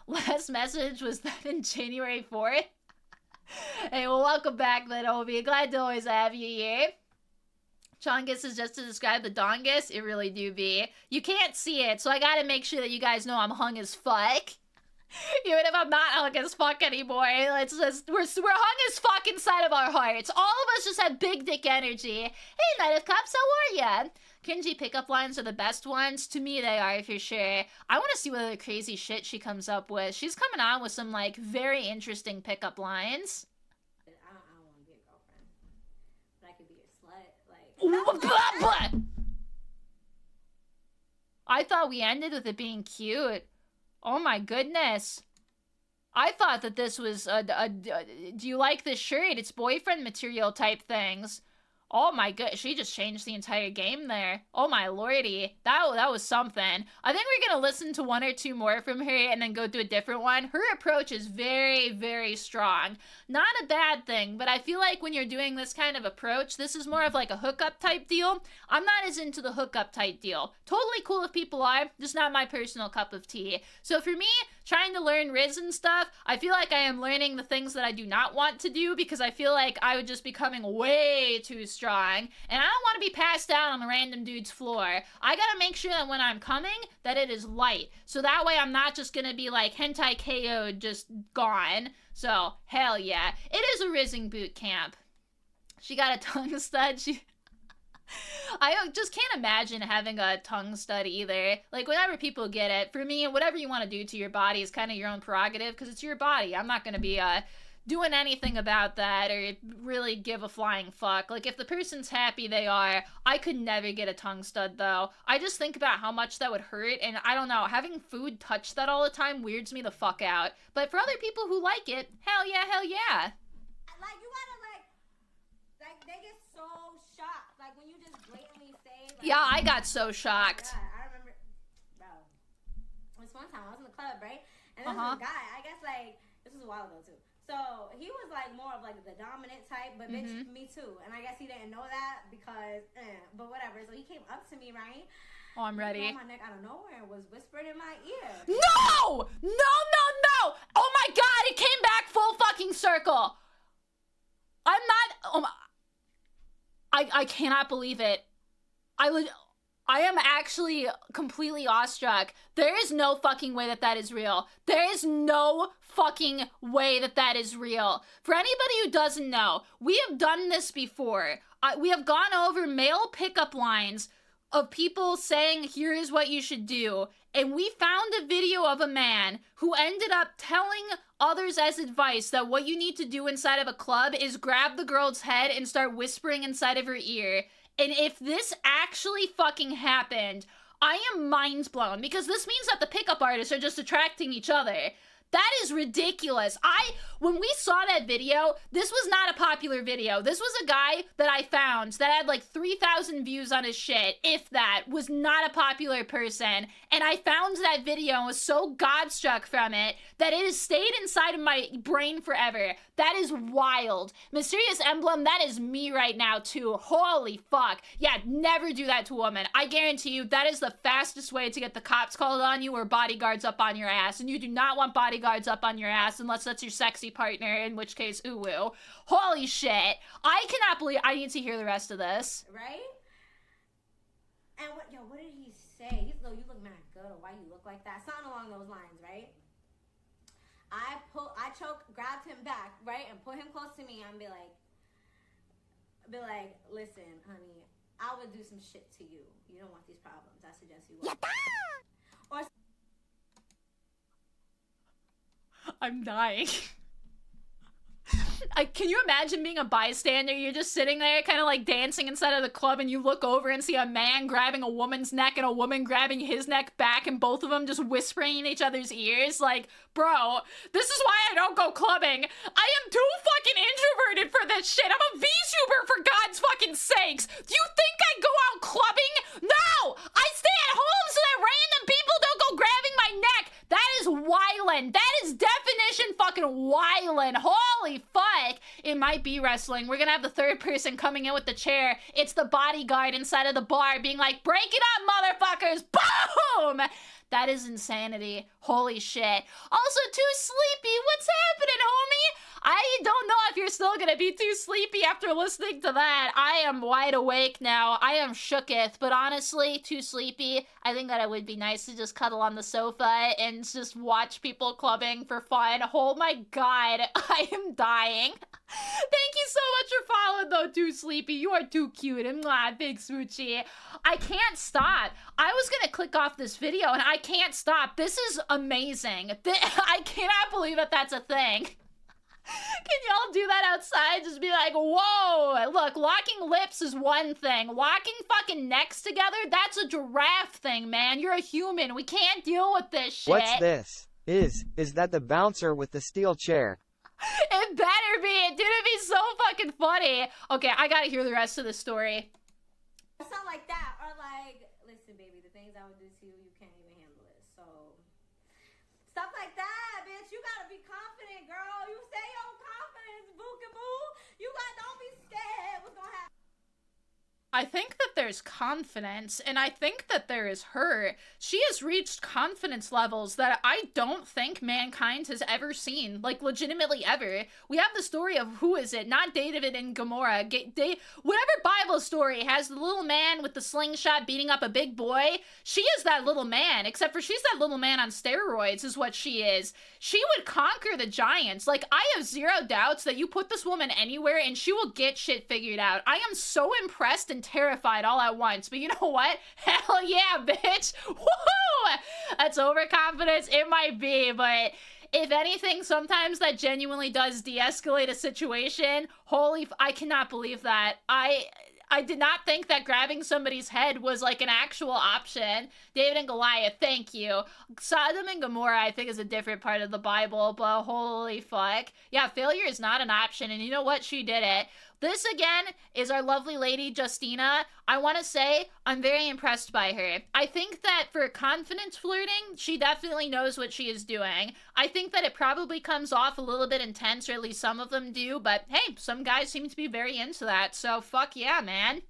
Last message was that in January 4th. Hey, well, welcome back, then, Obi. Glad to always have you here. Chongus is just to describe the dongus. It really do be. You can't see it, so I gotta make sure that you guys know I'm hung as fuck. Even if I'm not hung as fuck anymore, it's just, we're hung as fuck inside of our hearts. All of us just have big dick energy. Hey, Knight of Cups, how are ya? Cringy pickup lines are the best ones. To me, they are, for sure. I want to see what other crazy shit she comes up with. She's coming on with some, like, very interesting pickup lines. I don't want to be a girlfriend. But I could be your slut. Like, I thought we ended with it being cute. Oh my goodness. I thought that this was do you like this shirt? It's boyfriend material type things. Oh my god, she just changed the entire game there. Oh my lordy. That was something. I think we're gonna listen to one or two more from her and then go to a different one. Her approach is very, very strong. Not a bad thing, but I feel like when you're doing this kind of approach, this is more of like a hookup type deal. I'm not as into the hookup type deal. Totally cool if people are, just not my personal cup of tea. So for me, trying to learn Riz and stuff, I feel like I am learning the things that I do not want to do because I feel like I would just be becoming way too strong, and I don't want to be passed out on a random dude's floor. I gotta make sure that when I'm coming, that it is light. So that way I'm not just gonna be like hentai KO'd, just gone. So, hell yeah. It is a rizzing boot camp. She got a tongue stud. I just can't imagine having a tongue stud either. Like, whenever people get it, for me, whatever you want to do to your body is kind of your own prerogative, because it's your body. I'm not going to be doing anything about that or really give a flying fuck. Like, if the person's happy, they are. I could never get a tongue stud, though. I just think about how much that would hurt, and I don't know, having food touch that all the time weirds me the fuck out. But for other people who like it, hell yeah, hell yeah. Like, you gotta, like, they get so shocked. Like, when you just blatantly say, like... Yeah, I got so shocked. Oh, I remember, bro, this one time, I was in the club, right? And there was a guy, I guess, like, this was a while ago, too. So, he was, like, more of, like, the dominant type, but bitch, me too. And I guess he didn't know that because, but whatever. So, he came up to me, right? Oh, I'm ready. He grabbed my neck out of nowhere and was whispering in my ear. No! No, no, no! Oh my god, it came back full fucking circle! I'm not... Oh my... I cannot believe it. I am actually completely awestruck. There is no fucking way that that is real. There is no fucking way that that is real. For anybody who doesn't know, we have done this before. We have gone over male pickup lines of people saying, here is what you should do. And we found a video of a man who ended up telling others as advice that what you need to do inside of a club is grab the girl's head and start whispering inside of her ear. And if this actually fucking happened, I am mind blown, because this means that the pickup artists are just attracting each other. That is ridiculous. When we saw that video, this was not a popular video. This was a guy that I found that had like 3,000 views on his shit, if that, was not a popular person. And I found that video and was so godstruck from it that it has stayed inside of my brain forever. That is wild. Mysterious Emblem, that is me right now too. Holy fuck. Yeah, never do that to a woman. I guarantee you that is the fastest way to get the cops called on you or bodyguards up on your ass. And you do not want bodyguards up on your ass unless that's your sexy partner, in which case, ooh. Holy shit. I cannot believe... I need to hear the rest of this. Right? And what did he say? He's like, you look mad good, or why you look like that? Something along those lines, right? I grabbed him back, right? And put him close to me and be like, listen, honey, I would do some shit to you. You don't want these problems. I suggest you go. Or... I'm dying. Can you imagine being a bystander? You're just sitting there kind of like dancing inside of the club, and you look over and see a man grabbing a woman's neck and a woman grabbing his neck back, and both of them just whispering in each other's ears. Like, bro, this is why I don't go clubbing. I am too fucking introverted for this shit. I'm a VTuber, for God's fucking sakes. Do you think I go out clubbing? No! I stay at home so that random people don't go grabbing my neck. That is wildin'. That is definition fucking wild. violent. Holy fuck. It might be wrestling. We're gonna have the third person coming in with the chair. It's the bodyguard inside of the bar being like, break it up, motherfuckers. Boom! That is insanity. Holy shit. Also, too sleepy. What's happening, homie? I don't know if you're still gonna be too sleepy after listening to that. I am wide awake now. I am shooketh, but honestly, too sleepy. I think that it would be nice to just cuddle on the sofa and just watch people clubbing for fun. Oh my god, I am dying. Thank you so much for following, though, Too Sleepy. You are too cute. And big smoochie. I can't stop. I was gonna click off this video, and I can't stop. This is amazing. I cannot believe that that's a thing. Can y'all do that outside? Just be like, whoa, look, locking lips is one thing. Locking fucking necks together, that's a giraffe thing, man. You're a human. We can't deal with this shit. What's this? Is that the bouncer with the steel chair? It better be. It didn't be so fucking funny. Okay, I gotta hear the rest of the story. Something like that. Or like, listen, baby, the things I would do to you, you can't even handle it. So, stuff like that, bitch. You gotta be confident, girl. You say your confidence, boo-ka-boo. Don't be scared. What's gonna happen? I think that there's confidence, and I think that there is her. She has reached confidence levels that I don't think mankind has ever seen. Like, legitimately ever. We have the story of, who is it? Not David and Gomorrah. Whatever Bible story has the little man with the slingshot beating up a big boy. She is that little man, except for she's that little man on steroids is what she is. She would conquer the giants. Like, I have zero doubts that you put this woman anywhere and she will get shit figured out. I am so impressed and terrified all at once, but you know what? Hell yeah, bitch! Woohoo! That's overconfidence. It might be, but if anything, sometimes that genuinely does de-escalate a situation. I cannot believe that. I did not think that grabbing somebody's head was like an actual option. David and Goliath, thank you. Sodom and Gomorrah, I think, is a different part of the Bible, but holy fuck. Yeah, failure is not an option, and you know what? She did it. This, again, is our lovely lady, Justina. I want to say I'm very impressed by her. I think that for confidence flirting, she definitely knows what she is doing. I think that it probably comes off a little bit intense, or at least some of them do, but hey, some guys seem to be very into that, so fuck yeah, man.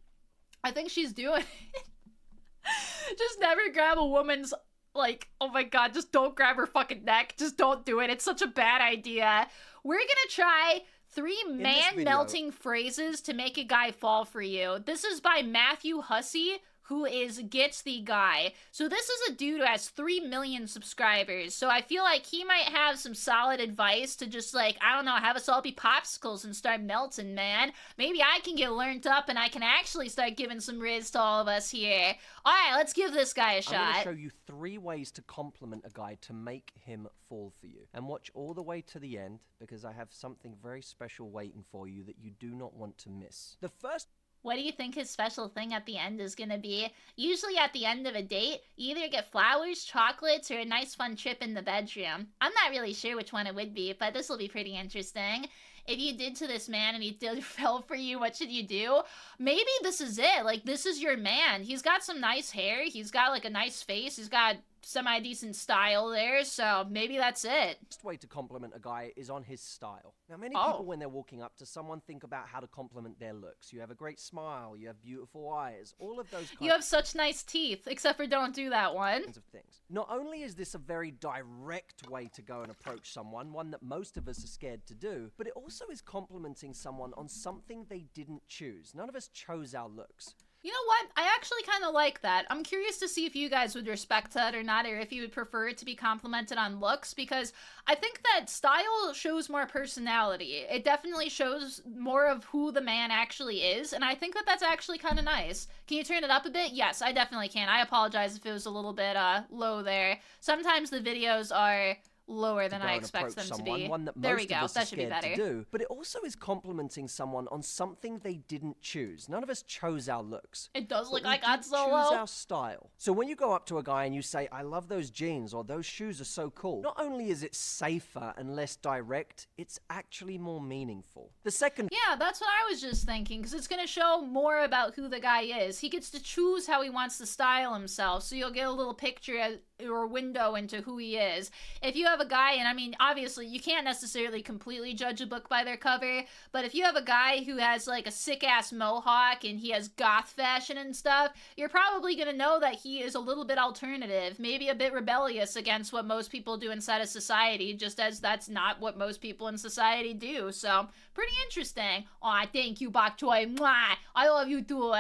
I think she's doing it. Just never grab a woman's, like, oh my god, just don't grab her fucking neck. Just don't do it. It's such a bad idea. We're gonna try 3 man-melting phrases to make a guy fall for you. This is by Matthew Hussey, who is Gets the Guy. So this is a dude who has 3 million subscribers. So I feel like he might have some solid advice to just, like, I don't know, have us all be popsicles and start melting, man. Maybe I can get learned up and I can actually start giving some riz to all of us here. Alright, let's give this guy a shot. I'm going to show you 3 ways to compliment a guy to make him fall for you. And watch all the way to the end, because I have something very special waiting for you that you do not want to miss. The first... What do you think his special thing at the end is gonna be? Usually at the end of a date, you either get flowers, chocolates, or a nice fun trip in the bedroom. I'm not really sure which one it would be, but this will be pretty interesting. If you did to this man and he fell for you, what should you do? Maybe this is it. Like, this is your man. He's got some nice hair. He's got, like, a nice face. He's got semi-decent style there, so maybe that's it. The best way to compliment a guy is on his style. Now, many people, when they're walking up to someone, think about how to compliment their looks. You have a great smile, you have beautiful eyes, all of those kinds. You have such nice teeth, except for don't do that one. Of things. Not only is this a very direct way to go and approach someone, one that most of us are scared to do, but it also is complimenting someone on something they didn't choose. None of us chose our looks. You know what? I actually kind of like that. I'm curious to see if you guys would respect that or not, or if you would prefer it to be complimented on looks, because I think that style shows more personality. It definitely shows more of who the man actually is, and I think that that's actually kind of nice. Can you turn it up a bit? Yes, I definitely can. I apologize if it was a little bit low there. Sometimes the videos are lower than I expect them to be. There we go. That should be better. But it also is complimenting someone on something they didn't choose. None of us chose our looks. It does look like Han Solo. Choose our style. So when you go up to a guy and you say, "I love those jeans," or "Those shoes are so cool," not only is it safer and less direct, it's actually more meaningful. The second... Yeah, that's what I was just thinking, because it's going to show more about who the guy is. He gets to choose how he wants to style himself, so you'll get a little picture or window into who he is. If you have a guy, and I mean, obviously, you can't necessarily completely judge a book by their cover, but if you have a guy who has like a sick-ass mohawk and he has goth fashion and stuff, you're probably gonna know that he is a little bit alternative, maybe a bit rebellious against what most people do inside of society, just as that's not what most people in society do. So, pretty interesting. Aw, thank you, bok choy. Mwah! I love you too.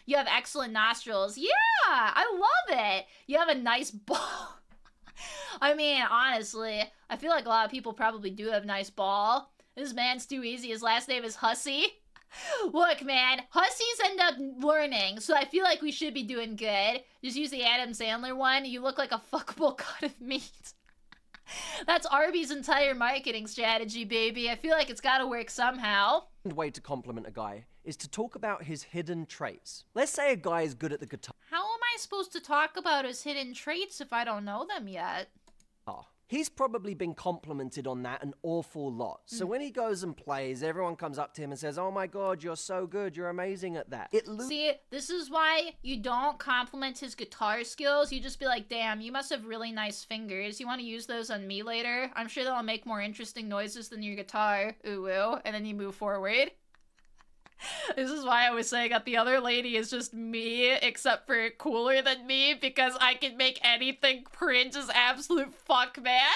You have excellent nostrils. Yeah, I love it. You have a nice ball. I mean, honestly, I feel like a lot of people probably do have nice ball. This man's too easy. His last name is Hussy. Look, man, hussies end up learning, so I feel like we should be doing good. Just use the Adam Sandler one. You look like a fuckable cut of meat. That's Arby's entire marketing strategy, baby. I feel like it's gotta work somehow. The way to compliment a guy is to talk about his hidden traits. Let's say a guy is good at the guitar. How am I supposed to talk about his hidden traits if I don't know them yet? He's probably been complimented on that an awful lot. So when he goes and plays, everyone comes up to him and says, "Oh my God, you're so good. You're amazing at that." See, this is why you don't compliment his guitar skills. You just be like, "Damn, you must have really nice fingers. You want to use those on me later? I'm sure they'll make more interesting noises than your guitar. Ooh, ooh." And then you move forward. This is why I was saying that the other lady is just me, except for cooler than me, because I can make anything cringe as absolute fuck, man.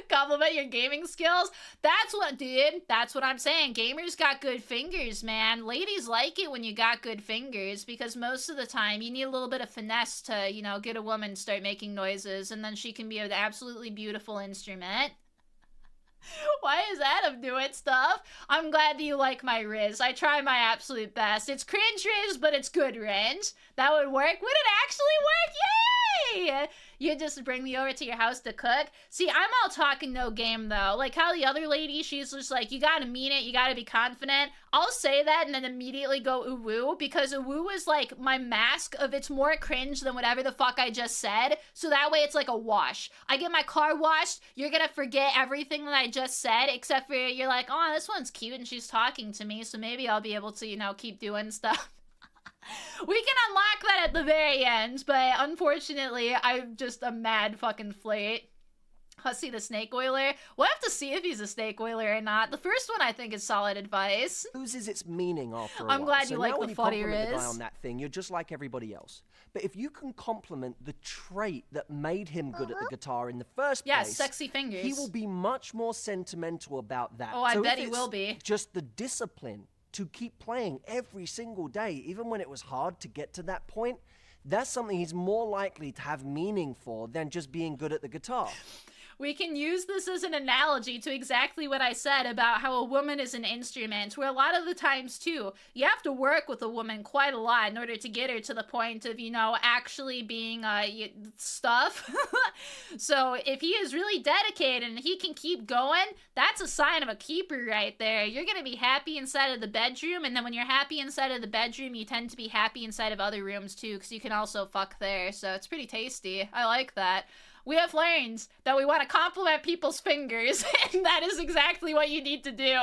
Compliment your gaming skills. That's what, dude, that's what I'm saying. Gamers got good fingers, man. Ladies like it when you got good fingers, because most of the time you need a little bit of finesse to, you know, get a woman to start making noises, and then she can be an absolutely beautiful instrument. Why is Adam doing stuff? I'm glad that you like my Riz. I try my absolute best. It's cringe Riz, but it's good Riz. That would work. Would it actually work? Yay! You just bring me over to your house to cook? See, I'm all talking no game, though. Like how the other lady, she's just like, you gotta mean it, you gotta be confident. I'll say that and then immediately go ooh-woo, because ooh-woo is like my mask of it's more cringe than whatever the fuck I just said, so that way it's like a wash. I get my car washed, you're gonna forget everything that I just said, except for you're like, oh, this one's cute and she's talking to me, so maybe I'll be able to, you know, keep doing stuff. We can unlock that at the very end, but unfortunately, I'm just a mad fucking flate. Hussy the snake oiler. We'll have to see if he's a snake oiler or not. The first one I think is solid advice. Loses its meaning after a while. I'm glad you like the funny Riz. Riz. The guy on that thing, you're just like everybody else. But if you can compliment the trait that made him good at the guitar in the first place, sexy fingers, he will be much more sentimental about that. Oh, I bet he will be. Just the discipline to keep playing every single day, even when it was hard to get to that point, that's something he's more likely to have meaning for than just being good at the guitar. We can use this as an analogy to exactly what I said about how a woman is an instrument, where a lot of the times, too, you have to work with a woman quite a lot in order to get her to the point of, you know, actually being, stuff. So if he is really dedicated and he can keep going, that's a sign of a keeper right there. You're gonna be happy inside of the bedroom, and then when you're happy inside of the bedroom, you tend to be happy inside of other rooms, too, because you can also fuck there, so it's pretty tasty. I like that. We have learned that we want to compliment people's fingers, and that is exactly what you need to do.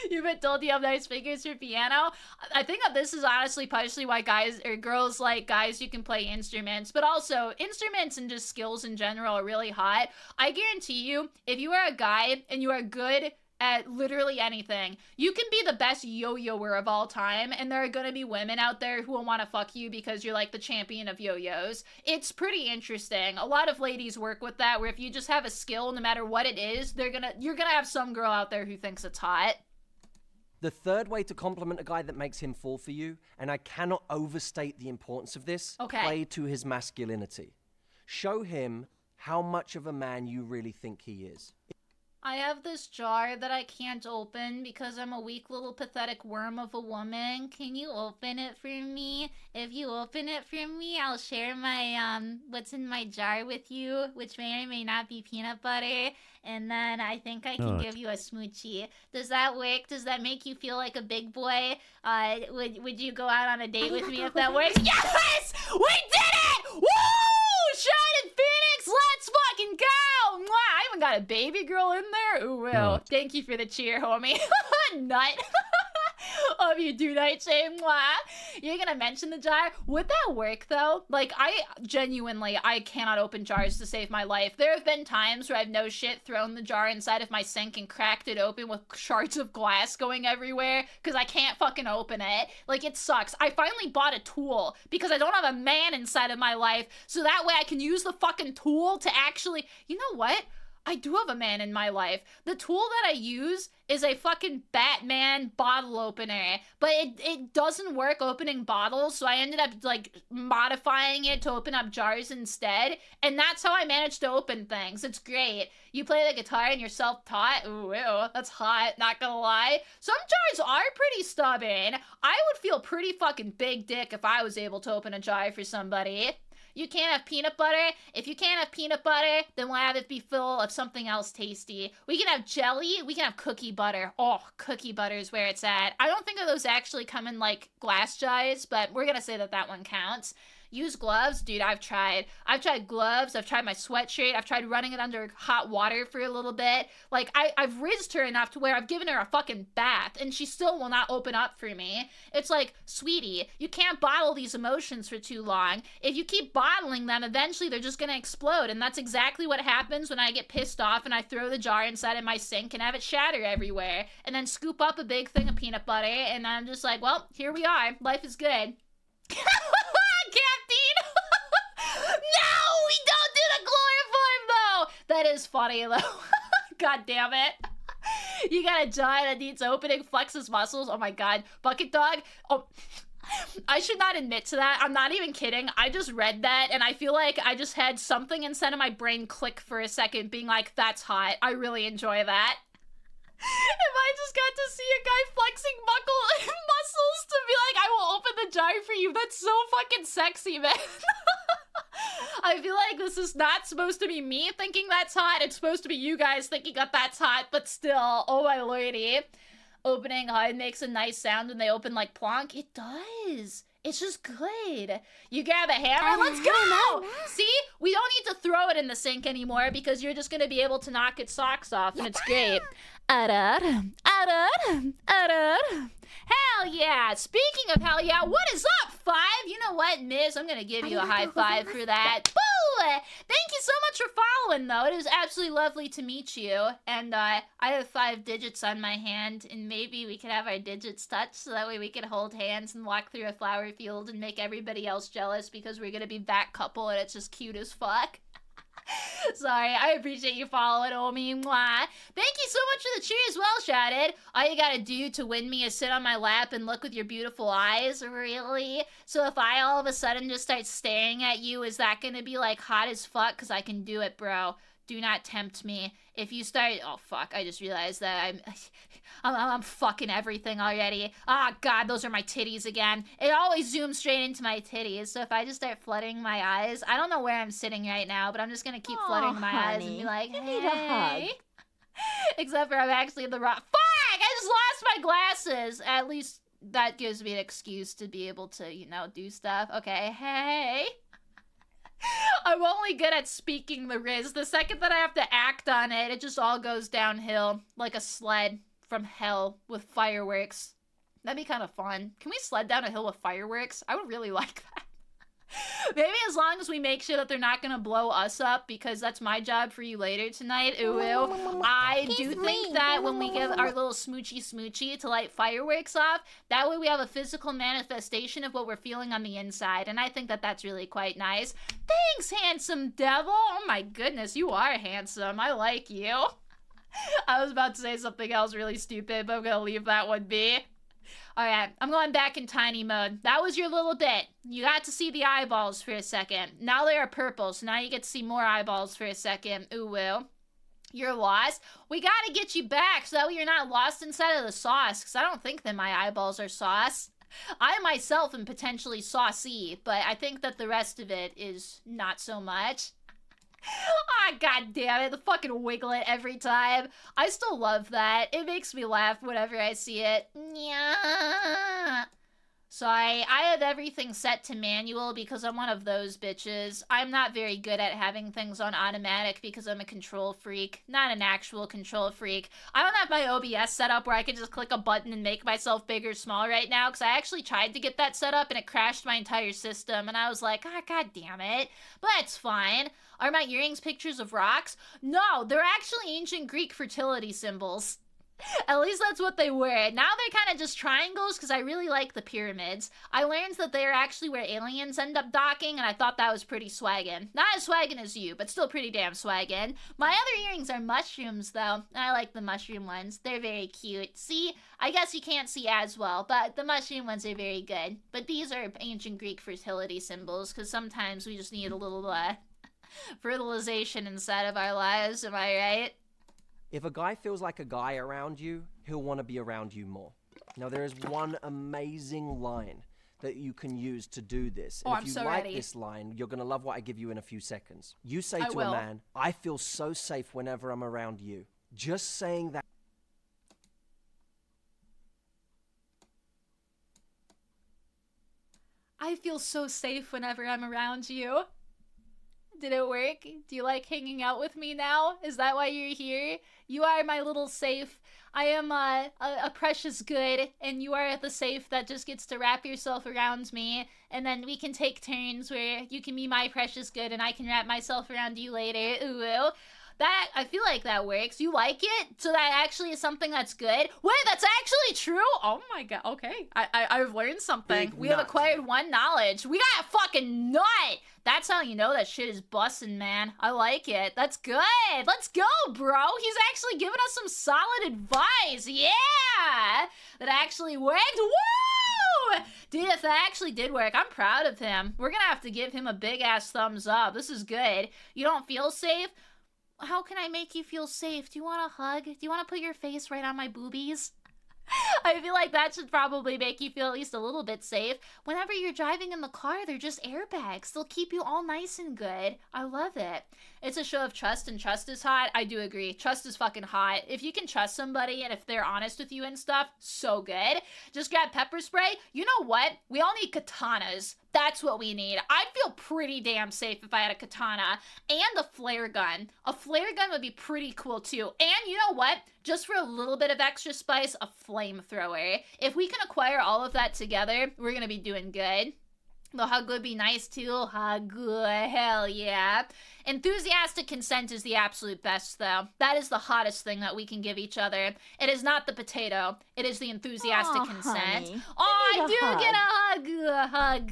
You've been told you have nice fingers for piano. I think that this is honestly partially why guys or girls like guys who can play instruments, but also instruments and just skills in general are really hot. I guarantee you, if you are a guy and you are good at literally anything, you can be the best yo-yoer of all time, and there are gonna be women out there who will want to fuck you because you're like the champion of yo-yos. It's pretty interesting. A lot of ladies work with that, where if you just have a skill, no matter what it is, you're gonna have some girl out there who thinks it's hot. The third way to compliment a guy that makes him fall for you, and I cannot overstate the importance of this, play to his masculinity. Show him how much of a man you really think he is. I have this jar that I can't open because I'm a weak little pathetic worm of a woman. Can you open it for me? If you open it for me, I'll share my, what's in my jar with you, which may or may not be peanut butter. And then I think I can give you a smoochie. Does that work? Does that make you feel like a big boy? Would you go out on a date with me if that works? Yes! We did it! Woo! Shining Phoenix, let's fucking go! Mwah! I even got a baby girl in there. Ooh, well, thank you for the cheer, homie. Nut. Love you, do night shame. You're gonna mention the jar? Would that work though? Like, I cannot open jars to save my life. There have been times where I've no shit thrown the jar inside of my sink and cracked it open with shards of glass going everywhere because I can't fucking open it. Like, it sucks. I finally bought a tool because I don't have a man inside of my life, so that way I can use the fucking tool to actually, you know what? I do have a man in my life. The tool that I use is a fucking Batman bottle opener, but it doesn't work opening bottles, so I ended up, like, modifying it to open up jars instead, and that's how I managed to open things. It's great. You play the guitar and you're self-taught? Ooh, ew, that's hot, not gonna lie. Some jars are pretty stubborn. I would feel pretty fucking big dick if I was able to open a jar for somebody. You can't have peanut butter? If you can't have peanut butter, then we'll have it be full of something else tasty. We can have jelly, we can have cookie butter. Oh, cookie butter is where it's at. I don't think of those actually come in, like, glass jars, but we're gonna say that that one counts. Use gloves? Dude, I've tried. I've tried gloves, I've tried my sweatshirt, I've tried running it under hot water for a little bit. Like, I've rizzed her enough to where I've given her a fucking bath, and she still will not open up for me. It's like, sweetie, you can't bottle these emotions for too long. If you keep bottling them, eventually they're just gonna explode, and that's exactly what happens when I get pissed off and I throw the jar inside of my sink and have it shatter everywhere, and then scoop up a big thing of peanut butter, and I'm just like, well, here we are. Life is good. Captain! No, we don't do the chloroform though. That is funny though. God damn it. You got a jar that needs opening, flexes muscles. Oh my god. Bucket dog. Oh, I should not admit to that. I'm not even kidding. I just read that and I feel like I just had something inside of my brain click for a second, being like, that's hot. I really enjoy that. If I just got to see a guy flexing muscles to be like, I will open the jar for you, that's so fucking sexy, man. I feel like this is not supposed to be me thinking that's hot, it's supposed to be you guys thinking that that's hot, but still, oh my lordy. Opening it makes a nice sound when they open like plonk. It does. It's just good. You grab a hammer, let's go! See? We don't need to throw it in the sink anymore because you're just gonna be able to knock its socks off and it's great. Hell yeah! Speaking of hell yeah, what is up, Five? You know what, Miz? I'm gonna give you a high five for that. Boo! Thank you so much for following, though. It is absolutely lovely to meet you. And I have 5 digits on my hand, and maybe we could have our digits touch so that way we could hold hands and walk through a flower field and make everybody else jealous because we're gonna be that couple and it's just cute as fuck. Sorry, I appreciate you following, Omi. Mwah. Thank you so much for the cheer as well, Shaded. All you gotta do to win me is sit on my lap and look with your beautiful eyes, really? So if I all of a sudden just start staring at you, is that gonna be like hot as fuck? Cause I can do it, bro. Do not tempt me. If you start, oh fuck, I just realized that I'm fucking everything already. Ah, God, those are my titties again. It always zooms straight into my titties, so if I just start fluttering my eyes, I don't know where I'm sitting right now, but I'm just gonna keep fluttering my eyes and be like, hey. Need a hug. Except for I'm actually in the wrong, fuck, I just lost my glasses. At least that gives me an excuse to be able to, you know, do stuff. Okay, hey. I'm only good at speaking the Riz. The second that I have to act on it, it just all goes downhill like a sled from hell with fireworks. That'd be kind of fun. Can we sled down a hill with fireworks? I would really like that. Maybe as long as we make sure that they're not gonna blow us up, because that's my job for you later tonight. Ooh, I do think that when we give our little smoochy to light fireworks off, that way we have a physical manifestation of what we're feeling on the inside, and I think that that's really quite nice. Thanks, handsome devil. Oh my goodness, you are handsome. I like you. I was about to say something else really stupid, but I'm gonna leave that one be. Alright, I'm going back in tiny mode. That was your little bit. You got to see the eyeballs for a second. Now they are purple, so now you get to see more eyeballs for a second. Ooh, well. You're lost. We gotta get you back so that way you're not lost inside of the sauce, because I don't think that my eyeballs are sauce. I myself am potentially saucy, but I think that the rest of it is not so much. Ah, god damn it, the fucking wiglet every time. I still love that. It makes me laugh whenever I see it. Yeah. So I have everything set to manual because I'm one of those bitches. I'm not very good at having things on automatic because I'm a control freak, not an actual control freak. I don't have my OBS set up where I can just click a button and make myself big or small right now because I actually tried to get that set up and it crashed my entire system and I was like, ah, god damn it. But it's fine. Are my earrings pictures of rocks? No, they're actually ancient Greek fertility symbols. At least that's what they were. Now they're kind of just triangles because I really like the pyramids. I learned that they're actually where aliens end up docking, and I thought that was pretty swaggin'. Not as swaggin' as you, but still pretty damn swaggin'. My other earrings are mushrooms, though, and I like the mushroom ones. They're very cute. See? I guess you can't see as well, but the mushroom ones are very good. But these are ancient Greek fertility symbols, because sometimes we just need a little, fertilization inside of our lives, am I right? If a guy feels like a guy around you, he'll want to be around you more. Now, there is one amazing line that you can use to do this. Oh, and I'm if you so like ready. this line, you're going to love what I give you in a few seconds. You say I to will. a man, I feel so safe whenever I'm around you. Just saying that. I feel so safe whenever I'm around you. Did it work? Do you like hanging out with me now? Is that why you're here? You are my little safe. I am a precious good, and you are the safe that just gets to wrap yourself around me, and then we can take turns where you can be my precious good, and I can wrap myself around you later. Ooh. That, I feel like that works. You like it? So that actually is something that's good? Wait, that's actually true? Oh my god, okay. I've learned something. Big We have nut. acquired one knowledge. We got a fucking nut! That's how you know that shit is bussin', man. I like it. That's good. Let's go, bro. He's actually giving us some solid advice. Yeah! That actually worked. Woo! Dude, if that actually did work, I'm proud of him. We're gonna have to give him a big-ass thumbs up. This is good. You don't feel safe? How can I make you feel safe? Do you want a hug? Do you want to put your face right on my boobies? I feel like that should probably make you feel at least a little bit safe. Whenever you're driving in the car, they're just airbags. They'll keep you all nice and good. I love it. It's a show of trust, and trust is hot. I do agree. Trust is fucking hot. If you can trust somebody and if they're honest with you and stuff, so good. Just grab pepper spray. You know what? We all need katanas. That's what we need. I'd feel pretty damn safe if I had a katana and a flare gun. A flare gun would be pretty cool too. And you know what? Just for a little bit of extra spice, a flamethrower. If we can acquire all of that together, we're gonna be doing good. The hug would be nice too. Hug, hell yeah. Enthusiastic consent is the absolute best though. That is the hottest thing that we can give each other. It is not the potato. It is the enthusiastic consent. Honey, Oh, you I need a do hug. get a hug.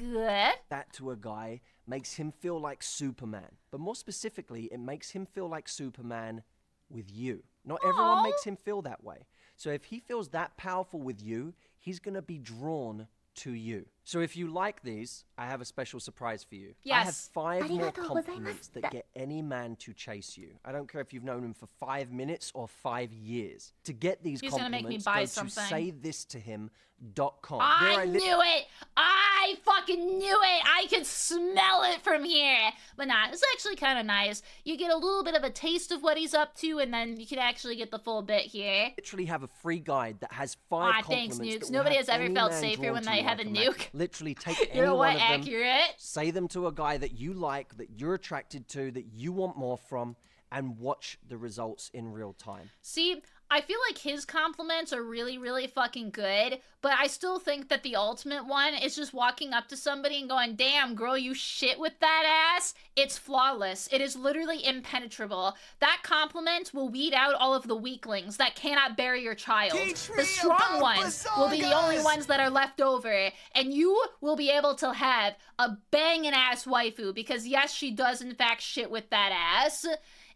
That to a guy makes him feel like Superman. But more specifically, it makes him feel like Superman with you. Not everyone Aw. makes him feel that way. So if he feels that powerful with you, he's going to be drawn to you. So if you like these, I have a special surprise for you. I have Yes. 5 more Arigatou compliments gozaimasu. that get any man to chase you. I don't care if you've known him for 5 minutes or 5 years. To get these He's gonna make me compliments, buy go something. to saythisttohim.com. I knew it! I fucking knew it! I could smell it from here! But nah, it's actually kind of nice. You get a little bit of a taste of what he's up to, and then you can actually get the full bit here. Literally have a free guide that has 5 Aw, compliments. thanks, that nukes. will Nobody have has ever any felt man safer drawn when to they you have a like magnet. nuke. Literally take You any know one what? of them, Accurate. say them to a guy that you like, that you're attracted to, that you want more from, and watch the results in real time. See, I feel like his compliments are really, really fucking good, but I still think that the ultimate one is just walking up to somebody and going, damn, girl, you shit with that ass. It's flawless. It is literally impenetrable. That compliment will weed out all of the weaklings that cannot bear your child. The strong ones will be the only ones that are left over, and you will be able to have a banging ass waifu, because yes, she does in fact shit with that ass.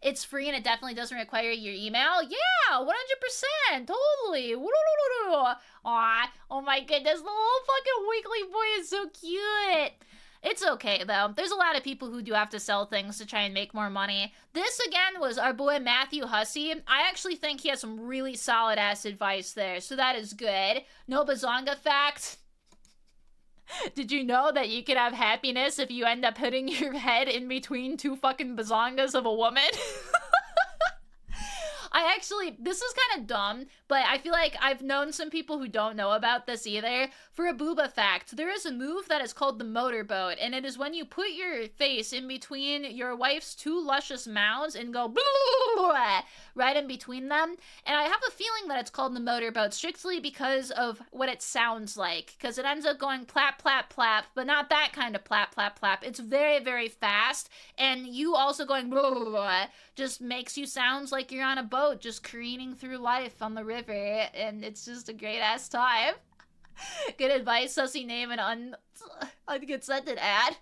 It's free and it definitely doesn't require your email. Yeah, 100%, totally. Aw, oh my goodness, the little fucking weakling boy is so cute. It's okay, though. There's a lot of people who do have to sell things to try and make more money. This, again, was our boy Matthew Hussey. I actually think he has some really solid-ass advice there, so that is good. No bazonga fact. Did you know that you can have happiness if you end up putting your head in between 2 fucking bazongas of a woman? This is kind of dumb, but I feel like I've known some people who don't know about this either. For a booba fact, there is a move that is called the motorboat, and it is when you put your face in between your wife's two luscious mouths and go right in between them. And I have a feeling that it's called the motorboat strictly because of what it sounds like, because it ends up going plap, plap, plap, but not that kind of plap, plap, plap. It's very, very fast, and you also going just makes you sound like you're on a boat just careening through life on the river, and it's just a great ass time. Good advice, sussy name and unconsented ad.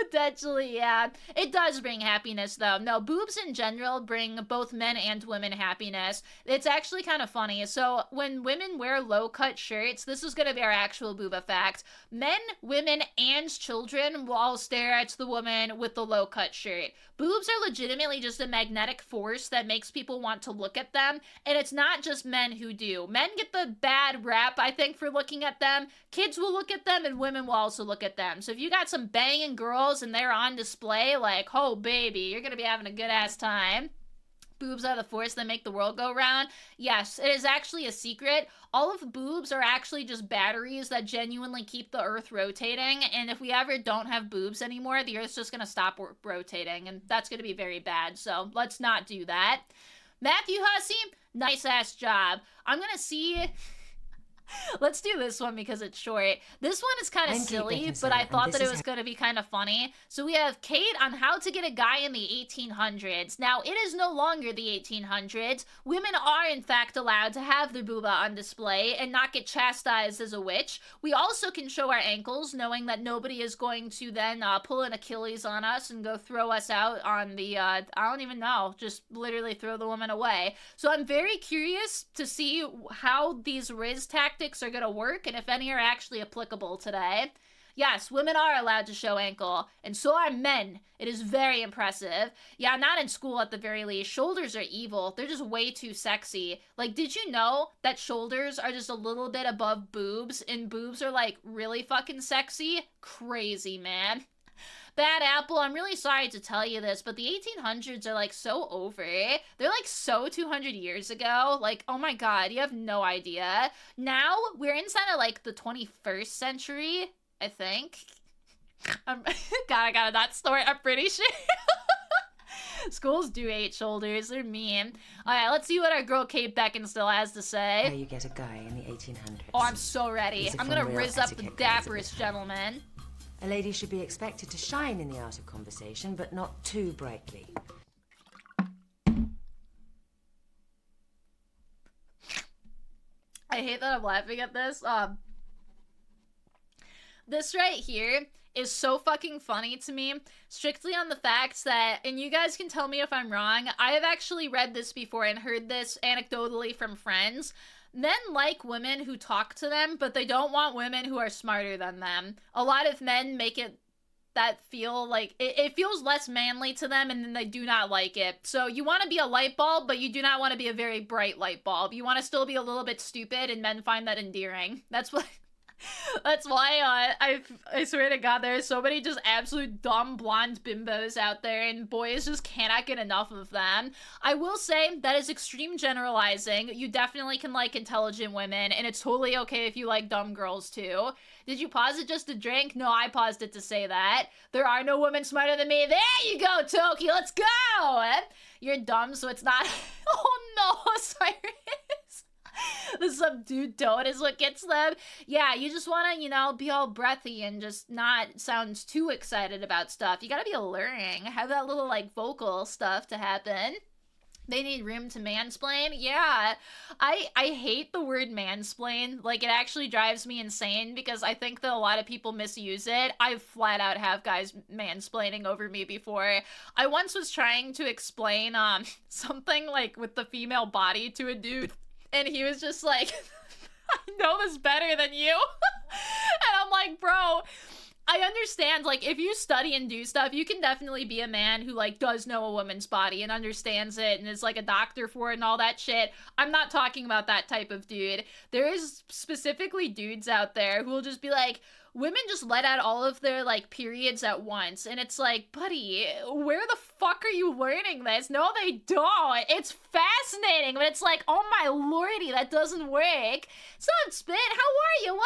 Potentially, yeah. It does bring happiness, though. No, boobs in general bring both men and women happiness. It's actually kind of funny. So, when women wear low-cut shirts, this is going to be our actual booba fact. Men, women, and children will all stare at the woman with the low-cut shirt. Boobs are legitimately just a magnetic force that makes people want to look at them, and it's not just men who do. Men get the bad rap, I think, for looking at them. Kids will look at them, and women will also look at them. So if you got some banging girls and they're on display, like, oh baby, you're gonna be having a good ass time. Boobs are the force that make the world go round. Yes, it is actually a secret. All of boobs are actually just batteries that genuinely keep the Earth rotating, and if we ever don't have boobs anymore, the Earth's just gonna stop rotating, and that's gonna be very bad, so let's not do that. Matthew Hussey, nice ass job. I'm gonna see... Let's do this one because it's short. This one is kind of silly, but I thought that it was going to be kind of funny. So we have Kate on how to get a guy in the 1800s. Now, it is no longer the 1800s. Women are, in fact, allowed to have their booba on display and not get chastised as a witch. We also can show our ankles, knowing that nobody is going to then pull an Achilles on us and go throw us out on the, I don't even know, just literally throw the woman away. So I'm very curious to see how these Riz tactics are going to work and if any are actually applicable today. Yes, women are allowed to show ankle, and so are men. It is very impressive. Yeah, not in school at the very least. Shoulders are evil. They're just way too sexy. Like, did you know that shoulders are just a little bit above boobs, and boobs are, like, really fucking sexy? Crazy, man. Bad Apple, I'm really sorry to tell you this, but the 1800s are, like, so over. They're, like, so 200 years ago. Like, oh my god, you have no idea. Now, we're inside of, like, the 21st century, I think. God, I gotta not snort, I'm pretty sure. Schools do hate shoulders, they're mean. Alright, let's see what our girl Kate Beckinsale has to say. How you get a guy in the 1800s. Oh, I'm so ready. I'm gonna rizz up the dapperest gentleman. A lady should be expected to shine in the art of conversation, but not too brightly. I hate that I'm laughing at this. This right here is so fucking funny to me, strictly on the facts that, and you guys can tell me if I'm wrong, I have actually read this before and heard this anecdotally from friends. Men like women who talk to them, but they don't want women who are smarter than them. A lot of men make it that feel like, it feels less manly to them, and then they do not like it. So you want to be a light bulb, but you do not want to be a very bright light bulb. You want to still be a little bit stupid, and men find that endearing. That's what... That's why I swear to God, there are so many just absolute dumb blonde bimbos out there, and boys just cannot get enough of them. I will say that is extreme generalizing. You definitely can like intelligent women, and it's totally okay if you like dumb girls too. Did you pause it just to drink? No, I paused it to say that. There are no women smarter than me. There you go, Toki, let's go! You're dumb, so it's not... Oh no, Cyrus! The subdued tone is what gets them. Yeah, you just want to, you know, be all breathy and just not sound too excited about stuff. You gotta be alluring. Have that little, like, vocal stuff to happen. They need room to mansplain? Yeah. I hate the word mansplain. Like, it actually drives me insane because I think that a lot of people misuse it. I flat out have guys mansplaining over me before. I once was trying to explain, something, like, with the female body to a dude. And he was just like, I know this better than you. And I'm like, bro, I understand, like, if you study and do stuff, you can definitely be a man who, like, does know a woman's body and understands it and is, like, a doctor for it and all that shit. I'm not talking about that type of dude. There is specifically dudes out there who will just be like, women just let out all of their, like, periods at once. And it's like, buddy, where the fuck are you learning this? No, they don't. It's fascinating, but it's like, oh my lordy, that doesn't work. Sup, Spit? How are you?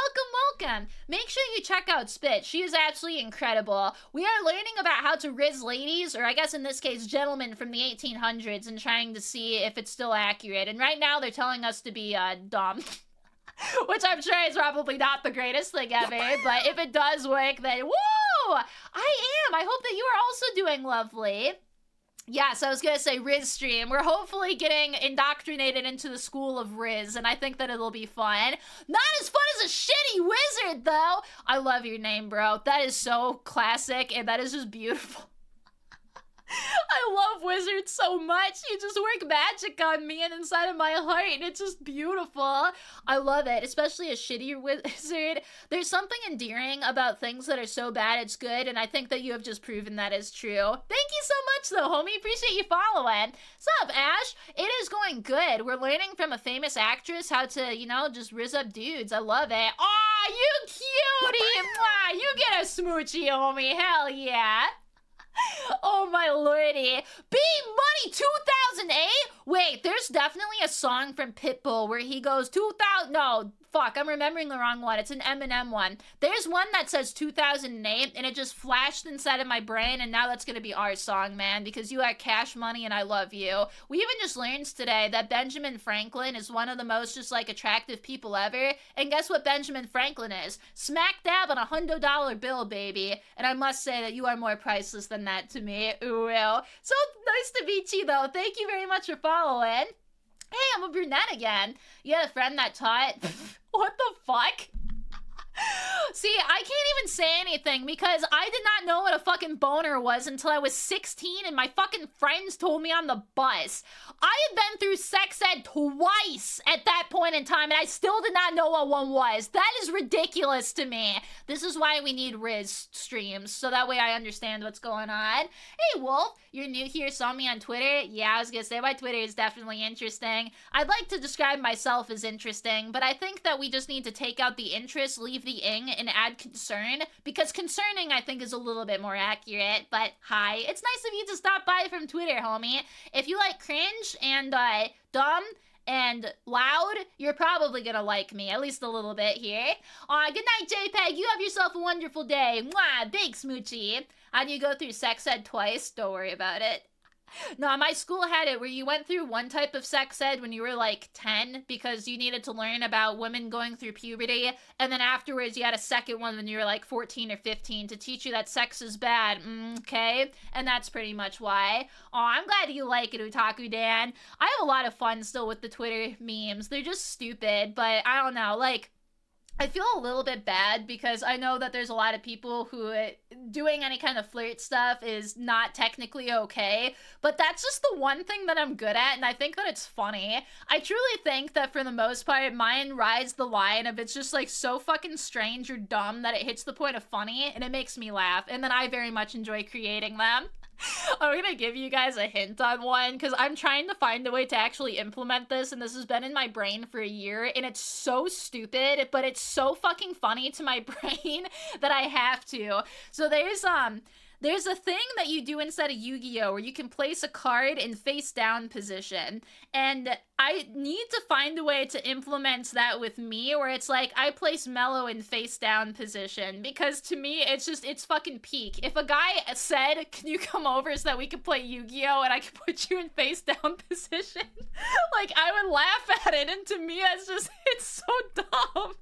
Welcome. Make sure you check out Spit. She is absolutely incredible. We are learning about how to riz ladies, or I guess in this case, gentlemen from the 1800s, and trying to see if it's still accurate. And right now, they're telling us to be, dumb. Which I'm sure is probably not the greatest thing ever, but if it does work, then woo! I am! I hope that you are also doing lovely. Yes, I was gonna say Riz stream. We're hopefully getting indoctrinated into the school of Riz, and I think that it'll be fun. Not as fun as a shitty wizard, though! I love your name, bro. That is so classic, and that is just beautiful. I love wizards so much. You just work magic on me and inside of my heart, and it's just beautiful. I love it, especially a shitty wizard. There's something endearing about things that are so bad it's good, and I think that you have just proven that is true. Thank you so much, though, homie. Appreciate you following. Sup, Ash? It is going good. We're learning from a famous actress how to, you know, just riz up dudes. I love it. Aw, you cutie! Mwah, you get a smoochie, homie. Hell yeah. Oh my lordy. B Money 2008? Wait, there's definitely a song from Pitbull where he goes 2000. No, fuck, I'm remembering the wrong one. It's an Eminem one. There's one that says 2008 and it just flashed inside of my brain, and now that's gonna be our song, man, because you are Cash Money and I love you. We even just learned today that Benjamin Franklin is one of the most just like attractive people ever, and guess what Benjamin Franklin is? Smack dab on $100 bill, baby. And I must say that you are more priceless than that to me. Ooh, so nice to meet you, though. Thank you very much for following. Hey, I'm a brunette again. You had a friend that taught? What the fuck? See, I can't even say anything because I did not know what a fucking boner was until I was 16 and my fucking friends told me on the bus. I had been through sex ed twice at that point in time and I still did not know what one was. That is ridiculous to me. This is why we need Riz streams, so that way I understand what's going on. Hey, Wolf, you're new here, saw me on Twitter? Yeah, I was gonna say my Twitter is definitely interesting. I'd like to describe myself as interesting, but I think that we just need to take out the interest, leave the ing, and add concern, because concerning I think is a little bit more accurate. But hi, it's nice of you to stop by from Twitter, homie. If you like cringe and dumb and loud, you're probably gonna like me, at least a little bit here. Good night, JPEG. You have yourself a wonderful day. Mwah, big smoochie. How do you go through sex ed twice? Don't worry about it. No, my school had it where you went through one type of sex ed when you were like 10 because you needed to learn about women going through puberty, and then afterwards you had a second one when you were like 14 or 15 to teach you that sex is bad, okay? And that's pretty much why. I'm glad you like it, Otaku Dan. I have a lot of fun still with the Twitter memes. They're just stupid, but I don't know, like, I feel a little bit bad because I know that there's a lot of people who doing any kind of flirt stuff is not technically okay, but that's just the one thing that I'm good at, and I think that it's funny. I truly think that for the most part, mine rides the line of it's just like so fucking strange or dumb that it hits the point of funny, and it makes me laugh, and then I very much enjoy creating them. I'm gonna give you guys a hint on one because I'm trying to find a way to actually implement this, and this has been in my brain for a year, and it's so stupid, but it's so fucking funny to my brain that I have to. So there's a thing that you do inside of Yu-Gi-Oh! Where you can place a card in face down position, and I need to find a way to implement that with me, where it's like, I place Mello in face down position, because to me, it's fucking peak. If a guy said, can you come over so that we can play Yu-Gi-Oh! And I can put you in face down position, like, I would laugh at it, and to me, it's so dumb.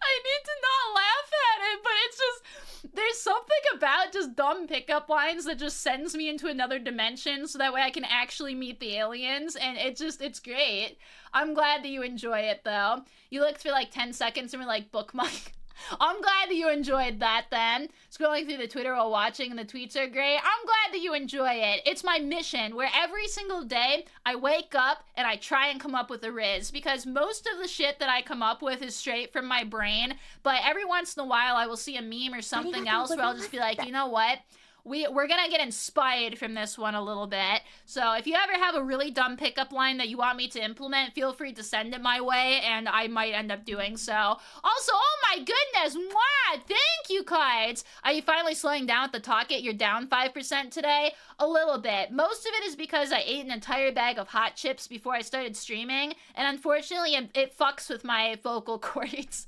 I need to not laugh at it, but it's just, there's something about just dumb pickup lines that just sends me into another dimension so that way I can actually meet the aliens, and it's great. I'm glad that you enjoy it, though. You looked for like 10 seconds and were like, bookmark. I'm glad that you enjoyed that then. Scrolling through the Twitter while watching and the tweets are great. I'm glad that you enjoy it. It's my mission where every single day I wake up and I try and come up with a riz, because most of the shit that I come up with is straight from my brain, but every once in a while I will see a meme or something else where I'll just be like, you know what? we're gonna get inspired from this one a little bit. So if you ever have a really dumb pickup line that you want me to implement, feel free to send it my way, and I might end up doing so. Also, oh my goodness, mwah, thank you, cards. Are you finally slowing down with the talk-it? You're down 5% today? A little bit. Most of it is because I ate an entire bag of hot chips before I started streaming, and unfortunately it fucks with my vocal cords.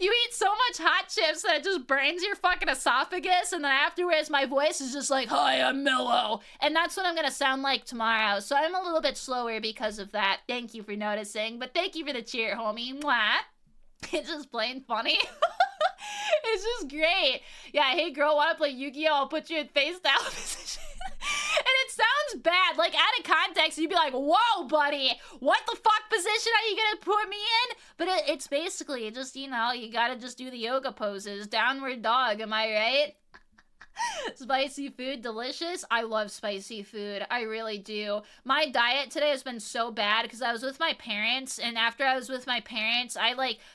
You eat so much hot chips that it just burns your fucking esophagus, and then afterwards my voice is just like, hi, I'm Mello. And that's what I'm gonna sound like tomorrow. So I'm a little bit slower because of that. Thank you for noticing, but thank you for the cheer, homie. Mwah. It's just plain funny. It's just great. Yeah, hey girl, wanna play Yu-Gi-Oh? I'll put you in face down position. And it sounds bad. Like, out of context, you'd be like, whoa, buddy, what the fuck position are you gonna put me in? But it's basically just, you know, you gotta just do the yoga poses. Downward dog, am I right? Spicy food, delicious. I love spicy food. I really do. My diet today has been so bad because I was with my parents, and after I was with my parents,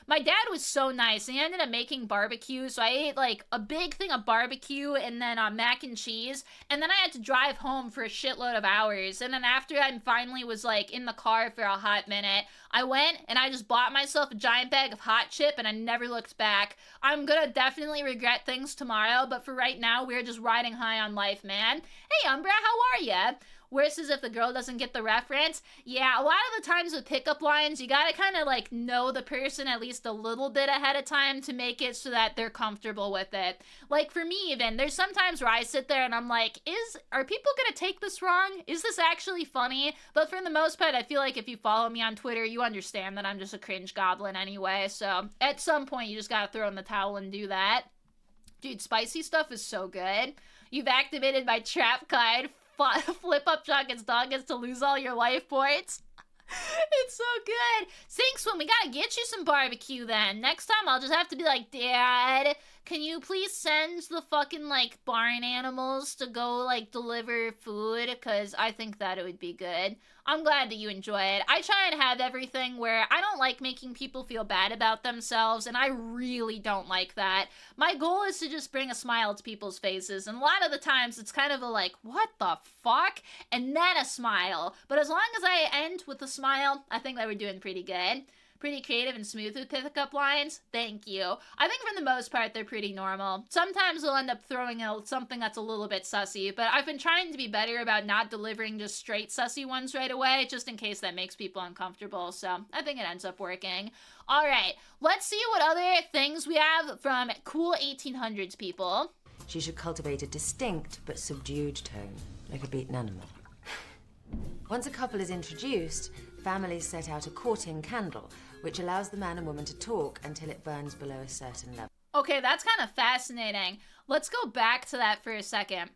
my dad was so nice, and he ended up making barbecue, so I ate like a big thing of barbecue and then mac and cheese, and then I had to drive home for a shitload of hours, and then after I finally was like in the car for a hot minute, I went and I just bought myself a giant bag of hot chip, and I never looked back. I'm gonna definitely regret things tomorrow, but for right now, we're just riding high on life, man. Hey, Umbra, how are ya? Worse is if the girl doesn't get the reference. Yeah, a lot of the times with pickup lines, you gotta kind of like know the person at least a little bit ahead of time to make it so that they're comfortable with it. Like for me even, there's sometimes where I sit there and I'm like, are people gonna take this wrong? Is this actually funny? But for the most part, I feel like if you follow me on Twitter, you understand that I'm just a cringe goblin anyway. So at some point, you just gotta throw in the towel and do that. Dude, spicy stuff is so good. You've activated my trap card. Flip up Chuck's dog gets to lose all your life points. It's so good. Sinkswim, we gotta get you some barbecue then. Next time I'll just have to be like, Dad, can you please send the fucking like barn animals to go like deliver food? Because I think that it would be good. I'm glad that you enjoy it. I try and have everything where I don't like making people feel bad about themselves, and I really don't like that. My goal is to just bring a smile to people's faces, and a lot of the times it's kind of a like, what the fuck? And then a smile. But as long as I end with a smile, I think that we're doing pretty good. Pretty creative and smooth with pickup lines. Thank you. I think for the most part, they're pretty normal. Sometimes we'll end up throwing out something that's a little bit sussy, but I've been trying to be better about not delivering just straight sussy ones right away, just in case that makes people uncomfortable, so I think it ends up working. All right, let's see what other things we have from cool 1800s people. She should cultivate a distinct but subdued tone, like a beaten animal. Once a couple is introduced, families set out a courting candle, which allows the man and woman to talk until it burns below a certain level. Okay, that's kind of fascinating. Let's go back to that for a second.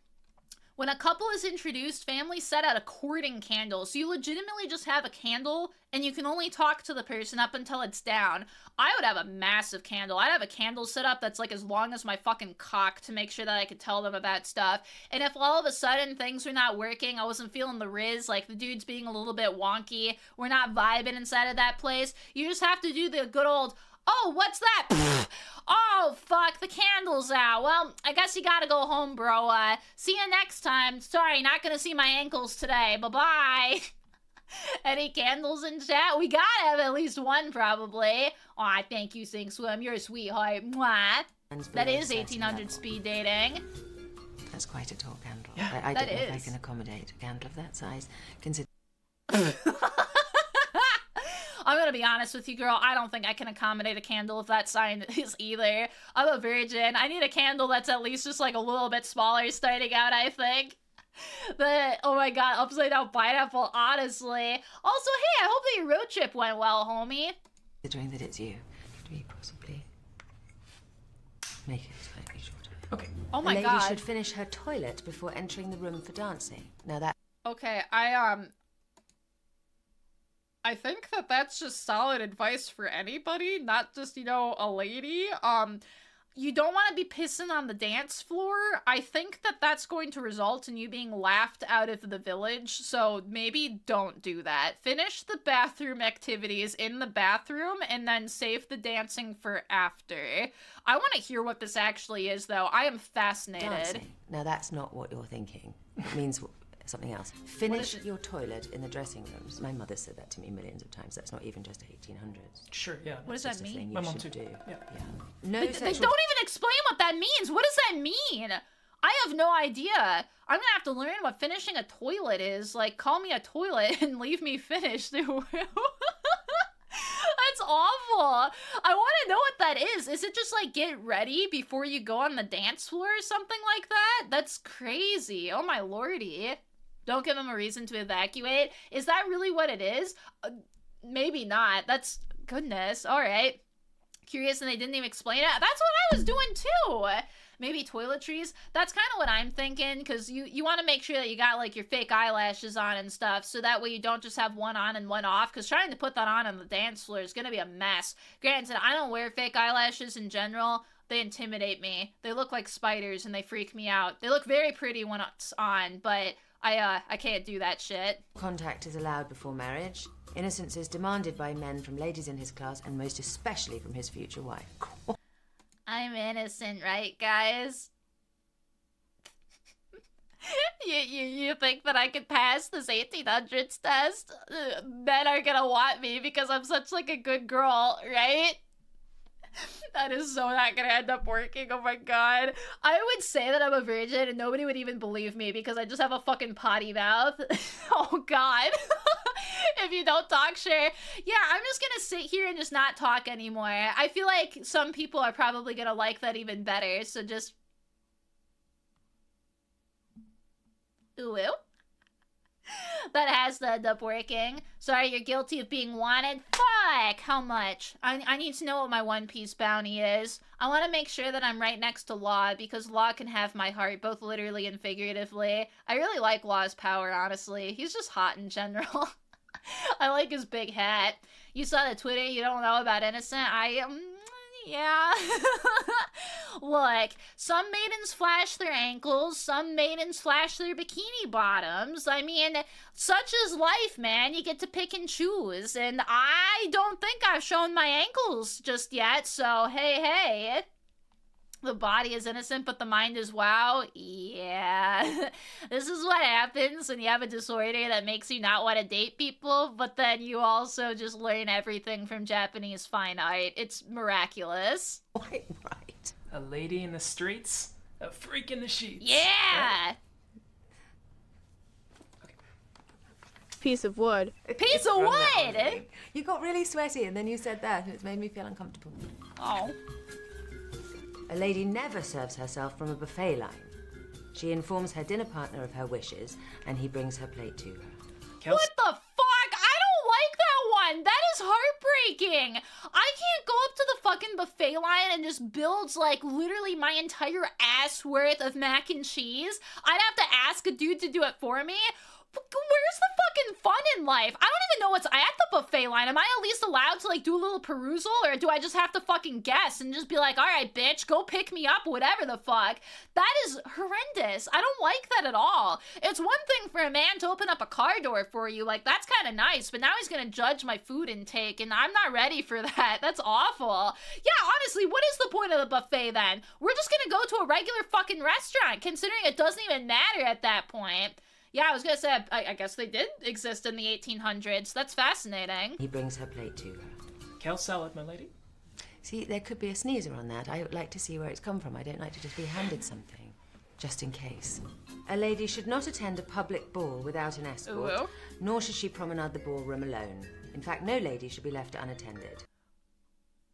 When a couple is introduced, families set out a courting candle. So you legitimately just have a candle and you can only talk to the person up until it's down. I would have a massive candle. I'd have a candle set up that's like as long as my fucking cock to make sure that I could tell them about stuff. And if all of a sudden things were not working, I wasn't feeling the riz, like the dude's being a little bit wonky, we're not vibing inside of that place, you just have to do the good old, oh, what's that? Oh, fuck, the candle's out. Well, I guess you gotta go home, bro. See you next time. Sorry, not gonna see my ankles today. Bye-bye. Any candles in chat? We gotta have at least one, probably. Aw, thank you, Sinkswim. You're a sweetheart. Mwah. That is 1800 speed dating. That's quite a tall candle. Yeah, I don't know if I is. can accommodate a candle of that size. Consider. I'm gonna be honest with you, girl. I don't think I can accommodate a candle of that size either. I'm a virgin. I need a candle that's at least just like a little bit smaller starting out, I think. But, oh my god, upside down pineapple, honestly. Also, hey, I hope that your road trip went well, homie. Considering that it's you, could we possibly make it slightly shorter? Okay. Oh my the lady god. should finish her toilet before entering the room for dancing. Now that. Okay, I think that that's just solid advice for anybody, not just, you know, a lady. you don't want to be pissing on the dance floor. I think that that's going to result in you being laughed out of the village, so maybe don't do that. Finish the bathroom activities in the bathroom and then save the dancing for after. I want to hear what this actually is, though. I am fascinated. Dancing. Now, that's not what you're thinking. It means something else. Finish your toilet in the dressing rooms. My mother said that to me millions of times. That's not even just 1800s. Sure, yeah. What does that mean? My mom too. Do. Yeah. No They sexual... don't even explain what that means. What does that mean? I have no idea. I'm gonna have to learn what finishing a toilet is. Like, call me a toilet and leave me finished. That's awful. I want to know what that is. Is it just like get ready before you go on the dance floor or something like that? That's crazy. Oh my lordy. Don't give them a reason to evacuate. Is that really what it is? Maybe not. That's goodness. All right. Curious, and they didn't even explain it. That's what I was doing too. Maybe toiletries. That's kind of what I'm thinking, because you want to make sure that you got like your fake eyelashes on and stuff, so that way you don't just have one on and one off, because trying to put that on the dance floor is going to be a mess. Granted, I don't wear fake eyelashes in general. They intimidate me. They look like spiders and they freak me out. They look very pretty when it's on, but I can't do that shit. Contact is allowed before marriage. Innocence is demanded by men from ladies in his class, and most especially from his future wife. I'm innocent, right, guys? you think that I could pass this 1800s test? Men are gonna want me because I'm such like a good girl, right? That is so not gonna end up working. Oh my god. I would say that I'm a virgin and nobody would even believe me because I just have a fucking potty mouth. Oh god. If you don't talk, sure. Yeah, I'm just gonna sit here and just not talk anymore. I feel like some people are probably gonna like that even better, so just... Ooh. That has to end up working. Sorry, you're guilty of being wanted. Fuck! How much? I need to know what my One Piece bounty is. I want to make sure that I'm right next to Law, because Law can have my heart, both literally and figuratively. I really like Law's power, honestly. He's just hot in general. I like his big hat. You saw the Twitter, you don't know about Innocent? Yeah. Look, some maidens flash their ankles, some maidens flash their bikini bottoms. I mean, such is life, man. You get to pick and choose. And I don't think I've shown my ankles just yet, so hey. The body is innocent, but the mind is wow. Yeah. This is what happens when you have a disorder that makes you not want to date people, but then you also just learn everything from Japanese fine art. It's miraculous. Quite right. A lady in the streets, a freak in the sheets. Yeah! Piece of wood. Piece of wood! You got really sweaty and then you said that and it's made me feel uncomfortable. Oh. A lady never serves herself from a buffet line. She informs her dinner partner of her wishes, and he brings her plate to her. What the fuck? I don't like that one. That is heartbreaking. I can't go up to the fucking buffet line and just build, like, literally my entire ass worth of mac and cheese. I'd have to ask a dude to do it for me. Where's the fucking fun in life? I don't even know what's at the buffet line. Am I at least allowed to, like, do a little perusal? Or do I just have to fucking guess and just be like, all right, bitch, go pick me up, whatever the fuck? That is horrendous. I don't like that at all. It's one thing for a man to open up a car door for you. Like, that's kind of nice. But now he's gonna judge my food intake, and I'm not ready for that. That's awful. Yeah, honestly, what is the point of the buffet then? We're just gonna go to a regular fucking restaurant, considering it doesn't even matter at that point. Yeah, I was gonna say, I guess they did exist in the 1800s. That's fascinating. He brings her plate to her. Kale salad, my lady. See, there could be a sneezer on that. I would like to see where it's come from. I don't like to just be handed something, just in case. A lady should not attend a public ball without an escort, Ooh. nor should she promenade the ballroom alone. In fact, no lady should be left unattended.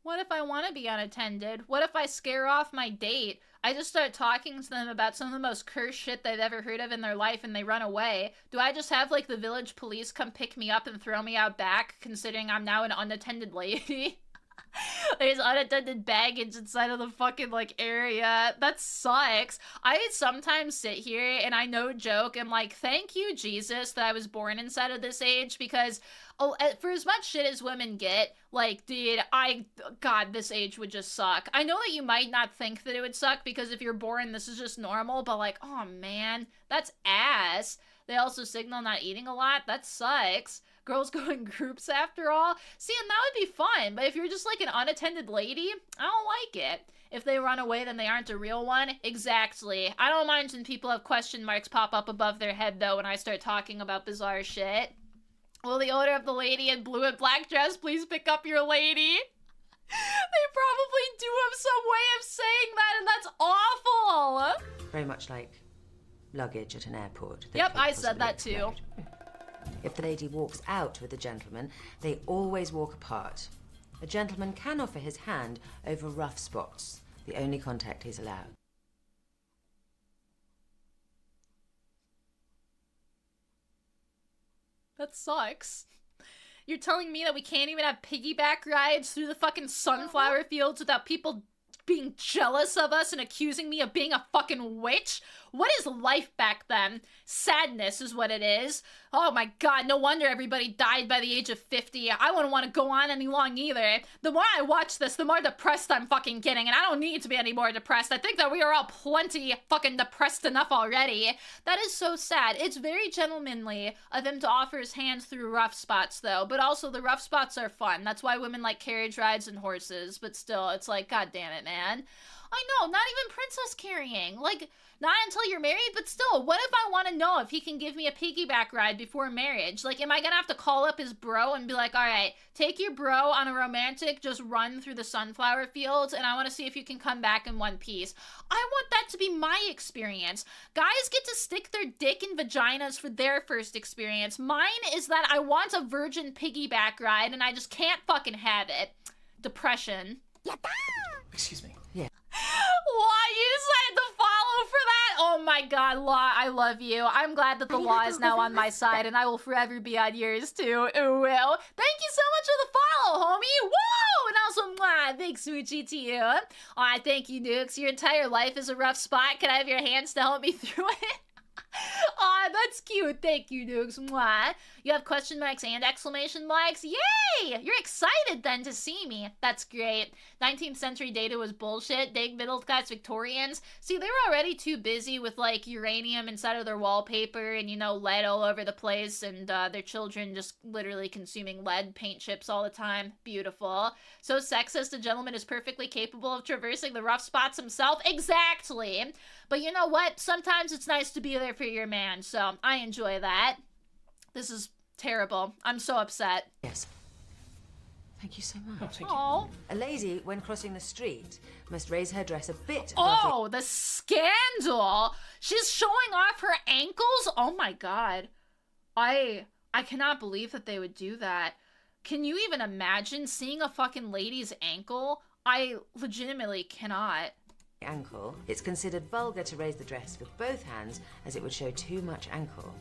What if I want to be unattended? What if I scare off my date? I just start talking to them about some of the most cursed shit they've ever heard of in their life and they run away. Do I just have, like, the village police come pick me up and throw me out back, considering I'm now an unattended lady? There's unattended baggage inside of the fucking, like, area. That sucks. I sometimes sit here and I no joke am like, thank you, Jesus, that I was born inside of this age, because for as much shit as women get, like, dude, God, this age would just suck. I know that you might not think that it would suck because if you're born, this is just normal, but like, oh man, that's ass. They also signal not eating a lot. That sucks. Girls go in groups after all. See, and that would be fun, but if you're just like an unattended lady, I don't like it. If they run away, then they aren't a real one. Exactly. I don't mind when people have question marks pop up above their head, though, when I start talking about bizarre shit. Will the owner of the lady in blue and black dress please pick up your lady? They probably do have some way of saying that, and that's awful. Very much like luggage at an airport. Yep, I said that too. If the lady walks out with a gentleman, they always walk apart. A gentleman can offer his hand over rough spots, the only contact he's allowed. That sucks. You're telling me that we can't even have piggyback rides through the fucking sunflower fields without people being jealous of us and accusing me of being a fucking witch? What is life back then? Sadness is what it is. Oh my god, no wonder everybody died by the age of 50. I wouldn't want to go on any long either. The more I watch this, the more depressed I'm fucking getting, and I don't need to be any more depressed. I think that we are all plenty fucking depressed enough already. That is so sad. It's very gentlemanly of him to offer his hands through rough spots, though, but also the rough spots are fun. That's why women like carriage rides and horses, but still, it's like, god damn it, man. I know, not even princess carrying. Like, not until you're married, but still, what if I want to know if he can give me a piggyback ride before marriage? Like, am I gonna have to call up his bro and be like, all right, take your bro on a romantic just run through the sunflower fields, and I want to see if you can come back in one piece. I want that to be my experience. Guys get to stick their dick in vaginas for their first experience. Mine is that I want a virgin piggyback ride, and I just can't fucking have it. Depression. Excuse me. Law, you decided to follow for that? Oh my god, Law, I love you. I'm glad that the law is now on my side, and I will forever be on yours too. Ooh, will. Thank you so much for the follow, homie. Woo! And also, mwah, big smoochie to you. Aw, thank you, Nukes. Your entire life is a rough spot. Can I have your hands to help me through it? Aw, that's cute. Thank you, Nukes. Mwah. You have question marks and exclamation marks? Yay! You're excited then to see me. That's great. 19th century data was bullshit. Dig middle class Victorians. See, they were already too busy with, like, uranium inside of their wallpaper and, you know, lead all over the place and their children just literally consuming lead paint chips all the time. Beautiful. So sexist, a gentleman is perfectly capable of traversing the rough spots himself? Exactly. But you know what? Sometimes it's nice to be there for your man, so I enjoy that. This is terrible. I'm so upset. Yes. Thank you so much. Oh. A lady, when crossing the street, must raise her dress a bit above Oh, the scandal! She's showing off her ankles? Oh my god. I cannot believe that they would do that. Can you even imagine seeing a fucking lady's ankle? I legitimately cannot. ankle. It's considered vulgar to raise the dress with both hands, as it would show too much ankle.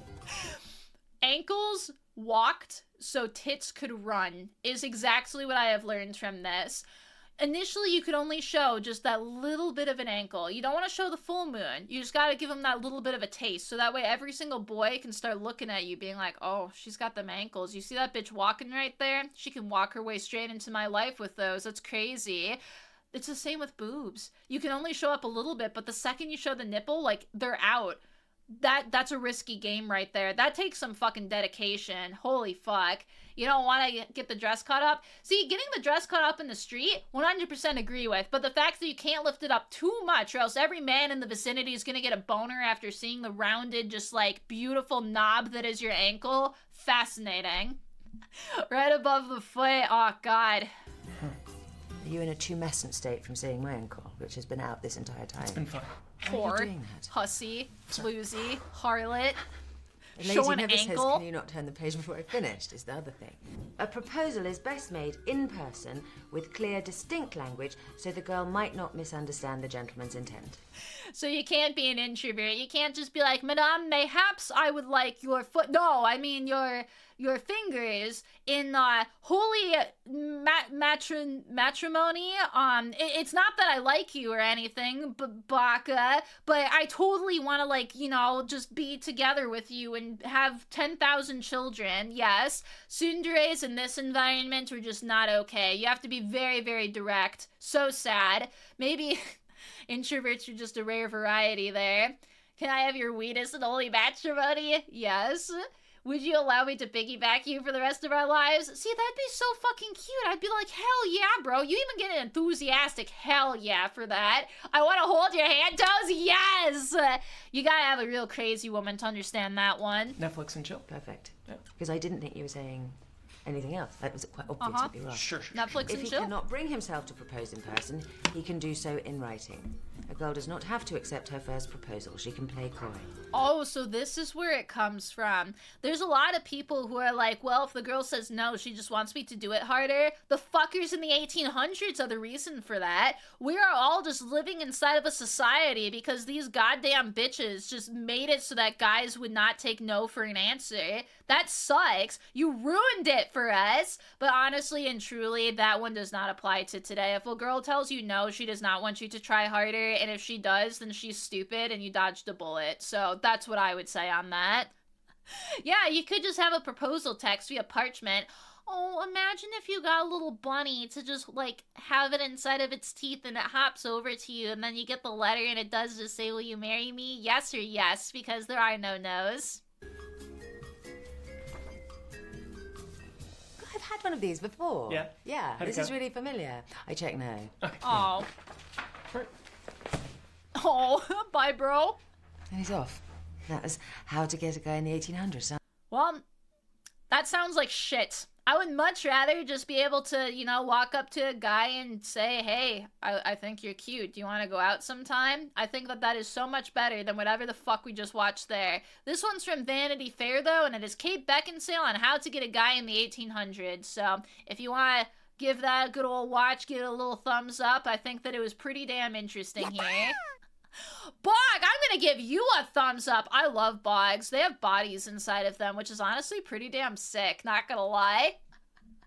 Ankles walked so tits could run is exactly what I have learned from this. Initially, you could only show just that little bit of an ankle. You don't want to show the full moon. You just got to give them that little bit of a taste. So that way every single boy can start looking at you being like, oh, she's got them ankles. You see that bitch walking right there? She can walk her way straight into my life with those. That's crazy. It's the same with boobs. You can only show up a little bit, but the second you show the nipple, like, they're out. That's a risky game right there. That takes some fucking dedication. Holy fuck. You don't want to get the dress cut up? See, getting the dress cut up in the street, 100% agree with. But the fact that you can't lift it up too much or else every man in the vicinity is going to get a boner after seeing the rounded, just like, beautiful knob that is your ankle. Fascinating. Right above the foot. Oh, God. Are you in a tumescent state from seeing my ankle, which has been out this entire time? It's been fun. Whore, hussy, floozy, harlot, A lady showing never says, ankle. can you not turn the page before I finished, is the other thing. A proposal is best made in person with clear, distinct language so the girl might not misunderstand the gentleman's intent. So you can't be an introvert. You can't just be like, Madame, mayhaps I would like your foot. No, I mean your your fingers in holy matrimony. It's not that I like you or anything, Baka, but I totally want to, like, you know, just be together with you and have 10,000 children. Yes, tsunderes in this environment are just not okay. You have to be very, very direct. So sad. Maybe introverts are just a rare variety there. Can I have your weenus and holy matrimony? Yes. Would you allow me to piggyback you for the rest of our lives? See, that'd be so fucking cute. I'd be like, hell yeah, bro. You even get an enthusiastic hell yeah for that. I want to hold your hand, toes. Yes. You gotta have a real crazy woman to understand that one. Netflix and chill. Perfect. Yeah. Because I didn't think you were saying anything else. That was quite obvious to be right. Sure. Netflix If and he chill. cannot bring himself to propose in person, he can do so in writing. A girl does not have to accept her first proposal. She can play coy. Oh, so this is where it comes from. There's a lot of people who are like, well, if the girl says no, she just wants me to do it harder. The fuckers in the 1800s are the reason for that. We are all just living inside of a society because these goddamn bitches just made it so that guys would not take no for an answer. That sucks. You ruined it for us. But honestly and truly, that one does not apply to today. If a girl tells you no, she does not want you to try harder. And if she does, then she's stupid and you dodged a bullet. So that's what I would say on that. Yeah, you could just have a proposal text via parchment. Oh, imagine if you got a little bunny to just, like, have it inside of its teeth and it hops over to you and then you get the letter and it does just say, will you marry me? Yes or yes, because there are no no's. I've had one of these before. Yeah? Yeah, How'd it this is go? really familiar. I check no. Oh. Right. Oh, bye, bro. And he's off. That was how to get a guy in the 1800s. Huh? Well, that sounds like shit. I would much rather just be able to, you know, walk up to a guy and say, hey, I think you're cute. Do you want to go out sometime? I think that that is so much better than whatever the fuck we just watched there. This one's from Vanity Fair, though, and it is Kate Beckinsale on how to get a guy in the 1800s. So if you want to give that a good old watch, give it a little thumbs up, I think that it was pretty damn interesting here. Bog, I'm gonna give you a thumbs up. I love bogs. They have bodies inside of them, which is honestly pretty damn sick, not gonna lie.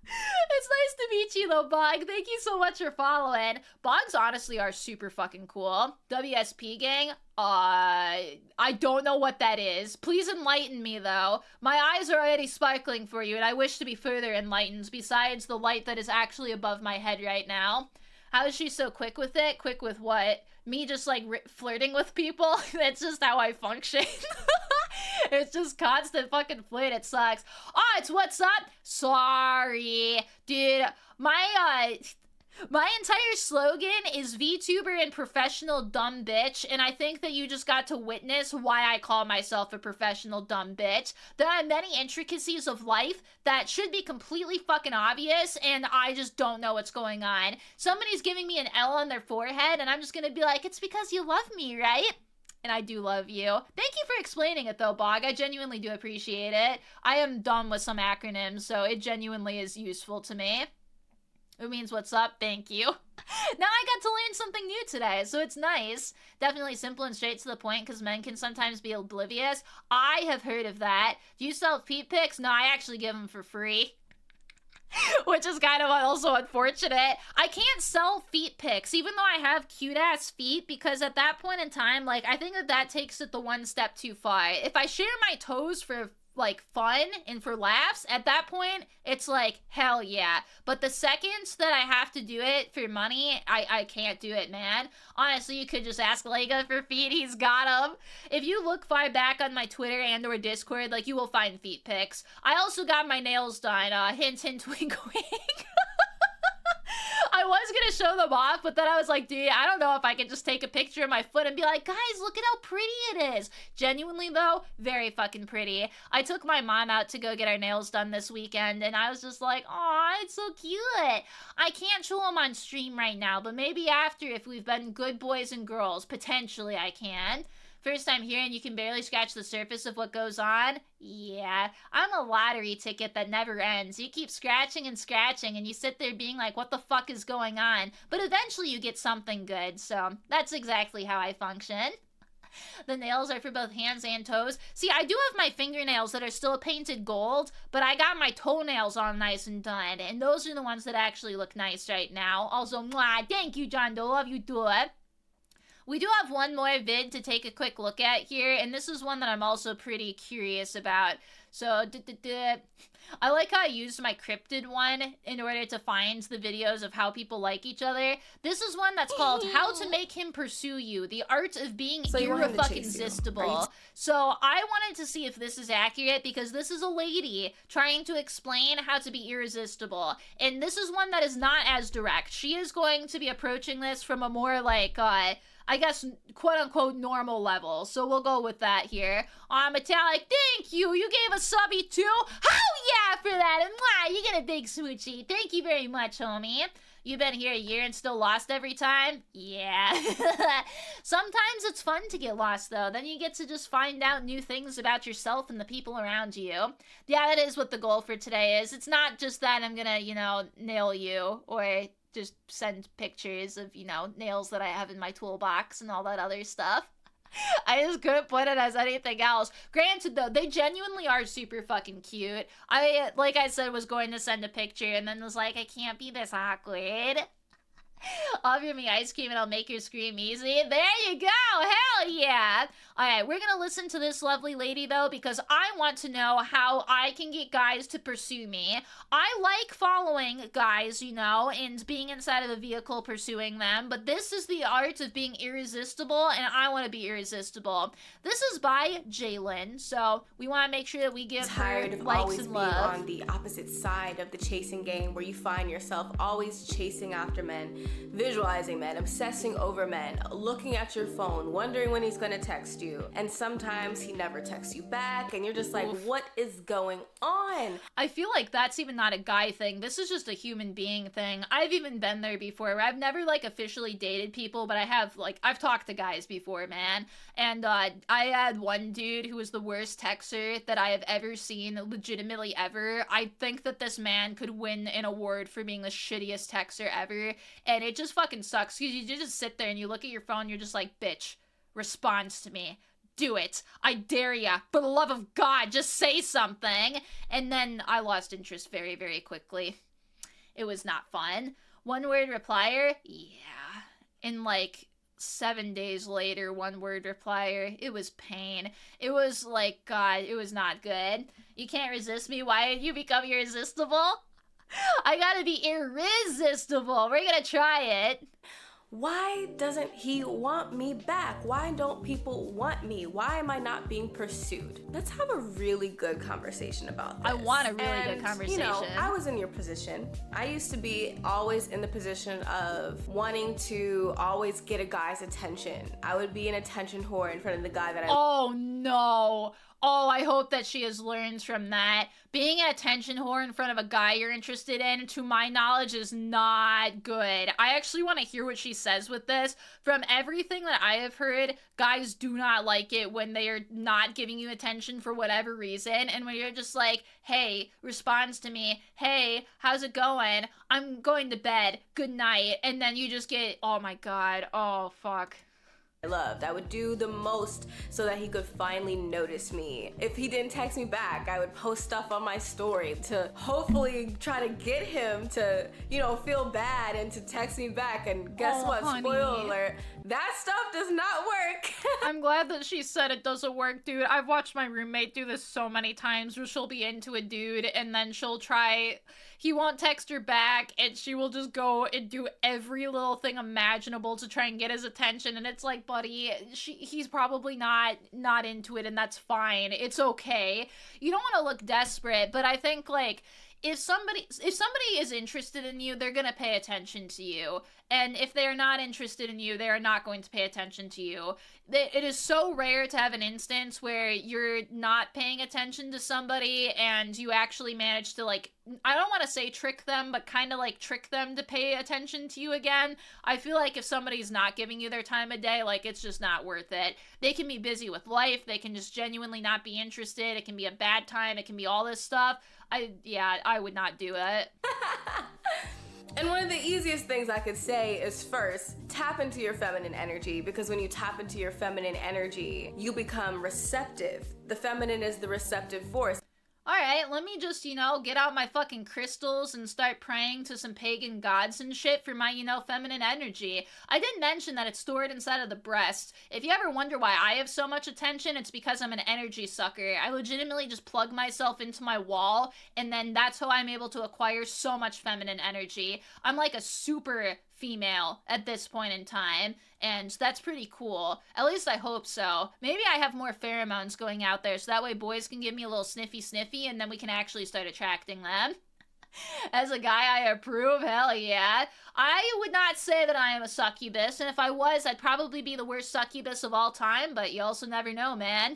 It's nice to meet you though, Bog. Thank you so much for following. Bogs honestly are super fucking cool. WSP gang, I don't know what that is. Please enlighten me though. My eyes are already sparkling for you and I wish to be further enlightened besides the light that is actually above my head right now. How is she so quick with it? Quick with what? Me just like flirting with people? That's just how I function. It's just constant fucking flirt. It sucks. Oh, it's what's up? Sorry. Dude, my entire slogan is VTuber and professional dumb bitch, and I think that you just got to witness why I call myself a professional dumb bitch. There are many intricacies of life that should be completely fucking obvious, and I just don't know what's going on. Somebody's giving me an L on their forehead, and I'm just gonna be like, it's because you love me, right? And I do love you. Thank you for explaining it though, Bog. I genuinely do appreciate it. I am dumb with some acronyms, so it genuinely is useful to me. It means what's up, thank you. Now I got to learn something new today, so it's nice. Definitely simple and straight to the point, because men can sometimes be oblivious. I have heard of that. Do you sell feet pics? No, I actually give them for free. Which is kind of also unfortunate. I can't sell feet pics, even though I have cute-ass feet, because at that point in time, like, I think that takes it the one step too far. If I share my toes for like fun and for laughs, at that point it's like hell yeah. But the second that I have to do it for money, I can't do it, man. Honestly, you could just ask Lego for feet. He's got them. If you look far back on my Twitter and or Discord, like, you will find feet pics. I also got my nails done. Hint hint wink wink. I was gonna show them off, but then I was like, dude, I don't know if I can just take a picture of my foot and be like, guys, look at how pretty it is. Genuinely though, very fucking pretty. I took my mom out to go get our nails done this weekend, and I was just like, aw, it's so cute. I can't show them on stream right now, but maybe after, if we've been good boys and girls, potentially I can. First time here and you can barely scratch the surface of what goes on? Yeah, I'm a lottery ticket that never ends. You keep scratching and scratching and you sit there being like, what the fuck is going on? But eventually you get something good, so that's exactly how I function. The nails are for both hands and toes. See, I do have my fingernails that are still painted gold, but I got my toenails all nice and done, and those are the ones that actually look nice right now. Also, mwah, thank you, John Doe. Love you too. We do have one more vid to take a quick look at here, and this is one that I'm also pretty curious about. So, I like how I used my cryptid one in order to find the videos of how people like each other. This is one that's called How to Make Him Pursue You, the art of being irrefucking-sistible. So I wanted to see if this is accurate because this is a lady trying to explain how to be irresistible. And this is one that is not as direct. She is going to be approaching this from a more like, I guess, quote-unquote normal level. So we'll go with that here. Metallic, thank you. You gave a subby too. Oh yeah for that. And mwah, you get a big smoochie. Thank you very much, homie. You've been here a year and still lost every time? Yeah. Sometimes it's fun to get lost, though. Then you get to just find out new things about yourself and the people around you. Yeah, that is what the goal for today is. It's not just that I'm gonna, you know, nail you or just send pictures of, you know, nails that I have in my toolbox and all that other stuff. I just couldn't put it as anything else. Granted, though, they genuinely are super fucking cute. I, like I said, was going to send a picture and then was like, I can't be this awkward. Offer me ice cream and I'll make her scream easy. There you go! Hell yeah! Alright, we're gonna listen to this lovely lady, though, because I want to know how I can get guys to pursue me. I like following guys, you know, and being inside of a vehicle pursuing them, but this is the art of being irresistible, and I want to be irresistible. This is by Jalen, so we want to make sure that we give her likes and love. On the opposite side of the chasing game, where you find yourself always chasing after men, visualizing men, obsessing over men, looking at your phone, wondering when he's gonna text you, and sometimes he never texts you back, and you're just like, what is going on? I feel like that's even not a guy thing. This is just a human being thing. I've even been there before, where I've never, like, officially dated people, but I have, like, I've talked to guys before, man, and, I had one dude who was the worst texter that I have ever seen, legitimately ever. I think that this man could win an award for being the shittiest texter ever, and it just fucking sucks, because you just sit there and you look at your phone, you're just like, bitch, responds to me. Do it. I dare ya. For the love of God, just say something. And then I lost interest very, very quickly. It was not fun. One word replier? Yeah. And like 7 days later, one word replier. It was pain. It was like, God, it was not good. You can't resist me. Why did you become irresistible? I gotta be irresistible. We're gonna try it. Why doesn't he want me back? Why don't people want me? Why am I not being pursued? Let's have a really good conversation about this. I want a really good conversation. You know, I was in your position. I used to be always in the position of wanting to always get a guy's attention. I would be an attention whore in front of the guy that I... Oh, no. Oh, I hope that she has learned from that. Being an attention whore in front of a guy you're interested in, to my knowledge, is not good. I actually want to hear what she says with this. From everything that I have heard, guys do not like it when they are not giving you attention for whatever reason. And when you're just like, hey, responds to me, hey, how's it going? I'm going to bed. Good night. And then you just get, oh my God, oh fuck. I loved. I would do the most so that he could finally notice me. If he didn't text me back, I would post stuff on my story to hopefully try to get him to, you know, feel bad and to text me back. And guess what? Honey. Spoiler alert, that stuff does not work. I'm glad that she said it doesn't work, dude. I've watched my roommate do this so many times where she'll be into a dude and then she'll try, he won't text her back and she will just go and do every little thing imaginable to try and get his attention. And it's like, buddy, he's probably not into it, and that's fine. It's okay. You don't want to look desperate, but I think, like, if somebody is interested in you, they're gonna pay attention to you. And if they're not interested in you, they are not going to pay attention to you. It is so rare to have an instance where you're not paying attention to somebody and you actually manage to, like, I don't want to say trick them, but kind of like trick them to pay attention to you again. I feel like if somebody's not giving you their time of day, like, it's just not worth it. They can be busy with life. They can just genuinely not be interested. It can be a bad time. It can be all this stuff. I would not do it. And one of the easiest things I could say is first, tap into your feminine energy, because when you tap into your feminine energy, you become receptive. The feminine is the receptive force. Alright, let me just, you know, get out my fucking crystals and start praying to some pagan gods and shit for my, you know, feminine energy. I didn't mention that it's stored inside of the breast. If you ever wonder why I have so much attention, it's because I'm an energy sucker. I legitimately just plug myself into my wall, and then that's how I'm able to acquire so much feminine energy. I'm like a super female at this point in time, and that's pretty cool. At least I hope so. Maybe I have more pheromones going out there, so that way boys can give me a little sniffy sniffy, and then we can actually start attracting them. As a guy, I approve. Hell yeah. I would not say that I am a succubus, and if I was, I'd probably be the worst succubus of all time, but you also never know, man.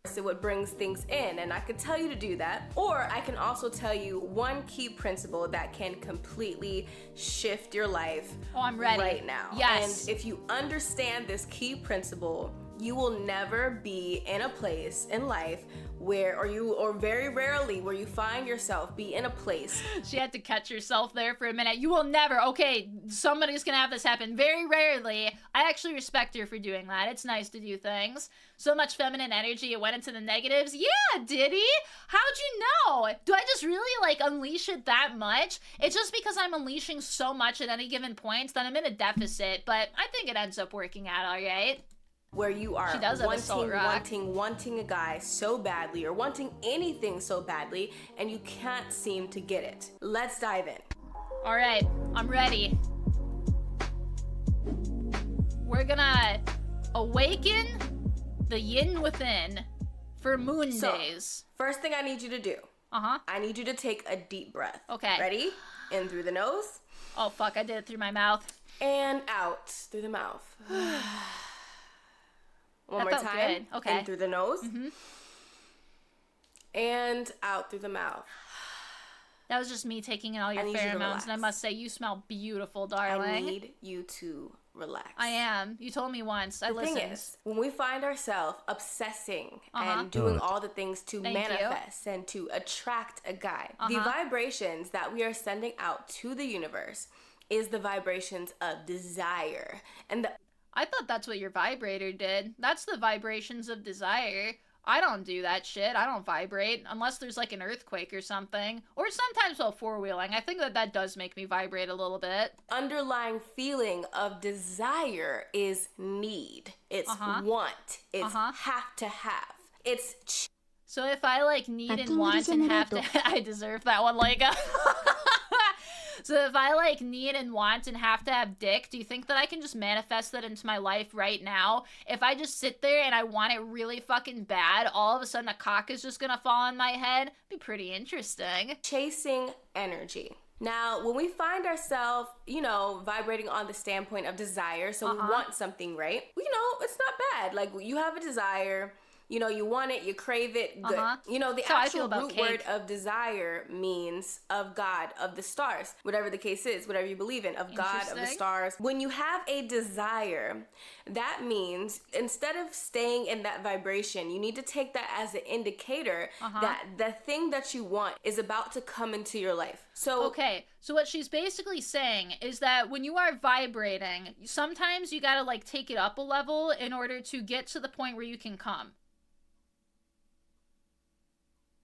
So what brings things in, and I could tell you to do that, or I can also tell you one key principle that can completely shift your life. Oh, I'm ready. Right now. Yes. And if you understand this key principle, you will never be in a place in life where, or very rarely, where you find yourself be in a place. She had to catch herself there for a minute. You will never, okay, somebody's gonna have this happen. Very rarely. I actually respect her for doing that. It's nice to do things. So much feminine energy, it went into the negatives. Yeah, did he? How'd you know? Do I just really, like, unleash it that much? It's just because I'm unleashing so much at any given point that I'm in a deficit, but I think it ends up working out all right. Where you are wanting a guy so badly, or wanting anything so badly, and you can't seem to get it. Let's dive in. All right, I'm ready. We're gonna awaken the yin within for moon days. First thing I need you to do. I need you to take a deep breath. Okay. Ready? In through the nose. Oh fuck, I did it through my mouth. And out through the mouth. One more time. Good. Okay. In through the nose. And out through the mouth. That was just me taking in all your pheromones, and I must say, you smell beautiful, darling. I need you to relax. I am. You told me once. I listened. The thing is, when we find ourselves obsessing and doing all the things to manifest and to attract a guy, the vibrations that we are sending out to the universe is the vibrations of desire. And I thought that's what your vibrator did. That's the vibrations of desire. I don't do that shit. I don't vibrate unless there's like an earthquake or something. Or sometimes while four-wheeling. I think that does make me vibrate a little bit. Underlying feeling of desire is need. It's want. It's have to have. It's so if I like need and want and have to, I deserve that one, like. So if I like need and want and have to have dick, do you think that I can just manifest that into my life right now? If I just sit there and I want it really fucking bad, all of a sudden a cock is just gonna fall on my head? It'd be pretty interesting. Chasing energy. Now, when we find ourselves, you know, vibrating on the standpoint of desire, so we want something, right? You know, it's not bad. Like, you have a desire, you know, you want it, you crave it, good. You know, the actual root word of desire means of God, of the stars, whatever the case is, whatever you believe in, of God, of the stars. When you have a desire, that means instead of staying in that vibration, you need to take that as an indicator that the thing that you want is about to come into your life. So okay, so what she's basically saying is that when you are vibrating, sometimes you gotta like take it up a level in order to get to the point where you can come.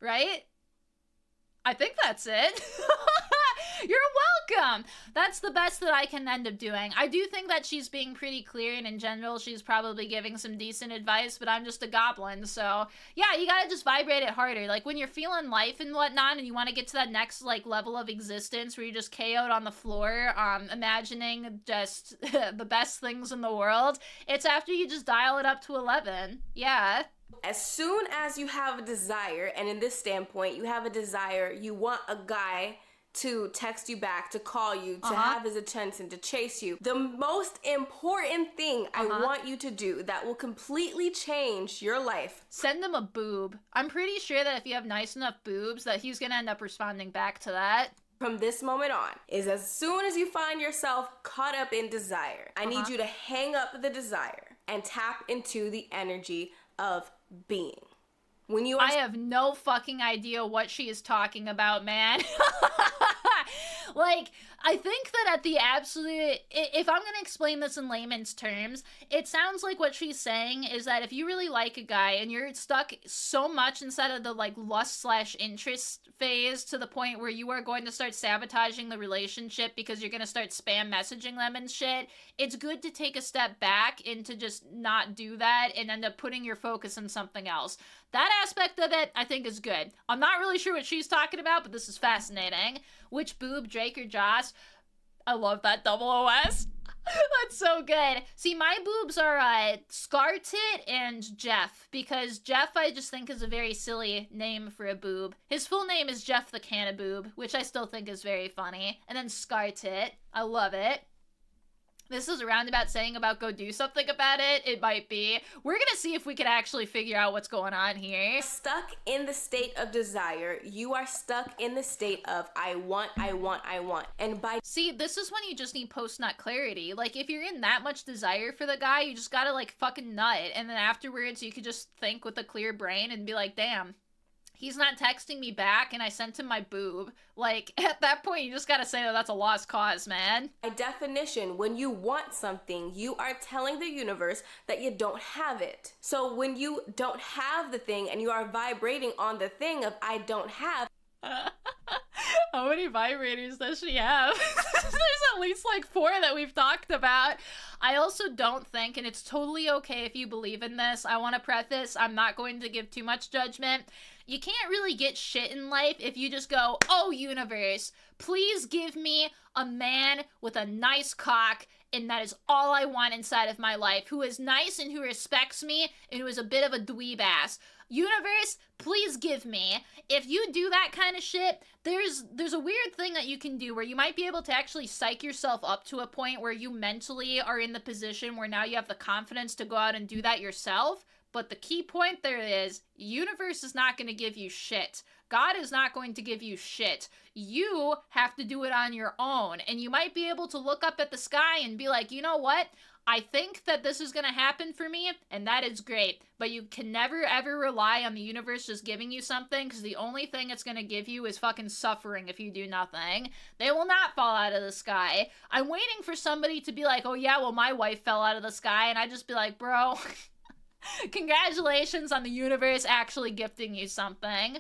Right? I think that's it. You're welcome. That's the best that I can end up doing. I do think that she's being pretty clear, and in general, she's probably giving some decent advice, but I'm just a goblin, so yeah, you gotta just vibrate it harder. Like, when you're feeling life and whatnot, and you want to get to that next, like, level of existence where you just KO'd on the floor, imagining just the best things in the world, it's after you just dial it up to 11. Yeah. As soon as you have a desire, and in this standpoint, you have a desire, you want a guy to text you back, to call you, to have his attention, to chase you. The most important thing I want you to do that will completely change your life. Send him a boob. I'm pretty sure that if you have nice enough boobs that he's gonna end up responding back to that. From this moment on, is as soon as you find yourself caught up in desire, I need you to hang up the desire and tap into the energy of being. When you I have no fucking idea what she is talking about, man. Like, I think that at the absolute, if I'm going to explain this in layman's terms, it sounds like what she's saying is that if you really like a guy and you're stuck so much inside of the like lust/interest phase to the point where you are going to start sabotaging the relationship because you're going to start spam messaging them and shit, it's good to take a step back and to just not do that and end up putting your focus on something else. That aspect of it, I think, is good. I'm not really sure what she's talking about, but this is fascinating. Which boob, Drake or Joss? I love that double OS. That's so good. See, my boobs are Scar Tit and Jeff, because Jeff I just think is a very silly name for a boob. His full name is Jeff the Canna-Boob, which I still think is very funny. And then Scar Tit. I love it. This is a roundabout saying about go do something about it. It might be. We're gonna see if we can actually figure out what's going on here. Stuck in the state of desire. You are stuck in the state of I want, I want, I want. And by see, this is when you just need post-nut clarity. Like, if you're in that much desire for the guy, you just gotta, like, fucking nut. And then afterwards, you could just think with a clear brain and be like, damn, he's not texting me back and I sent him my boob. Like, at that point, you just gotta say that that's a lost cause, man. by definition, when you want something, you are telling the universe that you don't have it. So when you don't have the thing and you are vibrating on the thing of I don't have, how many vibrators does she have? There's at least like 4 that we've talked about. I also don't think, and it's totally okay if you believe in this, I want to preface, I'm not going to give too much judgment. You can't really get shit in life if you just go, oh universe, please give me a man with a nice cock, and that is all I want inside of my life, who is nice and who respects me and who is a bit of a dweeb ass. Universe, please give me. If you do that kind of shit, there's a weird thing that you can do where you might be able to actually psych yourself up to a point where you mentally are in the position where now you have the confidence to go out and do that yourself. But the key point there is, universe is not going to give you shit. God is not going to give you shit. You have to do it on your own. And you might be able to look up at the sky and be like, you know what? I think that this is going to happen for me, and that is great. But you can never, ever rely on the universe just giving you something, because the only thing it's going to give you is fucking suffering if you do nothing. They will not fall out of the sky. I'm waiting for somebody to be like, oh yeah, well my wife fell out of the sky, and I just be like, bro, congratulations on the universe actually gifting you something.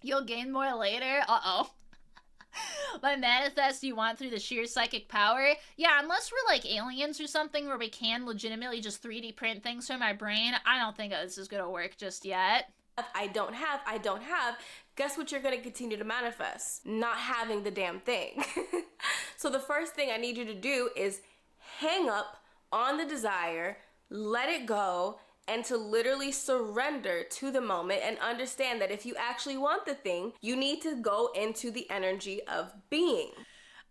You'll gain more later. Uh-oh. By manifest you want through the sheer psychic power? Yeah, unless we're like aliens or something where we can legitimately just 3D print things from our brain, I don't think this is gonna work just yet. I don't have, guess what you're gonna continue to manifest? Not having the damn thing. So the first thing I need you to do is hang up on the desire, let it go, and to literally surrender to the moment and understand that if you actually want the thing, you need to go into the energy of being.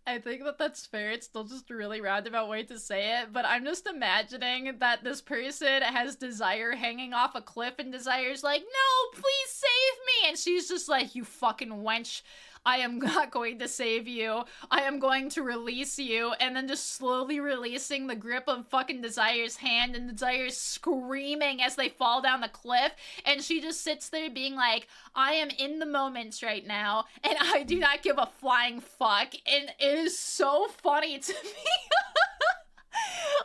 I think that that's fair. It's still just a really roundabout way to say it, but I'm just imagining that this person has Desire hanging off a cliff and Desire's like, no, please save me! And she's just like, you fucking wench. I am not going to save you. I am going to release you. And then just slowly releasing the grip of fucking Desire's hand, and Desire's screaming as they fall down the cliff. And she just sits there being like, I am in the moment right now, and I do not give a flying fuck. And it is so funny to me.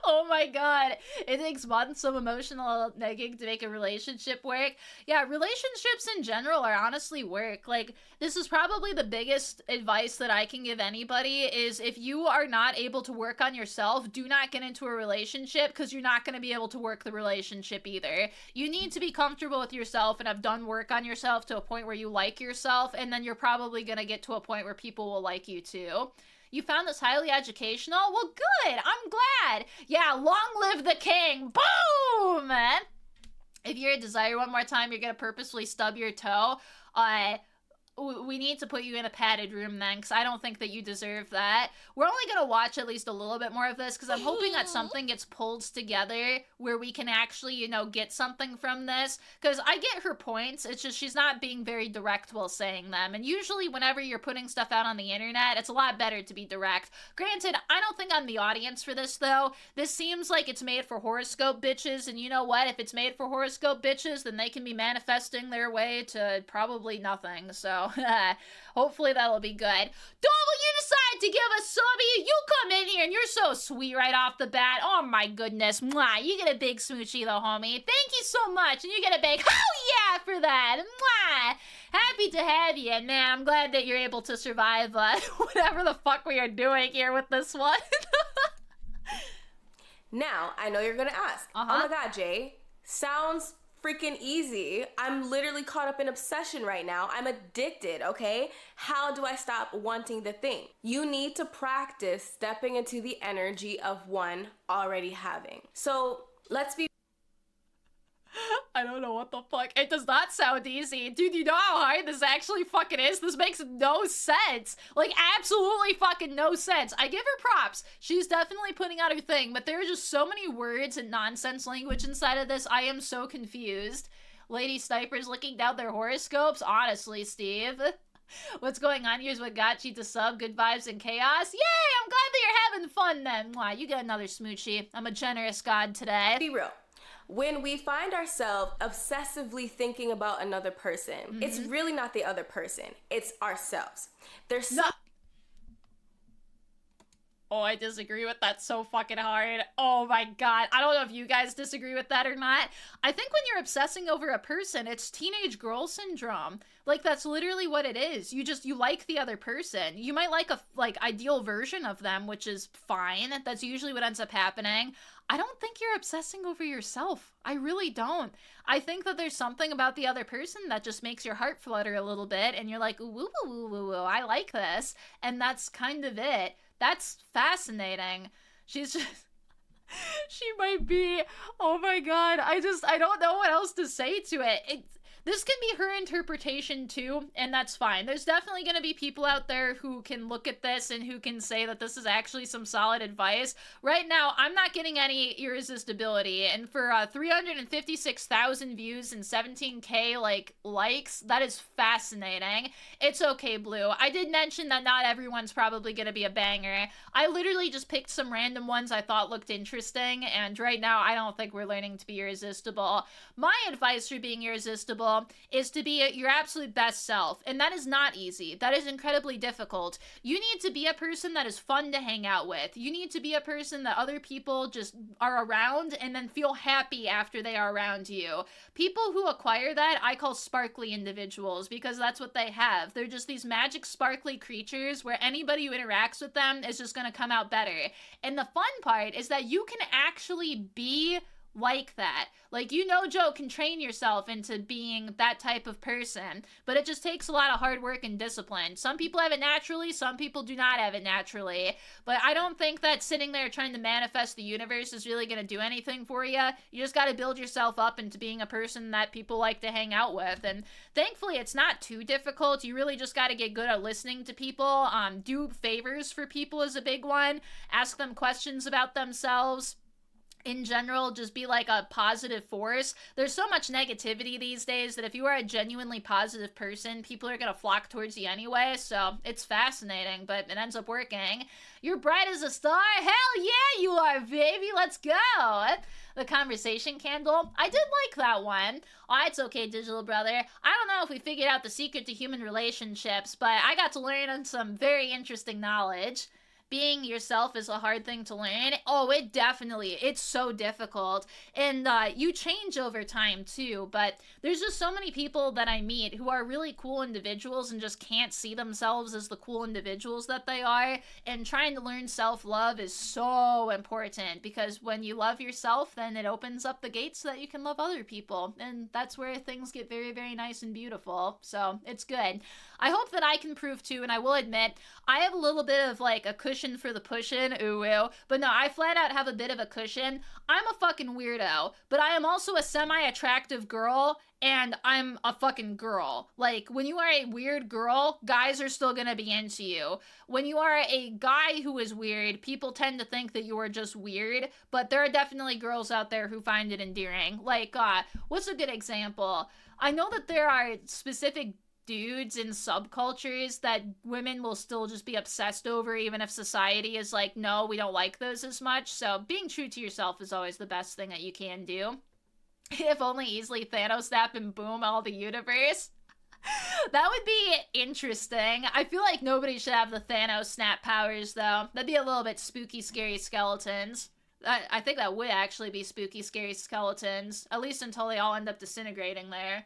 Oh my god. It takes months of emotional negging to make a relationship work. Yeah, relationships in general are honestly work. Like, this is probably the biggest advice that I can give anybody is if you are not able to work on yourself, do not get into a relationship, because you're not going to be able to work the relationship either. You need to be comfortable with yourself and have done work on yourself to a point where you like yourself, and then you're probably going to get to a point where people will like you too. You found this highly educational? Well, good. I'm glad. Yeah, long live the king. Boom! If you're a Desire one more time, you're going to purposefully stub your toe. We need to put you in a padded room then, because I don't think that you deserve that. We're only going to watch at least a little bit more of this, because I'm hoping that something gets pulled together where we can actually, you know, get something from this. Because I get her points, it's just she's not being very direct while saying them. And usually whenever you're putting stuff out on the internet, it's a lot better to be direct. Granted, I don't think I'm the audience for this, though. This seems like it's made for horoscope bitches, and you know what? If it's made for horoscope bitches, then they can be manifesting their way to probably nothing, so... so hopefully that'll be good. Double, you decide to give us subby. You come in here and you're so sweet right off the bat. Oh my goodness. Mwah. You get a big smoochie though, homie. Thank you so much. And you get a big oh yeah for that. Mwah. Happy to have you. And man, I'm glad that you're able to survive whatever the fuck we are doing here with this one. Now, I know you're gonna ask, oh my god, Jay, sounds freaking easy. I'm literally caught up in obsession right now. I'm addicted, okay? How do I stop wanting the thing? You need to practice stepping into the energy of one already having. So let's be I don't know what the fuck. It does not sound easy. Dude, you know how hard this actually fucking is? This makes no sense. Like, absolutely fucking no sense. I give her props. She's definitely putting out her thing, but there are just so many words and nonsense language inside of this. I am so confused. Lady Snipers looking down their horoscopes? Honestly, Steve. What's going on? Here's what got you to sub. Good vibes and chaos. Yay! I'm glad that you're having fun then. Why, you get another smoochie. I'm a generous god today. Be real. When we find ourselves obsessively thinking about another person, it's really not the other person. It's ourselves. There's so Oh, I disagree with that so fucking hard. Oh my god. I don't know if you guys disagree with that or not. I think when you're obsessing over a person, it's teenage girl syndrome. Like, that's literally what it is. You like the other person. You might like a, ideal version of them, which is fine. That's usually what ends up happening. I don't think you're obsessing over yourself. I really don't. I think that there's something about the other person that just makes your heart flutter a little bit, and you're like, ooh, ooh, ooh, ooh, ooh, I like this. And that's kind of it. That's fascinating. She's just... she might be... Oh my god. I don't know what else to say to it. This can be her interpretation too, and that's fine. There's definitely going to be people out there who can look at this and who can say that this is actually some solid advice. Right now, I'm not getting any irresistibility, and for 356,000 views and 17k likes, that is fascinating. It's okay, Blue. I did mention that not everyone's probably going to be a banger. I literally just picked some random ones I thought looked interesting, and right now, I don't think we're learning to be irresistible. My advice for being irresistible is to be your absolute best self, and that is not easy. That is incredibly difficult. You need to be a person that is fun to hang out with. You need to be a person that other people just are around and then feel happy after they are around you. People who acquire that, I call sparkly individuals, because that's what they have. They're just these magic sparkly creatures where anybody who interacts with them is just going to come out better. And the fun part is that you can actually be like that. Like, Joe can train yourself into being that type of person, but it just takes a lot of hard work and discipline. Some people have it naturally, some people do not have it naturally, but I don't think that sitting there trying to manifest the universe is really going to do anything for you. You just got to build yourself up into being a person that people like to hang out with, and thankfully it's not too difficult. You really just got to get good at listening to people. Do favors for people is a big one. Ask them questions about themselves. In general, just be like a positive force. There's so much negativity these days that if you are a genuinely positive person, people are gonna flock towards you anyway, so it's fascinating, but it ends up working. You're bright as a star? Hell yeah, you are, baby! Let's go! The conversation candle. I did like that one. Oh, it's okay, digital brother. I don't know if we figured out the secret to human relationships, but I got to learn some very interesting knowledge. Being yourself is a hard thing to learn. Oh, it's so difficult. And you change over time too, but there's just so many people that I meet who are really cool individuals and just can't see themselves as the cool individuals that they are. And trying to learn self-love is so important, because when you love yourself, then it opens up the gates so that you can love other people. And that's where things get very, very nice and beautiful. So it's good. I hope that I can prove too, and I will admit, I have a little bit of like a cushion for the pushin', ooh, but no, I flat out have a bit of a cushion. I'm a fucking weirdo, but I am also a semi-attractive girl, and I'm a fucking girl. Like, when you are a weird girl, guys are still gonna be into you. When you are a guy who is weird, people tend to think that you are just weird, but there are definitely girls out there who find it endearing. Like, what's a good example? I know that there are specific dudes in subcultures that women will still just be obsessed over, even if society is like, no, we don't like those as much. So being true to yourself is always the best thing that you can do. If only easily Thanos snap and boom all the universe. That would be interesting. I feel like nobody should have the Thanos snap powers, though. That'd be a little bit spooky, scary skeletons. I think that would actually be spooky, scary skeletons. At least until they all end up disintegrating there.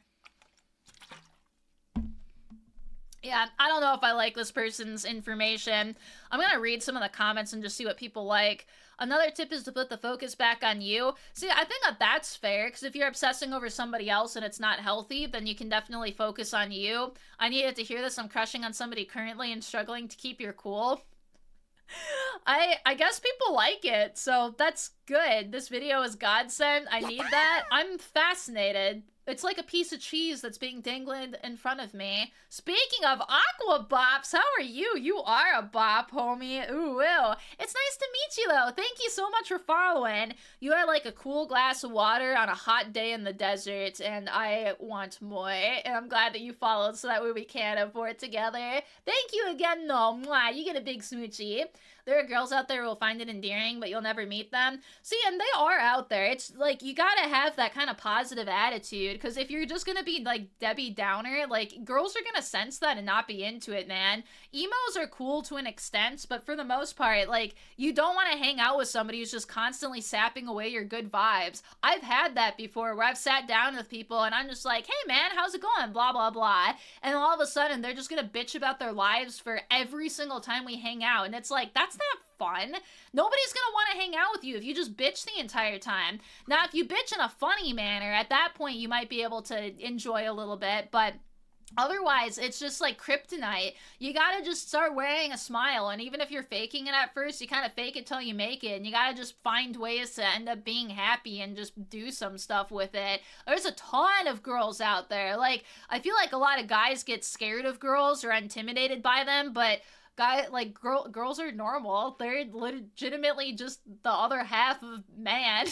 Yeah, I don't know if I like this person's information. I'm gonna read some of the comments and just see what people like. Another tip is to put the focus back on you. See, I think that that's fair, because if you're obsessing over somebody else and it's not healthy, then you can definitely focus on you. I needed to hear this. I'm crushing on somebody currently and struggling to keep your cool. I guess people like it, so that's good. This video is godsend. I need that. I'm fascinated. It's like a piece of cheese that's being dangled in front of me. Speaking of aqua bops, how are you? You are a bop, homie. Ooh, ew. It's nice to meet you, though. Thank you so much for following. You are like a cool glass of water on a hot day in the desert, and I want more. And I'm glad that you followed so that way we can afford together. Thank you again, though. Mwah, you get a big smoochie. There are girls out there who will find it endearing, but you'll never meet them. See, and they are out there. It's like, you gotta have that kind of positive attitude, because if you're just gonna be like Debbie Downer, like, girls are gonna sense that and not be into it, man. Emos are cool to an extent, but for the most part, like, you don't want to hang out with somebody who's just constantly sapping away your good vibes. I've had that before, where I've sat down with people and I'm just like, hey man, how's it going? Blah, blah, blah. And all of a sudden, they're just gonna bitch about their lives for every single time we hang out. And it's like, that's not fun. Nobody's gonna want to hang out with you if you just bitch the entire time. Now, if you bitch in a funny manner, at that point you might be able to enjoy a little bit, but otherwise, it's just like kryptonite. You gotta just start wearing a smile, and even if you're faking it at first, you kind of fake it till you make it, and you gotta just find ways to end up being happy and just do some stuff with it. There's a ton of girls out there. Like, I feel like a lot of guys get scared of girls or intimidated by them, but girls are normal. They're legitimately just the other half of man.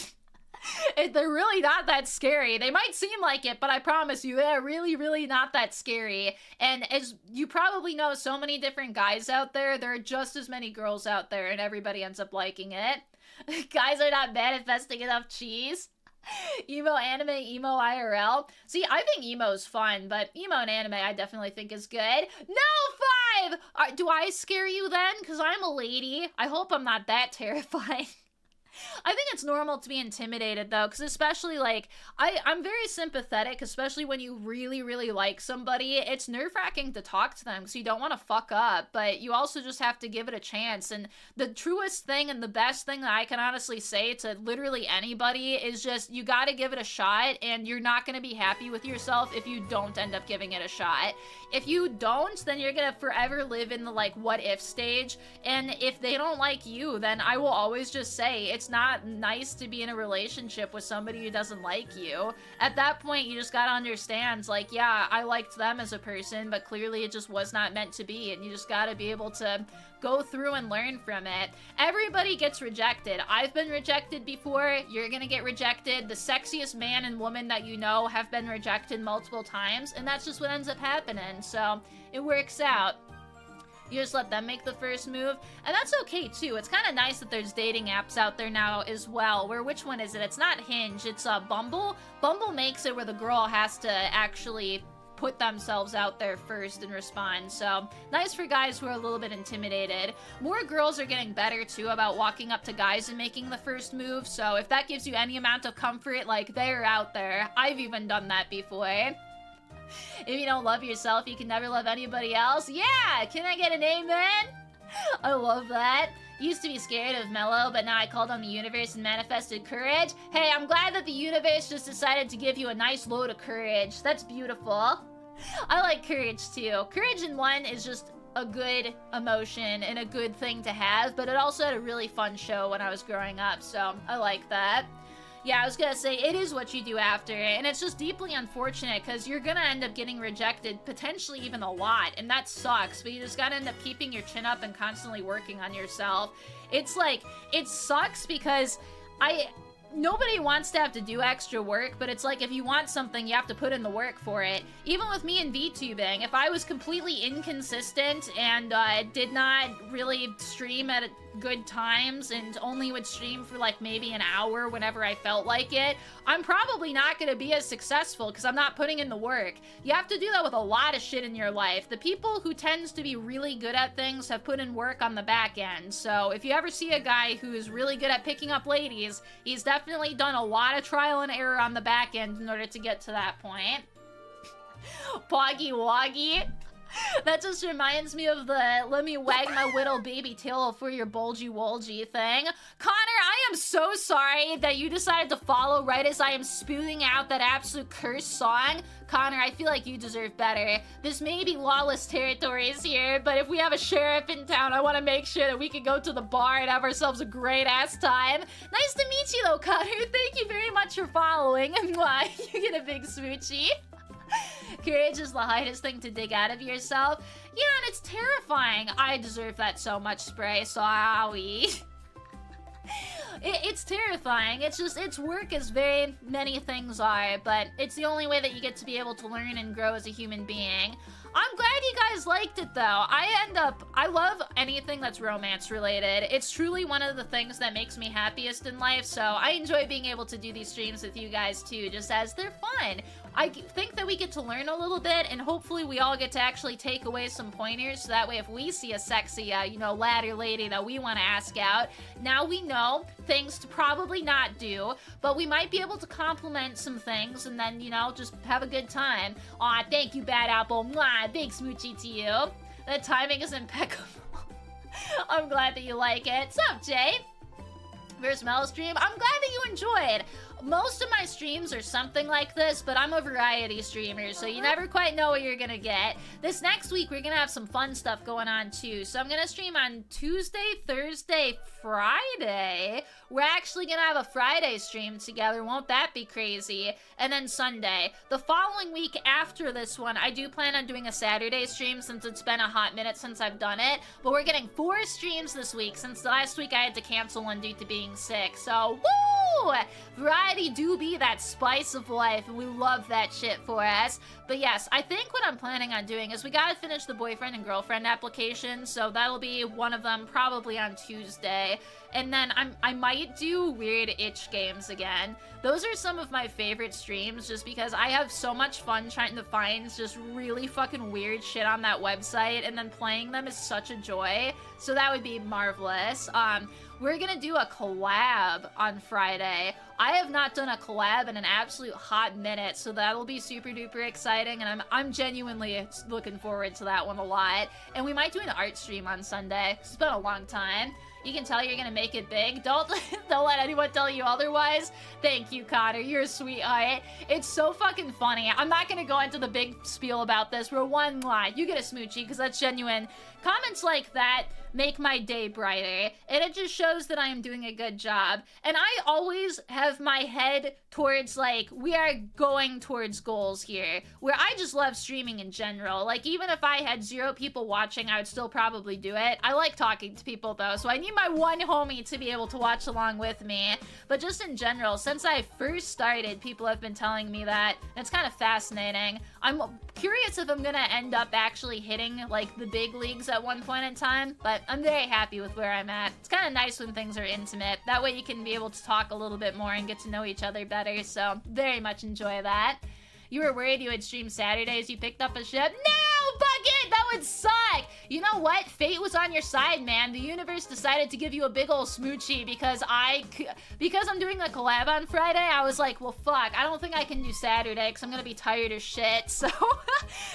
They're really not that scary. They might seem like it, but I promise you, they're really, really not that scary. And as you probably know, so many different guys out there, there are just as many girls out there, and everybody ends up liking it. Guys are not manifesting enough cheese. Emo anime, emo IRL. See, I think emo's fun, but emo and anime I definitely think is good. No, 5! Do I scare you then? Because I'm a lady. I hope I'm not that terrifying. I think it's normal to be intimidated, though, because especially, like, I'm very sympathetic, especially when you really, really like somebody. It's nerve-wracking to talk to them, because you don't want to fuck up, but you also just have to give it a chance. And the truest thing and the best thing that I can honestly say to literally anybody is just, you gotta give it a shot, and you're not gonna be happy with yourself if you don't end up giving it a shot. If you don't, then you're gonna forever live in the, like, what-if stage, and if they don't like you, then I will always just say, it's not nice to be in a relationship with somebody who doesn't like you. At that point, you just gotta understand, like, yeah, I liked them as a person, but clearly it just was not meant to be, and you just gotta be able to go through and learn from it. Everybody gets rejected. I've been rejected before. You're gonna get rejected. The sexiest man and woman that you know have been rejected multiple times, and that's just what ends up happening, so it works out. You just let them make the first move, and that's okay too. It's kind of nice that there's dating apps out there now as well, where, which one is it? It's not Hinge, it's Bumble. Bumble makes it where the girl has to actually put themselves out there first and respond, so nice for guys who are a little bit intimidated. More girls are getting better too about walking up to guys and making the first move, so if that gives you any amount of comfort, like, they're out there. I've even done that before. If you don't love yourself, you can never love anybody else. Yeah! Can I get an amen? I love that. Used to be scared of Mello, but now I called on the universe and manifested courage. Hey, I'm glad that the universe just decided to give you a nice load of courage. That's beautiful. I like courage too. Courage in one is just a good emotion and a good thing to have, but it also had a really fun show when I was growing up, so I like that. Yeah, I was gonna say, it is what you do after, and it's just deeply unfortunate, because you're gonna end up getting rejected, potentially even a lot, and that sucks, but you just gotta end up keeping your chin up and constantly working on yourself. It's like, it sucks because nobody wants to have to do extra work, but it's like if you want something, you have to put in the work for it. Even with me and VTubing, if I was completely inconsistent and did not really stream at good times and only would stream for like maybe an hour whenever I felt like it, I'm probably not going to be as successful because I'm not putting in the work. You have to do that with a lot of shit in your life. The people who tends to be really good at things have put in work on the back end. So if you ever see a guy who is really good at picking up ladies, he's definitely done a lot of trial and error on the back end in order to get to that point. Poggy Woggy. That just reminds me of the let me wag my whittle baby tail for your bulgy wolgy thing. Connor, I am so sorry that you decided to follow right as I am spewing out that absolute curse song. Connor, I feel like you deserve better. This may be lawless territories here, but if we have a sheriff in town, I want to make sure that we can go to the bar and have ourselves a great ass time. Nice to meet you though, Connor. Thank you very much for following. Mwah, you get a big smoochie. Courage is the hardest thing to dig out of yourself. Yeah, and it's terrifying. I deserve that so much, Spray. Sorry. It's terrifying. It's just, it's work as very many things are, but it's the only way that you get to be able to learn and grow as a human being. I'm glad you guys liked it, though. I love anything that's romance related. It's truly one of the things that makes me happiest in life, so I enjoy being able to do these streams with you guys, too, just as they're fun. I think that we get to learn a little bit, and hopefully we all get to actually take away some pointers, so that way if we see a sexy, you know, lad or lady that we want to ask out, now we know things to probably not do, but we might be able to compliment some things, and then, you know, just have a good time. Aw, thank you, Bad Apple. Mwah, big smoochie to you. The timing is impeccable. I'm glad that you like it. What's up, Jay? First Mello stream. I'm glad that you enjoyed. Most of my streams are something like this, but I'm a variety streamer, so you never quite know what you're gonna get. This next week, we're gonna have some fun stuff going on, too. So I'm gonna stream on Tuesday, Thursday, Friday. We're actually gonna have a Friday stream together. Won't that be crazy? And then Sunday. The following week after this one, I do plan on doing a Saturday stream since it's been a hot minute since I've done it. But we're getting 4 streams this week since last week I had to cancel one due to being sick. So, woo! Variety do be that spice of life, and we love that shit for us. But yes, I think what I'm planning on doing is we gotta finish the boyfriend and girlfriend application, so that'll be one of them probably on Tuesday. And then I might do weird itch games again. Those are some of my favorite streams just because I have so much fun trying to find just really fucking weird shit on that website, and then playing them is such a joy. So that would be marvelous. We're gonna do a collab on Friday. I have not done a collab in an absolute hot minute, so that'll be super duper exciting, and I'm genuinely looking forward to that one a lot. And we might do an art stream on Sunday. It's been a long time. You can tell you're gonna make it big. Don't let anyone tell you otherwise. Thank you, Connor. You're a sweetheart. It's so fucking funny. I'm not gonna go into the big spiel about this. We're one line. You get a smoochie, because that's genuine. Comments like that make my day brighter, and it just shows that I am doing a good job. And I always have my head towards, like, we are going towards goals here, where I just love streaming in general. Like, even if I had 0 people watching, I would still probably do it. I like talking to people, though, so I need my one homie to be able to watch along with me. But just in general, since I first started, people have been telling me that, and it's kind of fascinating. I'm curious if I'm gonna end up actually hitting, like, the big leagues at one point in time, but I'm very happy with where I'm at. It's kind of nice when things are intimate. That way you can be able to talk a little bit more and get to know each other better, so very much enjoy that. You were worried you would stream Saturdays, you picked up a ship? No, Bucket! That would suck! You know what? Fate was on your side, man. The universe decided to give you a big ol' smoochie because I'm doing a collab on Friday. I was like, well, fuck, I don't think I can do Saturday because I'm gonna be tired as shit, so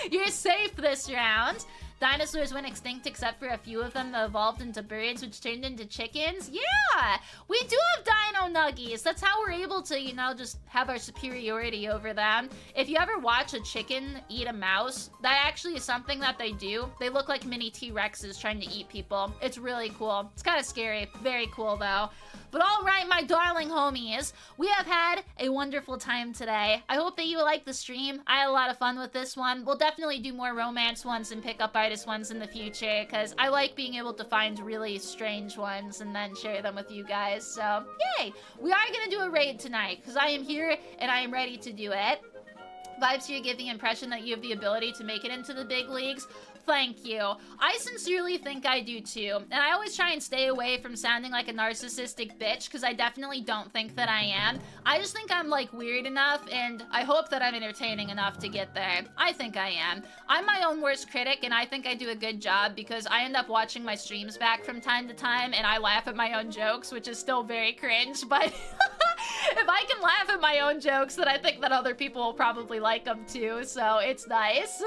you're safe this round. Dinosaurs went extinct except for a few of them that evolved into birds, which turned into chickens. Yeah! We do have dino nuggies. That's how we're able to, you know, just have our superiority over them. If you ever watch a chicken eat a mouse, that actually is something that they do. They look like mini T-Rexes trying to eat people. It's really cool. It's kind of scary. Very cool, though. But all right, my darling homies, we have had a wonderful time today. I hope that you liked the stream. I had a lot of fun with this one. We'll definitely do more romance ones and pickup artists weirdest ones in the future, because I like being able to find really strange ones and then share them with you guys. So, yay! We are gonna do a raid tonight, because I am here and I am ready to do it. Vibes here give the impression that you have the ability to make it into the big leagues. Thank you. I sincerely think I do too. And I always try and stay away from sounding like a narcissistic bitch, because I definitely don't think that I am. I just think I'm like weird enough, and I hope that I'm entertaining enough to get there. I think I am. I'm my own worst critic, and I think I do a good job, because I end up watching my streams back from time to time, and I laugh at my own jokes, which is still very cringe, but if I can laugh at my own jokes, then I think that other people will probably like them too, so it's nice.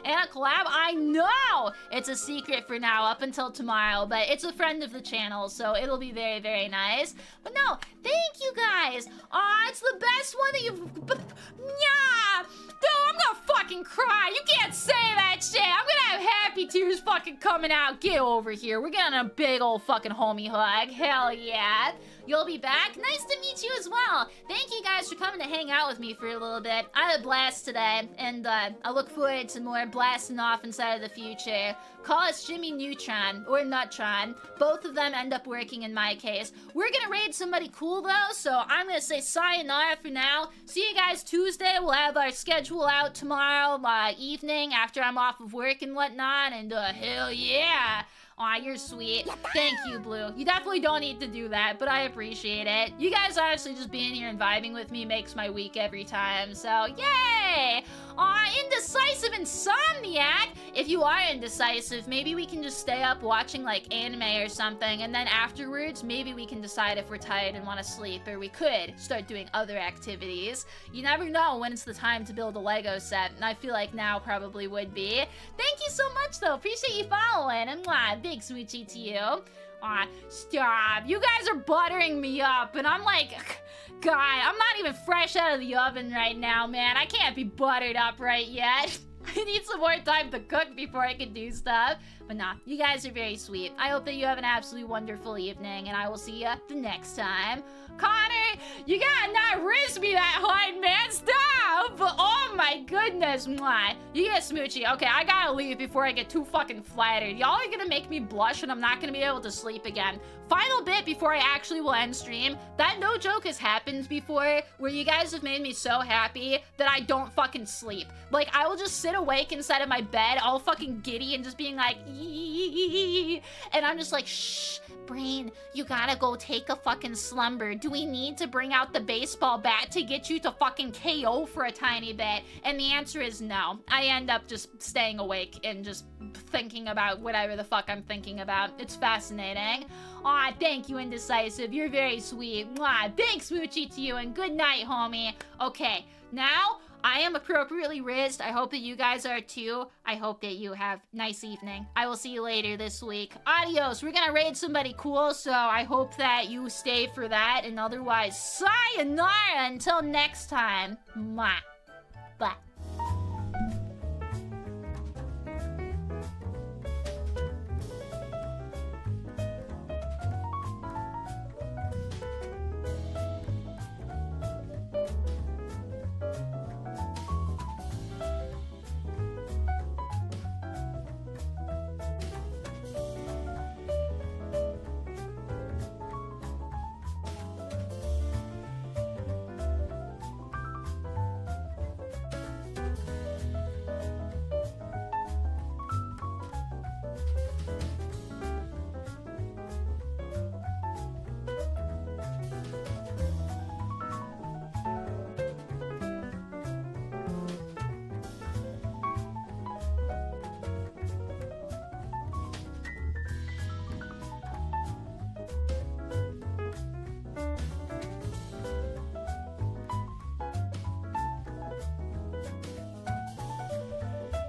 And a collab, I know it's a secret for now up until tomorrow, but it's a friend of the channel, so it'll be very, very nice. But no, thank you guys. Aw, it's the best one that you've... Yeah! Dude, I'm gonna fucking cry. You can't say that shit. I'm gonna have happy tears fucking coming out. Get over here. We're getting a big old fucking homie hug. Hell yeah. You'll be back? Nice to meet you as well. Thank you guys for coming to hang out with me for a little bit. I had a blast today, and I look forward to more blasting off inside of the future. Call us Jimmy Neutron or Nutron. Both of them end up working in my case. We're gonna raid somebody cool though, so I'm gonna say sayonara for now. See you guys Tuesday. We'll have our schedule out tomorrow evening after I'm off of work and whatnot, and hell yeah. Aw, you're sweet. Thank you, Blue. You definitely don't need to do that, but I appreciate it. You guys honestly just being here and vibing with me makes my week every time, so yay! Aw, indecisive insomniac! If you are indecisive, maybe we can just stay up watching like anime or something, and then afterwards, maybe we can decide if we're tired and want to sleep, or we could start doing other activities. You never know when it's the time to build a Lego set, and I feel like now probably would be. Thank you so much, though. Appreciate you following, and mwah, big smoochie to you. Aw, stop. You guys are buttering me up, and I'm like, God, I'm not even fresh out of the oven right now, man. I can't be buttered up right yet. I need some more time to cook before I can do stuff. But nah, you guys are very sweet. I hope that you have an absolutely wonderful evening, and I will see you the next time. Connor, you gotta not wrist me that hard, man. Stop! Oh my goodness. Mwah. You get smoochy. Okay, I gotta leave before I get too fucking flattered. Y'all are gonna make me blush, and I'm not gonna be able to sleep again. Final bit before I actually will end stream. That no joke has happened before, where you guys have made me so happy that I don't fucking sleep. Like, I will just sit awake inside of my bed, all fucking giddy, and just being like, eee, and I'm just like, shh, brain, you gotta go take a fucking slumber. Do we need to bring out the baseball bat to get you to fucking KO for a tiny bit? And the answer is no. I end up just staying awake and just thinking about whatever the fuck I'm thinking about. It's fascinating. Aw, thank you, Indecisive. You're very sweet. Mwah, big smoochie to you, and good night, homie. Okay, now I am appropriately rizzed. I hope that you guys are too. I hope that you have a nice evening. I will see you later this week. Adios. We're gonna raid somebody cool, so I hope that you stay for that, and otherwise, sayonara until next time. Mwah. Bye.